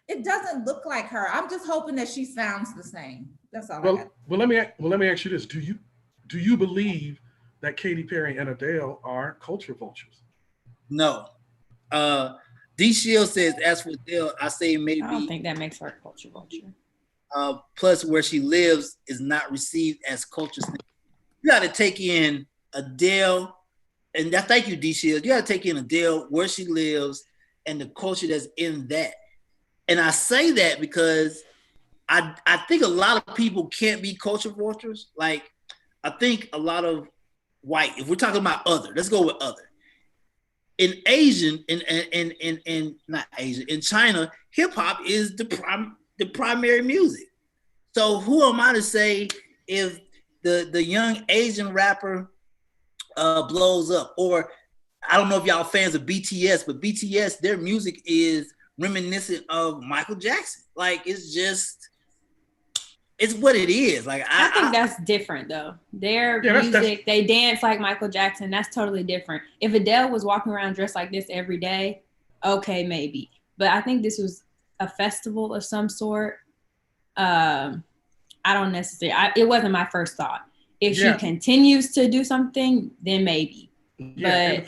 [SPEAKER 3] it doesn't look like her. I'm just hoping that she sounds the same. That's all.
[SPEAKER 2] Well, let me ask you this: Do you believe that Katy Perry and Adele are culture vultures?
[SPEAKER 7] No. D Shield says, as for Adele, I say maybe.
[SPEAKER 4] I don't think that makes her a culture vulture.
[SPEAKER 7] Plus, where she lives is not received as culture. You got to take in Adele. And thank you, D Shield. You got to take in Adele, where she lives, and the culture that's in that. And I say that because I think a lot of people can't be culture vultures. Like, I think a lot of white, if we're talking about other, let's go with other. In Asian, in not Asian, in China, hip hop is the primary music. So who am I to say if the young Asian rapper blows up? Or I don't know if y'all fans of BTS, but BTS, their music is reminiscent of Michael Jackson. Like, it's what it is. Like,
[SPEAKER 4] I think that's different though. Their music, they dance like Michael Jackson. That's totally different. If Adele was walking around dressed like this every day, okay, maybe. But I think this was a festival of some sort. I don't necessarily. It wasn't my first thought. If she continues to do something, then maybe.
[SPEAKER 2] But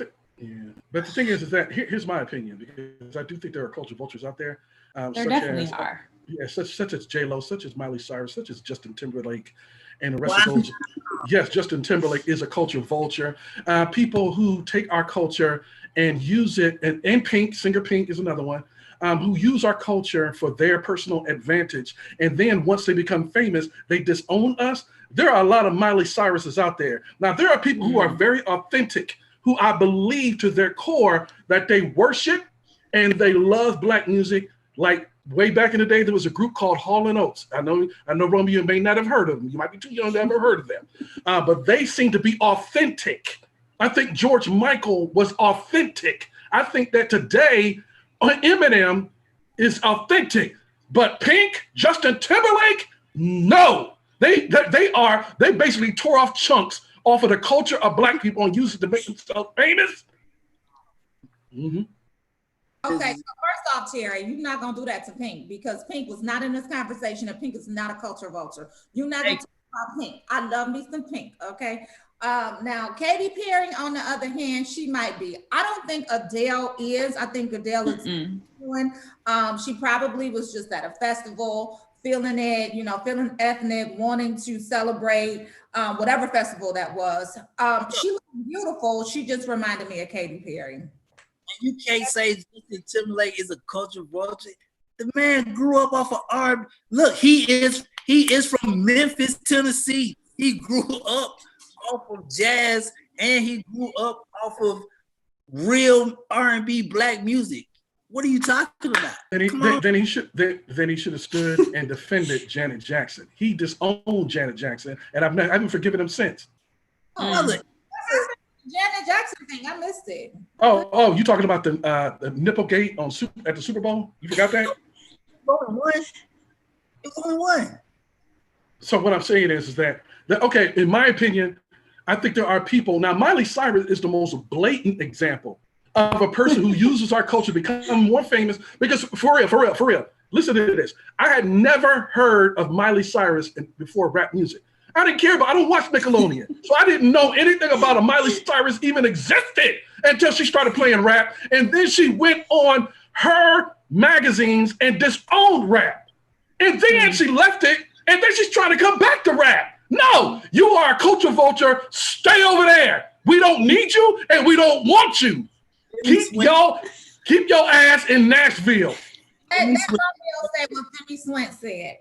[SPEAKER 2] the thing is that here's my opinion, because I do think there are culture vultures out there.
[SPEAKER 4] There definitely are.
[SPEAKER 2] Yeah, such as J-Lo, such as Miley Cyrus, such as Justin Timberlake, and the rest of those. Yes, Justin Timberlake is a culture vulture. People who take our culture and use it, and Pink, singer Pink is another one, who use our culture for their personal advantage. And then once they become famous, they disown us. There are a lot of Miley Cyruses out there. Now, there are people who are very authentic, who I believe to their core that they worship and they love Black music. Like way back in the day, there was a group called Hall & Oates. I know, Romeo, you may not have heard of them. You might be too young to ever heard of them. But they seem to be authentic. I think George Michael was authentic. I think that today, Eminem is authentic. But Pink, Justin Timberlake, no. They basically tore off chunks off of the culture of Black people and used it to make themselves famous. Mm-hmm.
[SPEAKER 3] Okay, so first off, Terry, you're not gonna do that to Pink because Pink was not in this conversation, and Pink is not a culture vulture. You're not gonna talk about Pink. I love me some Pink. Okay. Now Katy Perry, on the other hand, she might be. I don't think Adele is. I think Adele is doing. She probably was just at a festival, feeling it, feeling ethnic, wanting to celebrate whatever festival that was. She was beautiful. She just reminded me of Katy Perry.
[SPEAKER 7] You can't say Justin Timberlake is a culture vulture. The man grew up off of R. Look, he is from Memphis, Tennessee. He grew up off of jazz, and he grew up off of real R&B Black music. What are you talking about?
[SPEAKER 2] Then he should have stood and defended Janet Jackson. He disowned Janet Jackson, and I haven't forgiven him since.
[SPEAKER 3] Janet Jackson thing, I missed it.
[SPEAKER 2] Oh, you talking about the Nipplegate at the Super Bowl? You forgot that?
[SPEAKER 7] It was only one.
[SPEAKER 2] So what I'm saying is that okay, in my opinion, I think there are people. Now, Miley Cyrus is the most blatant example of a person who uses our culture to become more famous. Because for real, listen to this. I had never heard of Miley Cyrus before rap music. I didn't care I don't watch Nickelodeon. So I didn't know anything about a Miley Cyrus even existed until she started playing rap. And then she went on her magazines and disowned rap. And then she left it and then she's trying to come back to rap. No, you are a culture vulture. Stay over there. We don't need you, and we don't want you. Keep your ass in Nashville.
[SPEAKER 3] That's what I'll say what Femi Swint said.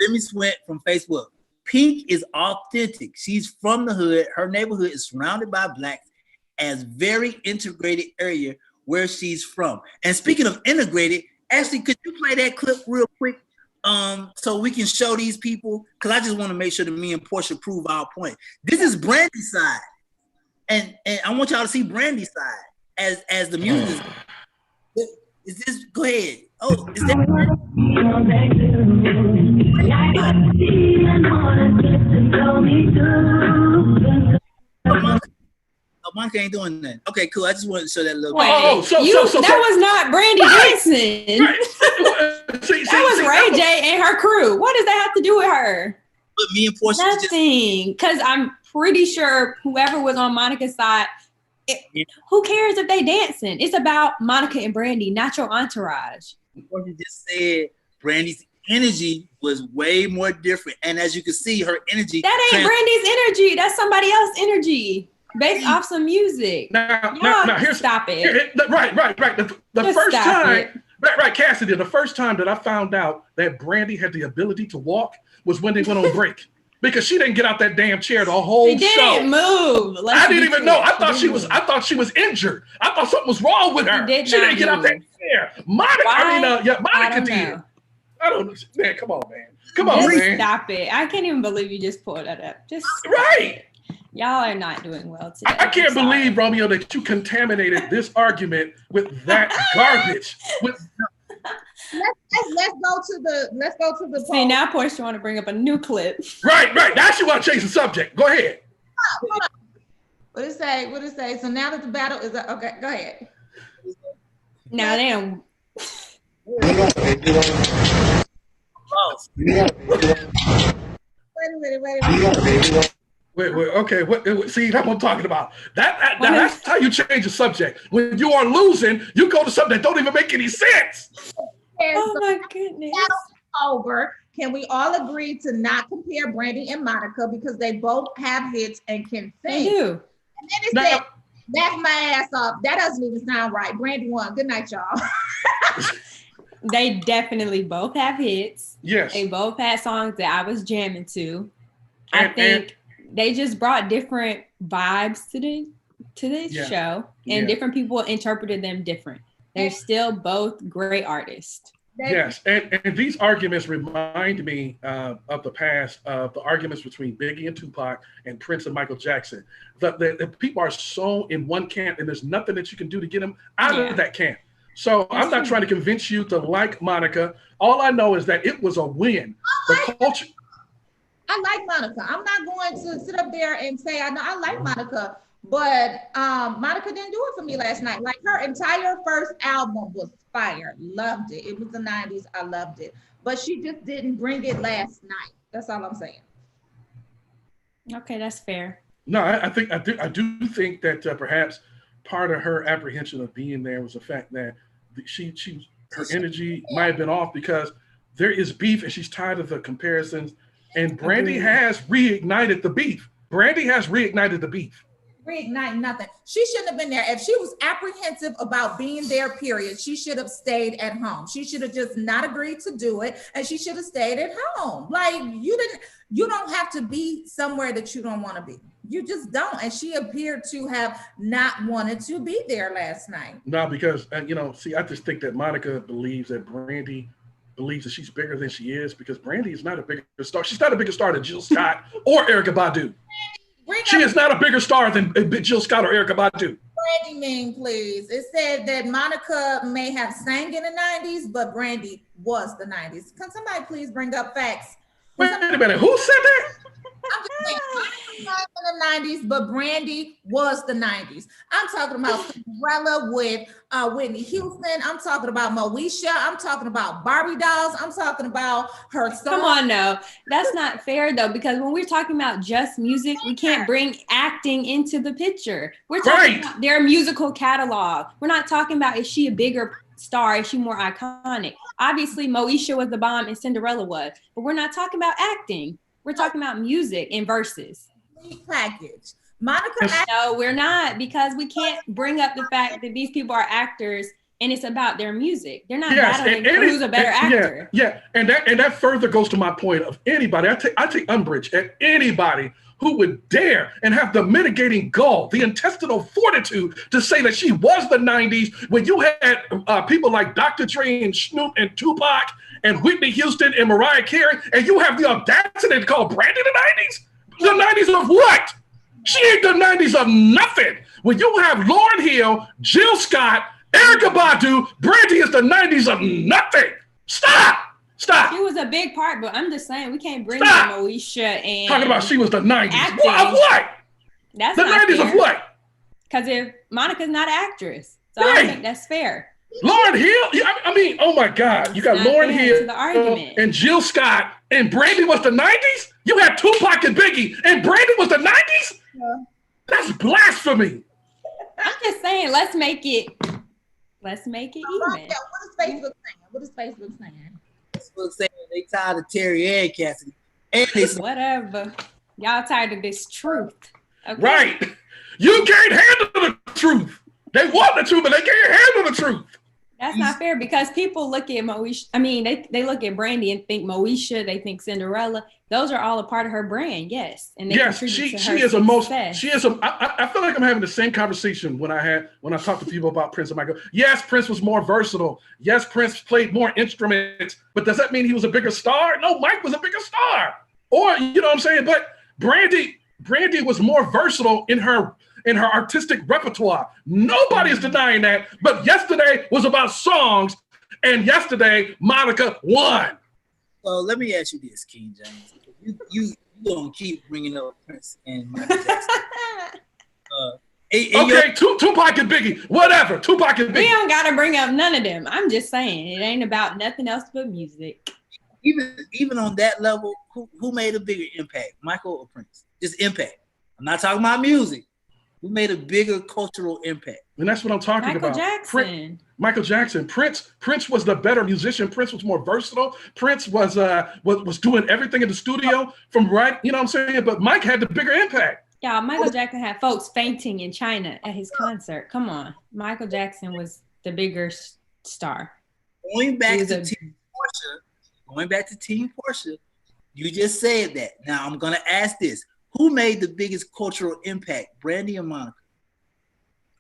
[SPEAKER 7] Femi Swint from Facebook. Pink is authentic. She's from the hood. Her neighborhood is surrounded by blacks as very integrated area where she's from. And speaking of integrated, Ashley, could you play that clip real quick so we can show these people? Because I just want to make sure that me and Portia prove our point. This is Brandy's side. And I want y'all to see Brandy's side as the music is this, go ahead. Oh, is that Monica ain't doing that. Okay, cool. I just wanted to show that little bit.
[SPEAKER 4] That was not Brandy dancing. That was Ray J and her crew. What does that have to do with her?
[SPEAKER 7] But me and Portia
[SPEAKER 4] nothing. Because I'm pretty sure whoever was on Monica's side, who cares if they dancing? It's about Monica and Brandy, not your entourage.
[SPEAKER 7] Portia just said Brandy's energy was way more different. And as you can see, her energy.
[SPEAKER 4] That ain't Brandy's energy. That's somebody else's energy. Based off some music.
[SPEAKER 2] Now here's
[SPEAKER 4] stop it.
[SPEAKER 2] Right. The first time, right, Cassidy, the first time that I found out that Brandy had the ability to walk was when they went on break. Because she didn't get out that damn chair the whole show.
[SPEAKER 4] She didn't move.
[SPEAKER 2] I didn't even know. I thought she was injured. I thought something was wrong with her. She didn't get out that chair. Monica did. I don't know. Man, come on, man. Come on, man.
[SPEAKER 4] Stop it. I can't even believe you just pulled that up. Just
[SPEAKER 2] right.
[SPEAKER 4] Y'all are not doing well today.
[SPEAKER 2] I can't believe, Romeo, that you contaminated this argument with that garbage.
[SPEAKER 3] Let's go to the
[SPEAKER 4] See, now Portia want to bring up a new clip.
[SPEAKER 2] Right. Now she want to change the subject. Go ahead.
[SPEAKER 3] What it say? So now that the battle is okay, go ahead.
[SPEAKER 4] Now damn.
[SPEAKER 2] Wait. Okay. See, that's what I'm talking about. That's how you change the subject. When you are losing, you go to something that don't even make any sense.
[SPEAKER 4] Oh my goodness.
[SPEAKER 3] Over. Can we all agree to not compare Brandy and Monica because they both have hits and can sing?
[SPEAKER 4] They do.
[SPEAKER 3] And then it said, laugh my ass off. That doesn't even sound right. Brandy won. Good night, y'all.
[SPEAKER 4] They definitely both have hits.
[SPEAKER 2] Yes.
[SPEAKER 4] They both had songs that I was jamming to. I think they just brought different vibes to this show, and different people interpreted them different. They're still both great artists.
[SPEAKER 2] Yes, and these arguments remind me of the past, of the arguments between Biggie and Tupac and Prince and Michael Jackson. The people are so in one camp, and there's nothing that you can do to get them out of that camp. So I'm not trying to convince you to like Monica. All I know is that it was a win. The culture.
[SPEAKER 3] I like Monica. I'm not going to sit up there and say I know I like Monica, but Monica didn't do it for me last night. Like her entire first album was fire. Loved it. It was the 90s. I loved it. But she just didn't bring it last night. That's all I'm saying.
[SPEAKER 4] Okay, that's fair.
[SPEAKER 2] No, I do think that perhaps part of her apprehension of being there was the fact that her energy might have been off because there is beef and she's tired of the comparisons. And Brandy has reignited the beef.
[SPEAKER 3] Reignite nothing. She shouldn't have been there. If she was apprehensive about being there, period, she should have stayed at home. She should have just not agreed to do it, and she should have stayed at home. Like you don't have to be somewhere that you don't want to be. You just don't. And she appeared to have not wanted to be there last night.
[SPEAKER 2] No, because I just think that Monica believes that Brandy believes that she's bigger than she is because Brandy is not a bigger star. She's not a bigger star than Jill Scott or Erykah Badu. She is not a bigger star than Jill Scott or Erykah Badu.
[SPEAKER 3] Brandy name, please. It said that Monica may have sang in the 90s, but Brandy was the 90s. Can somebody please bring up facts?
[SPEAKER 2] Wait a minute. Who said that?
[SPEAKER 3] I'm just saying, Monica sang in the 90s, but Brandy was the 90s. I'm talking about Cinderella with Whitney Houston. I'm talking about Moesha. I'm talking about Barbie dolls. I'm talking about her song.
[SPEAKER 4] Come on, no. That's not fair, though, because when we're talking about just music, we can't bring acting into the picture. We're talking about their musical catalog. We're not talking about is she a bigger star? Is she more iconic? Obviously, Moesha was the bomb and Cinderella was, but we're not talking about acting. We're talking about music and verses.
[SPEAKER 3] Package. Monica.
[SPEAKER 4] No, we're not, because we can't bring up the fact that these people are actors and it's about their music. They're not battling who's a better actor.
[SPEAKER 2] Yeah, and that further goes to my point of anybody. I take umbrage at anybody who would dare and have the mitigating gall, the intestinal fortitude to say that she was the 90s when you had people like Dr. Dre and Snoop and Tupac and Whitney Houston and Mariah Carey, and you have the audacity to call Brandy the 90s? The 90s of what? She ain't the 90s of nothing. When you have Lauryn Hill, Jill Scott, Erykah Badu, Brandy is the 90s of nothing. Stop.
[SPEAKER 4] She was a big part, but I'm just saying we can't bring in Moesha and
[SPEAKER 2] talking about she was the 90s.
[SPEAKER 4] Acting.
[SPEAKER 2] Of what?
[SPEAKER 4] That's
[SPEAKER 2] the 90s fair. Of what?
[SPEAKER 4] Because if Monica's not an actress, so I don't think that's fair.
[SPEAKER 2] Lauryn Hill, I mean, oh my God, you got Lauryn Hill and Jill Scott, and Brandy was the 90s. You had Tupac and Biggie, and Brandy was the 90s. Yeah. That's blasphemy.
[SPEAKER 4] I'm just saying, let's make it even.
[SPEAKER 3] What is Facebook saying?
[SPEAKER 7] Facebook saying they tired of Terry and Cassidy. And
[SPEAKER 4] whatever. Y'all tired of this truth. Okay?
[SPEAKER 2] Right. You can't handle the truth. They want the truth, but they can't handle the truth.
[SPEAKER 4] That's not fair, because people look at Moesha. I mean, they look at Brandy and think Moesha. They think Cinderella. Those are all a part of her brand, yes. And they contribute to her success.
[SPEAKER 2] I feel like I'm having the same conversation when I talk to people about Prince. And I go, yes, Prince was more versatile. Yes, Prince played more instruments. But does that mean he was a bigger star? No, Mike was a bigger star. Or, you know what I'm saying? But Brandy was more versatile in her artistic repertoire. Nobody is denying that. But yesterday was about songs, and yesterday Monica won.
[SPEAKER 7] So let me ask you this, King James. You don't keep bringing up Prince and Michael Jackson.
[SPEAKER 2] Okay, Tupac and Biggie, whatever. Tupac and Biggie.
[SPEAKER 4] We don't gotta bring up none of them. I'm just saying it ain't about nothing else but music.
[SPEAKER 7] Even on that level, who made a bigger impact, Michael or Prince? Just impact. I'm not talking about music. Who made a bigger cultural impact?
[SPEAKER 2] And that's what I'm talking about. Michael Jackson. Prince was the better musician. Prince was more versatile. Prince was doing everything in the studio from right, you know what I'm saying? But Mike had the bigger impact.
[SPEAKER 4] Yeah, Michael Jackson had folks fainting in China at his concert. Come on. Michael Jackson was the bigger star.
[SPEAKER 7] Going back to Team Portia, you just said that. Now I'm gonna ask this. Who made the biggest cultural impact, Brandy or Monica?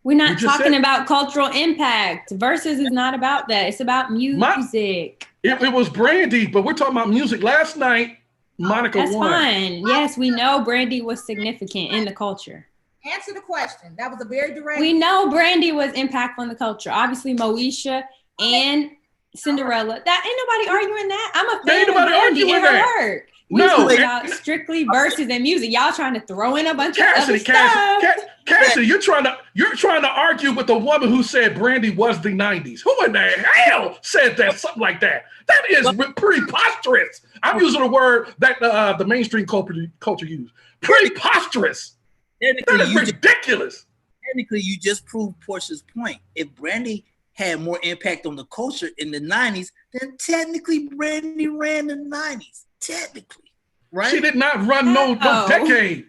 [SPEAKER 4] We're not talking about cultural impact. Versus is not about that. It's about music.
[SPEAKER 2] It was Brandy, but we're talking about music. Last night, Monica won.
[SPEAKER 4] That's fine. Yes, we know Brandy was significant in the culture.
[SPEAKER 3] Answer the question. That was a very direct.
[SPEAKER 4] We know Brandy was impactful in the culture. Obviously, Moesha and Cinderella. That ain't nobody arguing that. I'm a fan of Brandy and her work. We talk about strictly verses and music. Y'all trying to throw in a bunch of other stuff.
[SPEAKER 2] Cassidy, you're trying to argue with the woman who said Brandy was the 90s. Who in the hell said that? Something like that. That is preposterous. I'm using a word that the mainstream culture used. Preposterous. That is ridiculous.
[SPEAKER 7] Technically, you just proved Portia's point. If Brandy had more impact on the culture in the 90s, then technically Brandy ran the 90s. Technically, right?
[SPEAKER 2] She did not run no decade.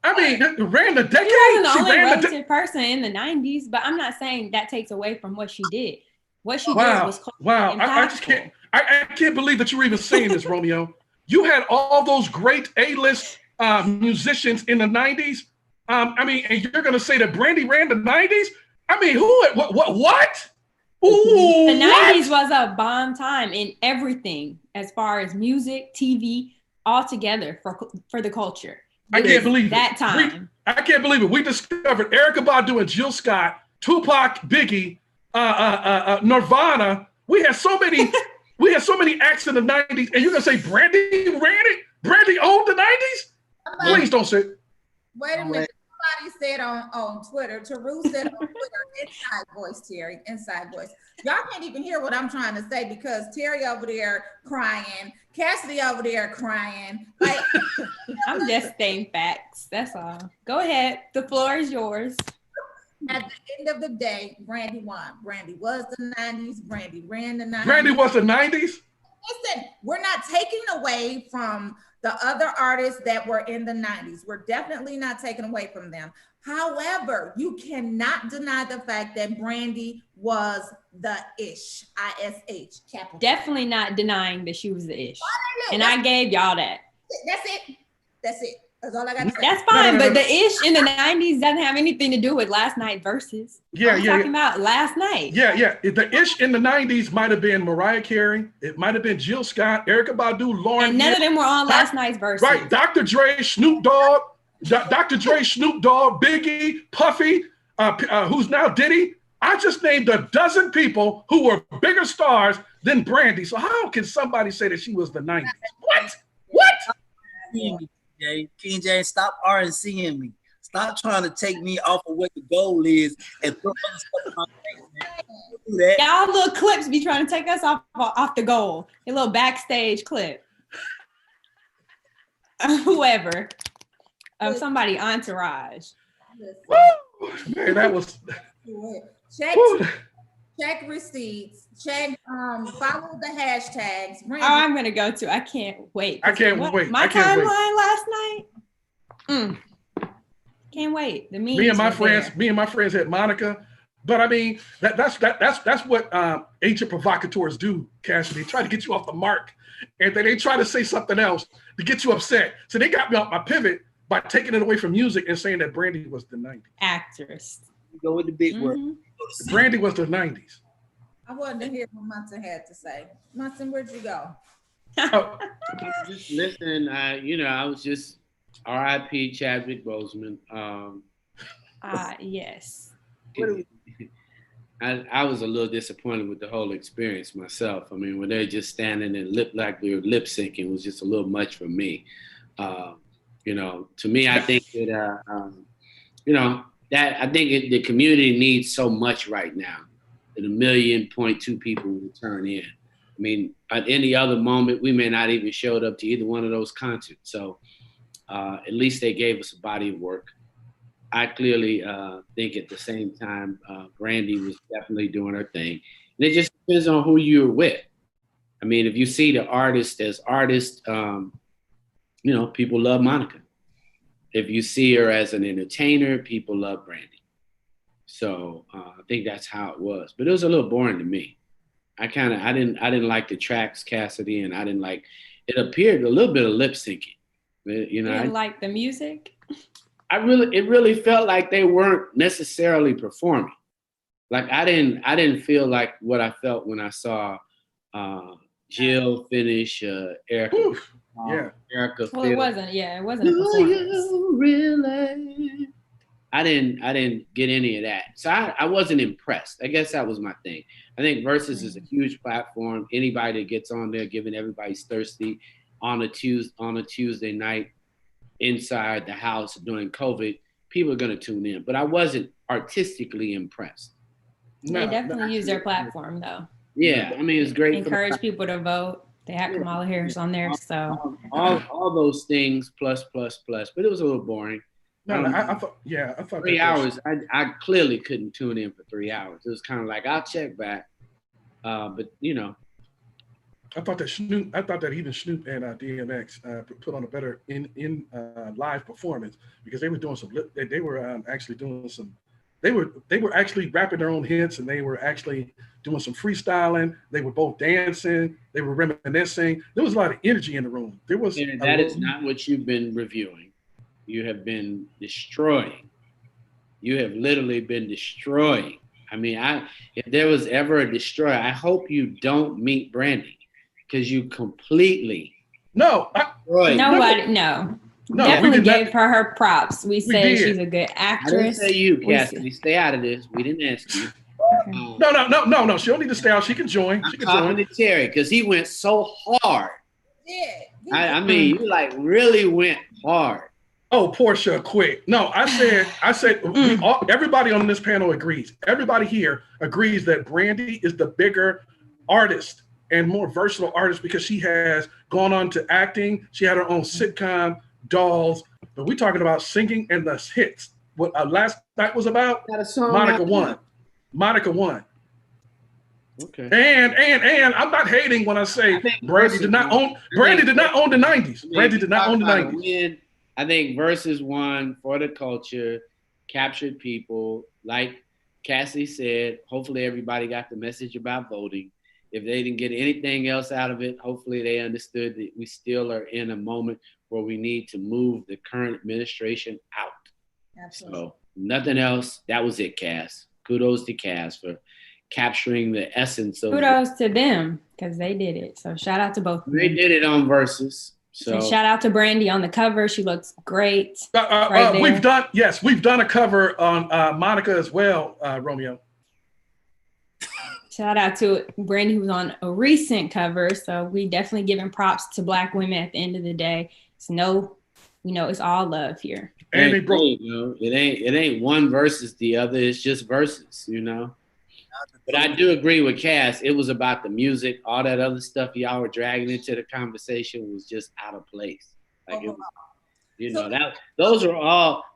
[SPEAKER 2] I mean, ran the decade.
[SPEAKER 4] She wasn't the only relative person in the 90s, but I'm not saying that takes away from what she did. What she did was
[SPEAKER 2] I just can't. I can't believe that you're even saying this, Romeo. You had all those great A-list musicians in the 90s. I mean, and you're gonna say that Brandy ran the 90s? I mean, what? Ooh,
[SPEAKER 4] the 90s was a bomb time in everything as far as music, TV, all together for the culture.
[SPEAKER 2] I can't believe
[SPEAKER 4] that time.
[SPEAKER 2] I can't believe it. We discovered Erykah Badu and Jill Scott, Tupac, Biggie, Nirvana. We had so many acts in the 90s, and you're gonna say Brandy ran it? Brandy owned the 90s? Please don't say.
[SPEAKER 3] Wait a minute. Somebody said on Twitter, Taru said on Twitter, inside voice, Terry, inside voice. Y'all can't even hear what I'm trying to say because Terry over there crying, Cassidy over there crying. Like,
[SPEAKER 4] I'm just stating facts. That's all. Go ahead. The floor is yours.
[SPEAKER 3] At the end of the day, Brandy won. Brandy was the 90s. Brandy ran the 90s.
[SPEAKER 2] Brandy was the 90s?
[SPEAKER 3] Listen, we're not taking away from the other artists that were in the 90s. We're definitely not taking away from them. However, you cannot deny the fact that Brandy was the ish, I-S-H, capital.
[SPEAKER 4] Definitely not denying that she was the ish. And I gave y'all that.
[SPEAKER 3] That's it. That's it. That's all I got to say.
[SPEAKER 4] That's fine, but the ish in the 90s doesn't have anything to do with last night versus. I'm talking about last night.
[SPEAKER 2] Yeah. The ish in the 90s might have been Mariah Carey. It might have been Jill Scott, Erykah Badu, Lauren.
[SPEAKER 4] And none of them were on last night's verses.
[SPEAKER 2] Right. Dr. Dre, Snoop Dogg, Biggie, Puffy, who's now Diddy. I just named a dozen people who were bigger stars than Brandy. So how can somebody say that she was the 90s? What?
[SPEAKER 7] King James, stop RNCing me. Stop trying to take me off of what the goal is and throw other stuff in my face, man. Don't do that.
[SPEAKER 4] Y'all little clips be trying to take us off the goal. A little backstage clip. Whoever. Of somebody entourage.
[SPEAKER 2] Woo! Man, that was
[SPEAKER 3] check receipts, follow the hashtags.
[SPEAKER 4] I'm gonna go to. I can't wait.
[SPEAKER 2] I can't wait.
[SPEAKER 4] My timeline last night. Can't wait.
[SPEAKER 2] Me and my friends had Monica, but I mean that's what agent provocateurs do, Cassidy. They try to get you off the mark, and then they try to say something else to get you upset. So they got me off my pivot by taking it away from music and saying that Brandy was the 90s.
[SPEAKER 4] Actress.
[SPEAKER 7] You go with the big word.
[SPEAKER 2] Brandy was the 90s.
[SPEAKER 3] I wanted to hear what Munson had to say. Munson, where'd you go?
[SPEAKER 1] Just listening. I was just R.I.P. Chadwick Boseman.
[SPEAKER 4] Yes.
[SPEAKER 1] I was a little disappointed with the whole experience myself. I mean, when they're just standing and like they were lip syncing, was just a little much for me. To me, I think that the community needs so much right now that 1.2 million people will turn in. I mean, at any other moment, we may not even showed up to either one of those concerts. So at least they gave us a body of work. I clearly think at the same time, Brandy was definitely doing her thing. And it just depends on who you're with. I mean, if you see the artist as artist, people love Monica. If you see her as an entertainer, people love Brandy. So I think that's how it was. But it was a little boring to me. I didn't like the tracks, Cassidy, and I didn't like. It appeared a little bit of lip syncing. You didn't
[SPEAKER 4] like the music.
[SPEAKER 1] It really felt like they weren't necessarily performing. Like I didn't feel like what I felt when I saw Jill finish Erykah. Erykah.
[SPEAKER 4] Well, it wasn't a performance.
[SPEAKER 1] Really? I didn't get any of that. So I wasn't impressed. I guess that was my thing. I think Versus is a huge platform. Anybody that gets on there, giving everybody's thirsty on a Tuesday night inside the house during COVID, people are going to tune in. But I wasn't artistically impressed.
[SPEAKER 4] They definitely use their platform, though.
[SPEAKER 1] Yeah, I mean, it's great.
[SPEAKER 4] Encourage people to vote. They had Kamala Harris on there, so
[SPEAKER 1] all those things plus. But it was a little boring.
[SPEAKER 2] I thought
[SPEAKER 1] 3 hours. I clearly couldn't tune in for 3 hours. It was kind of like I'll check back, but
[SPEAKER 2] I thought that even Snoop and DMX put on a better in live performance because they were doing they were actually doing some. They were actually rapping their own hits and they were actually doing some freestyling. They were both dancing. They were reminiscing. There was a lot of energy in the room. There was.
[SPEAKER 1] And that is not what you've been reviewing. You have been destroying. You have literally been destroying. I mean, if there was ever a destroyer, I hope you don't meet Brandy because you completely destroyed.
[SPEAKER 4] Nobody, no. Definitely gave her props. We said she's a good actress.
[SPEAKER 1] I didn't say you, Cassidy. Stay out of this. We didn't ask you.
[SPEAKER 2] No. She don't need to stay out. She can join.
[SPEAKER 1] I'm talking to Terry because he went so hard.
[SPEAKER 3] Yeah.
[SPEAKER 1] I mean, you really went hard.
[SPEAKER 2] Oh, Portia, quick. No, I said everybody on this panel agrees. Everybody here agrees that Brandy is the bigger artist and more versatile artist because she has gone on to acting. She had her own sitcom, Dolls, but we're talking about singing and the hits. what last night was about,
[SPEAKER 1] Got a song
[SPEAKER 2] Monica
[SPEAKER 1] out
[SPEAKER 2] won.
[SPEAKER 1] there?
[SPEAKER 2] Monica won.
[SPEAKER 1] Okay.
[SPEAKER 2] And I'm not hating when I say Brandy did not own the 90s. Brandy did not own the 90s.
[SPEAKER 1] I think Versus won for the culture, captured people. Like Cassie said, hopefully everybody got the message about voting. If they didn't get anything else out of it, hopefully they understood that we still are in a moment where we need to move the current administration out.
[SPEAKER 3] Absolutely.
[SPEAKER 1] So nothing else. That was it, Cass. Kudos to Cass for capturing the essence of
[SPEAKER 4] Kudos to them because they did it. So shout out to both of them.
[SPEAKER 1] They did it on Versus. So
[SPEAKER 4] and shout out to Brandy on the cover. She looks great. Right there.
[SPEAKER 2] We've done a cover on Monica as well, Romeo.
[SPEAKER 4] Shout out to Brandy, who was on a recent cover. So we definitely giving props to Black women at the end of the day. It's it's all love here.
[SPEAKER 2] And they broke.
[SPEAKER 1] It ain't one versus the other. It's just versus, But I do agree with Cass. It was about the music. All that other stuff y'all were dragging into the conversation was just out of place. Like it was,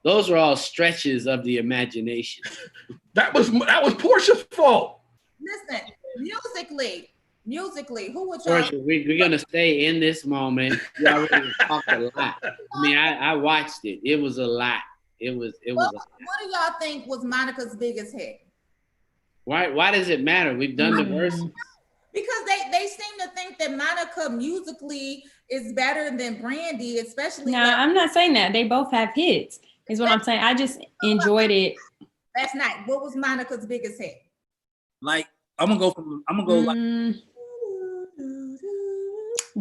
[SPEAKER 1] those are all stretches of the imagination.
[SPEAKER 2] That was Portia's fault.
[SPEAKER 3] Listen, musically, who would y'all?
[SPEAKER 1] Portia, we're gonna stay in this moment. We already talked a lot. I mean, I watched it. It was a lot. It was.
[SPEAKER 3] What do y'all think was Monica's biggest hit?
[SPEAKER 1] Why does it matter? We've done the verses.
[SPEAKER 3] Because they seem to think that Monica musically is better than Brandy, especially.
[SPEAKER 4] No, I'm not saying that. They both have hits, is what I'm saying. I just enjoyed it.
[SPEAKER 3] Last night, what was Monica's biggest hit?
[SPEAKER 7] Like, I'm gonna go like.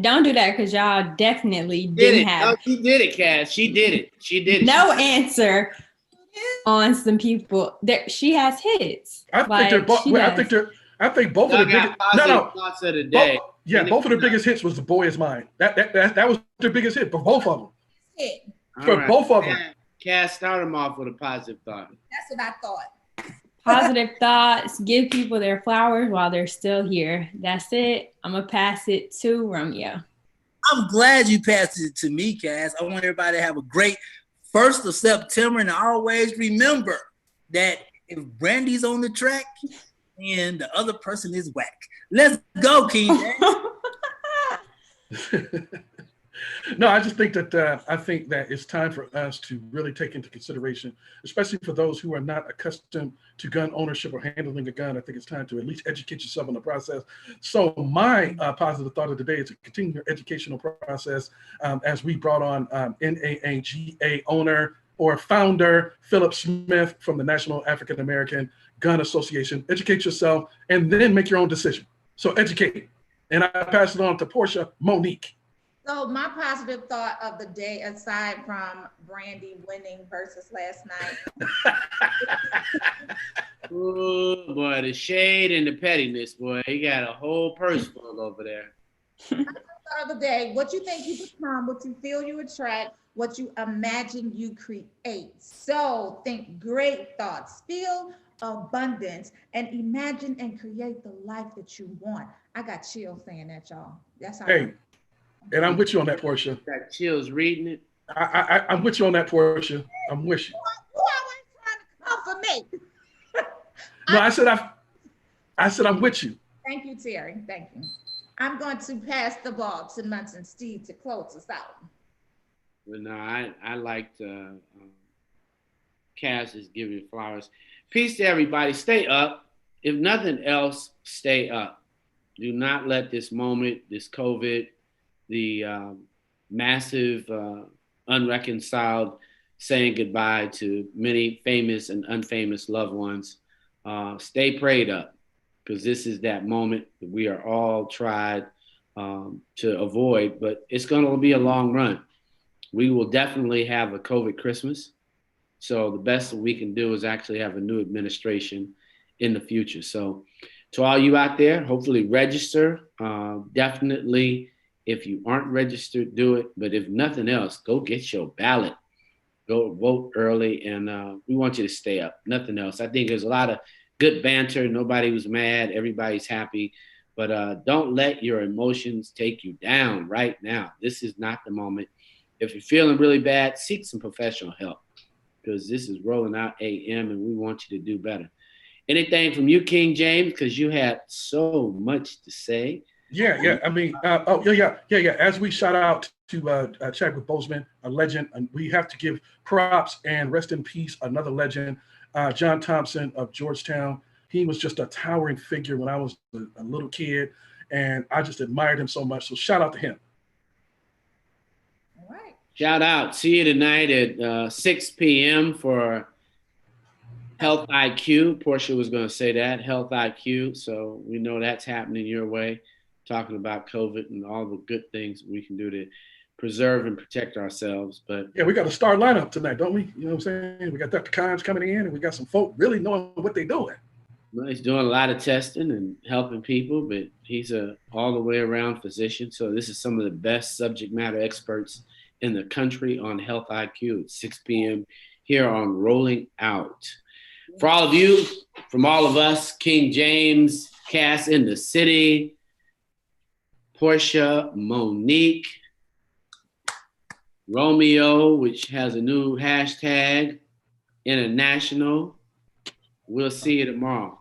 [SPEAKER 4] Don't do that because y'all definitely didn't have.
[SPEAKER 1] No, she did it, Cass. She did it. She did it.
[SPEAKER 4] No answer on some people. She has hits.
[SPEAKER 2] I think both of the biggest.
[SPEAKER 1] Thoughts of the day.
[SPEAKER 2] Both of the biggest hits was "The Boy Is Mine." That was their biggest hit for both of them. Both of them.
[SPEAKER 1] Cass, start them off with a positive thought.
[SPEAKER 3] That's what I thought.
[SPEAKER 4] Positive thoughts. Give people their flowers while they're still here. That's it. I'm gonna pass it to Romeo.
[SPEAKER 7] I'm glad you passed it to me, Cass. I want everybody to have a great 1st of September, and always remember that if Brandy's on the track and the other person is whack. Let's go, King.
[SPEAKER 2] No, I just think that it's time for us to really take into consideration, especially for those who are not accustomed to gun ownership or handling a gun. I think it's time to at least educate yourself on the process. So my positive thought of the day is to continue your educational process as we brought on NAAGA owner or founder Philip Smith from the National African American Gun Association. Educate yourself and then make your own decision. So educate. And I pass it on to Portia Monique.
[SPEAKER 3] So my positive thought of the day, aside from Brandy winning versus last night.
[SPEAKER 1] Oh boy, the shade and the pettiness, boy. You got a whole purse full over there.
[SPEAKER 3] My thought of the day, what you think you become, what you feel you attract, what you imagine you create. So think great thoughts, feel abundance, and imagine and create the life that you want. I got chills saying that, y'all. That's how.
[SPEAKER 2] And I'm with you on that, Portia.
[SPEAKER 1] Got chills reading it.
[SPEAKER 2] I'm with you on that, Portia. I'm with you.
[SPEAKER 3] You always trying to come for me.
[SPEAKER 2] No, I said I'm with you.
[SPEAKER 3] Thank you, Terry. Thank you. I'm going to pass the ball to Munson Steve to close us out.
[SPEAKER 1] Well, no, I liked Cass is giving flowers. Peace to everybody. Stay up. If nothing else, stay up. Do not let this moment, this COVID, the massive, unreconciled saying goodbye to many famous and unfamous loved ones. Stay prayed up, because this is that moment that we are all tried to avoid, but it's going to be a long run. We will definitely have a COVID Christmas. So the best that we can do is actually have a new administration in the future. So to all you out there, hopefully register. Definitely, if you aren't registered, do it. But if nothing else, go get your ballot. Go vote early, and we want you to stay up. Nothing else. I think there's a lot of good banter. Nobody was mad. Everybody's happy. But don't let your emotions take you down right now. This is not the moment. If you're feeling really bad, seek some professional help, because this is Rolling Out AM and we want you to do better. Anything from you, King James, because you had so much to say.
[SPEAKER 2] Yeah. I mean, yeah. As we shout out to Chadwick Boseman, a legend, and we have to give props and rest in peace, another legend, John Thompson of Georgetown. He was just a towering figure when I was a little kid, and I just admired him so much. So shout out to him.
[SPEAKER 3] All right.
[SPEAKER 1] Shout out. See you tonight at 6 p.m. for Health IQ. Portia was going to say that, Health IQ. So we know that's happening your way, talking about COVID and all the good things we can do to preserve and protect ourselves. But
[SPEAKER 2] yeah, we got a star lineup tonight, don't we? You know what I'm saying? We got Dr. Kimes coming in, and we got some folk really knowing what they're doing.
[SPEAKER 1] Well, he's doing a lot of testing and helping people, but he's a all the way around physician. So this is some of the best subject matter experts in the country on Health IQ at 6 p.m. here on Rolling Out. For all of you, from all of us, King James, Cass in the City, Portia, Monique, Romeo, which has a new hashtag, international. We'll see you tomorrow.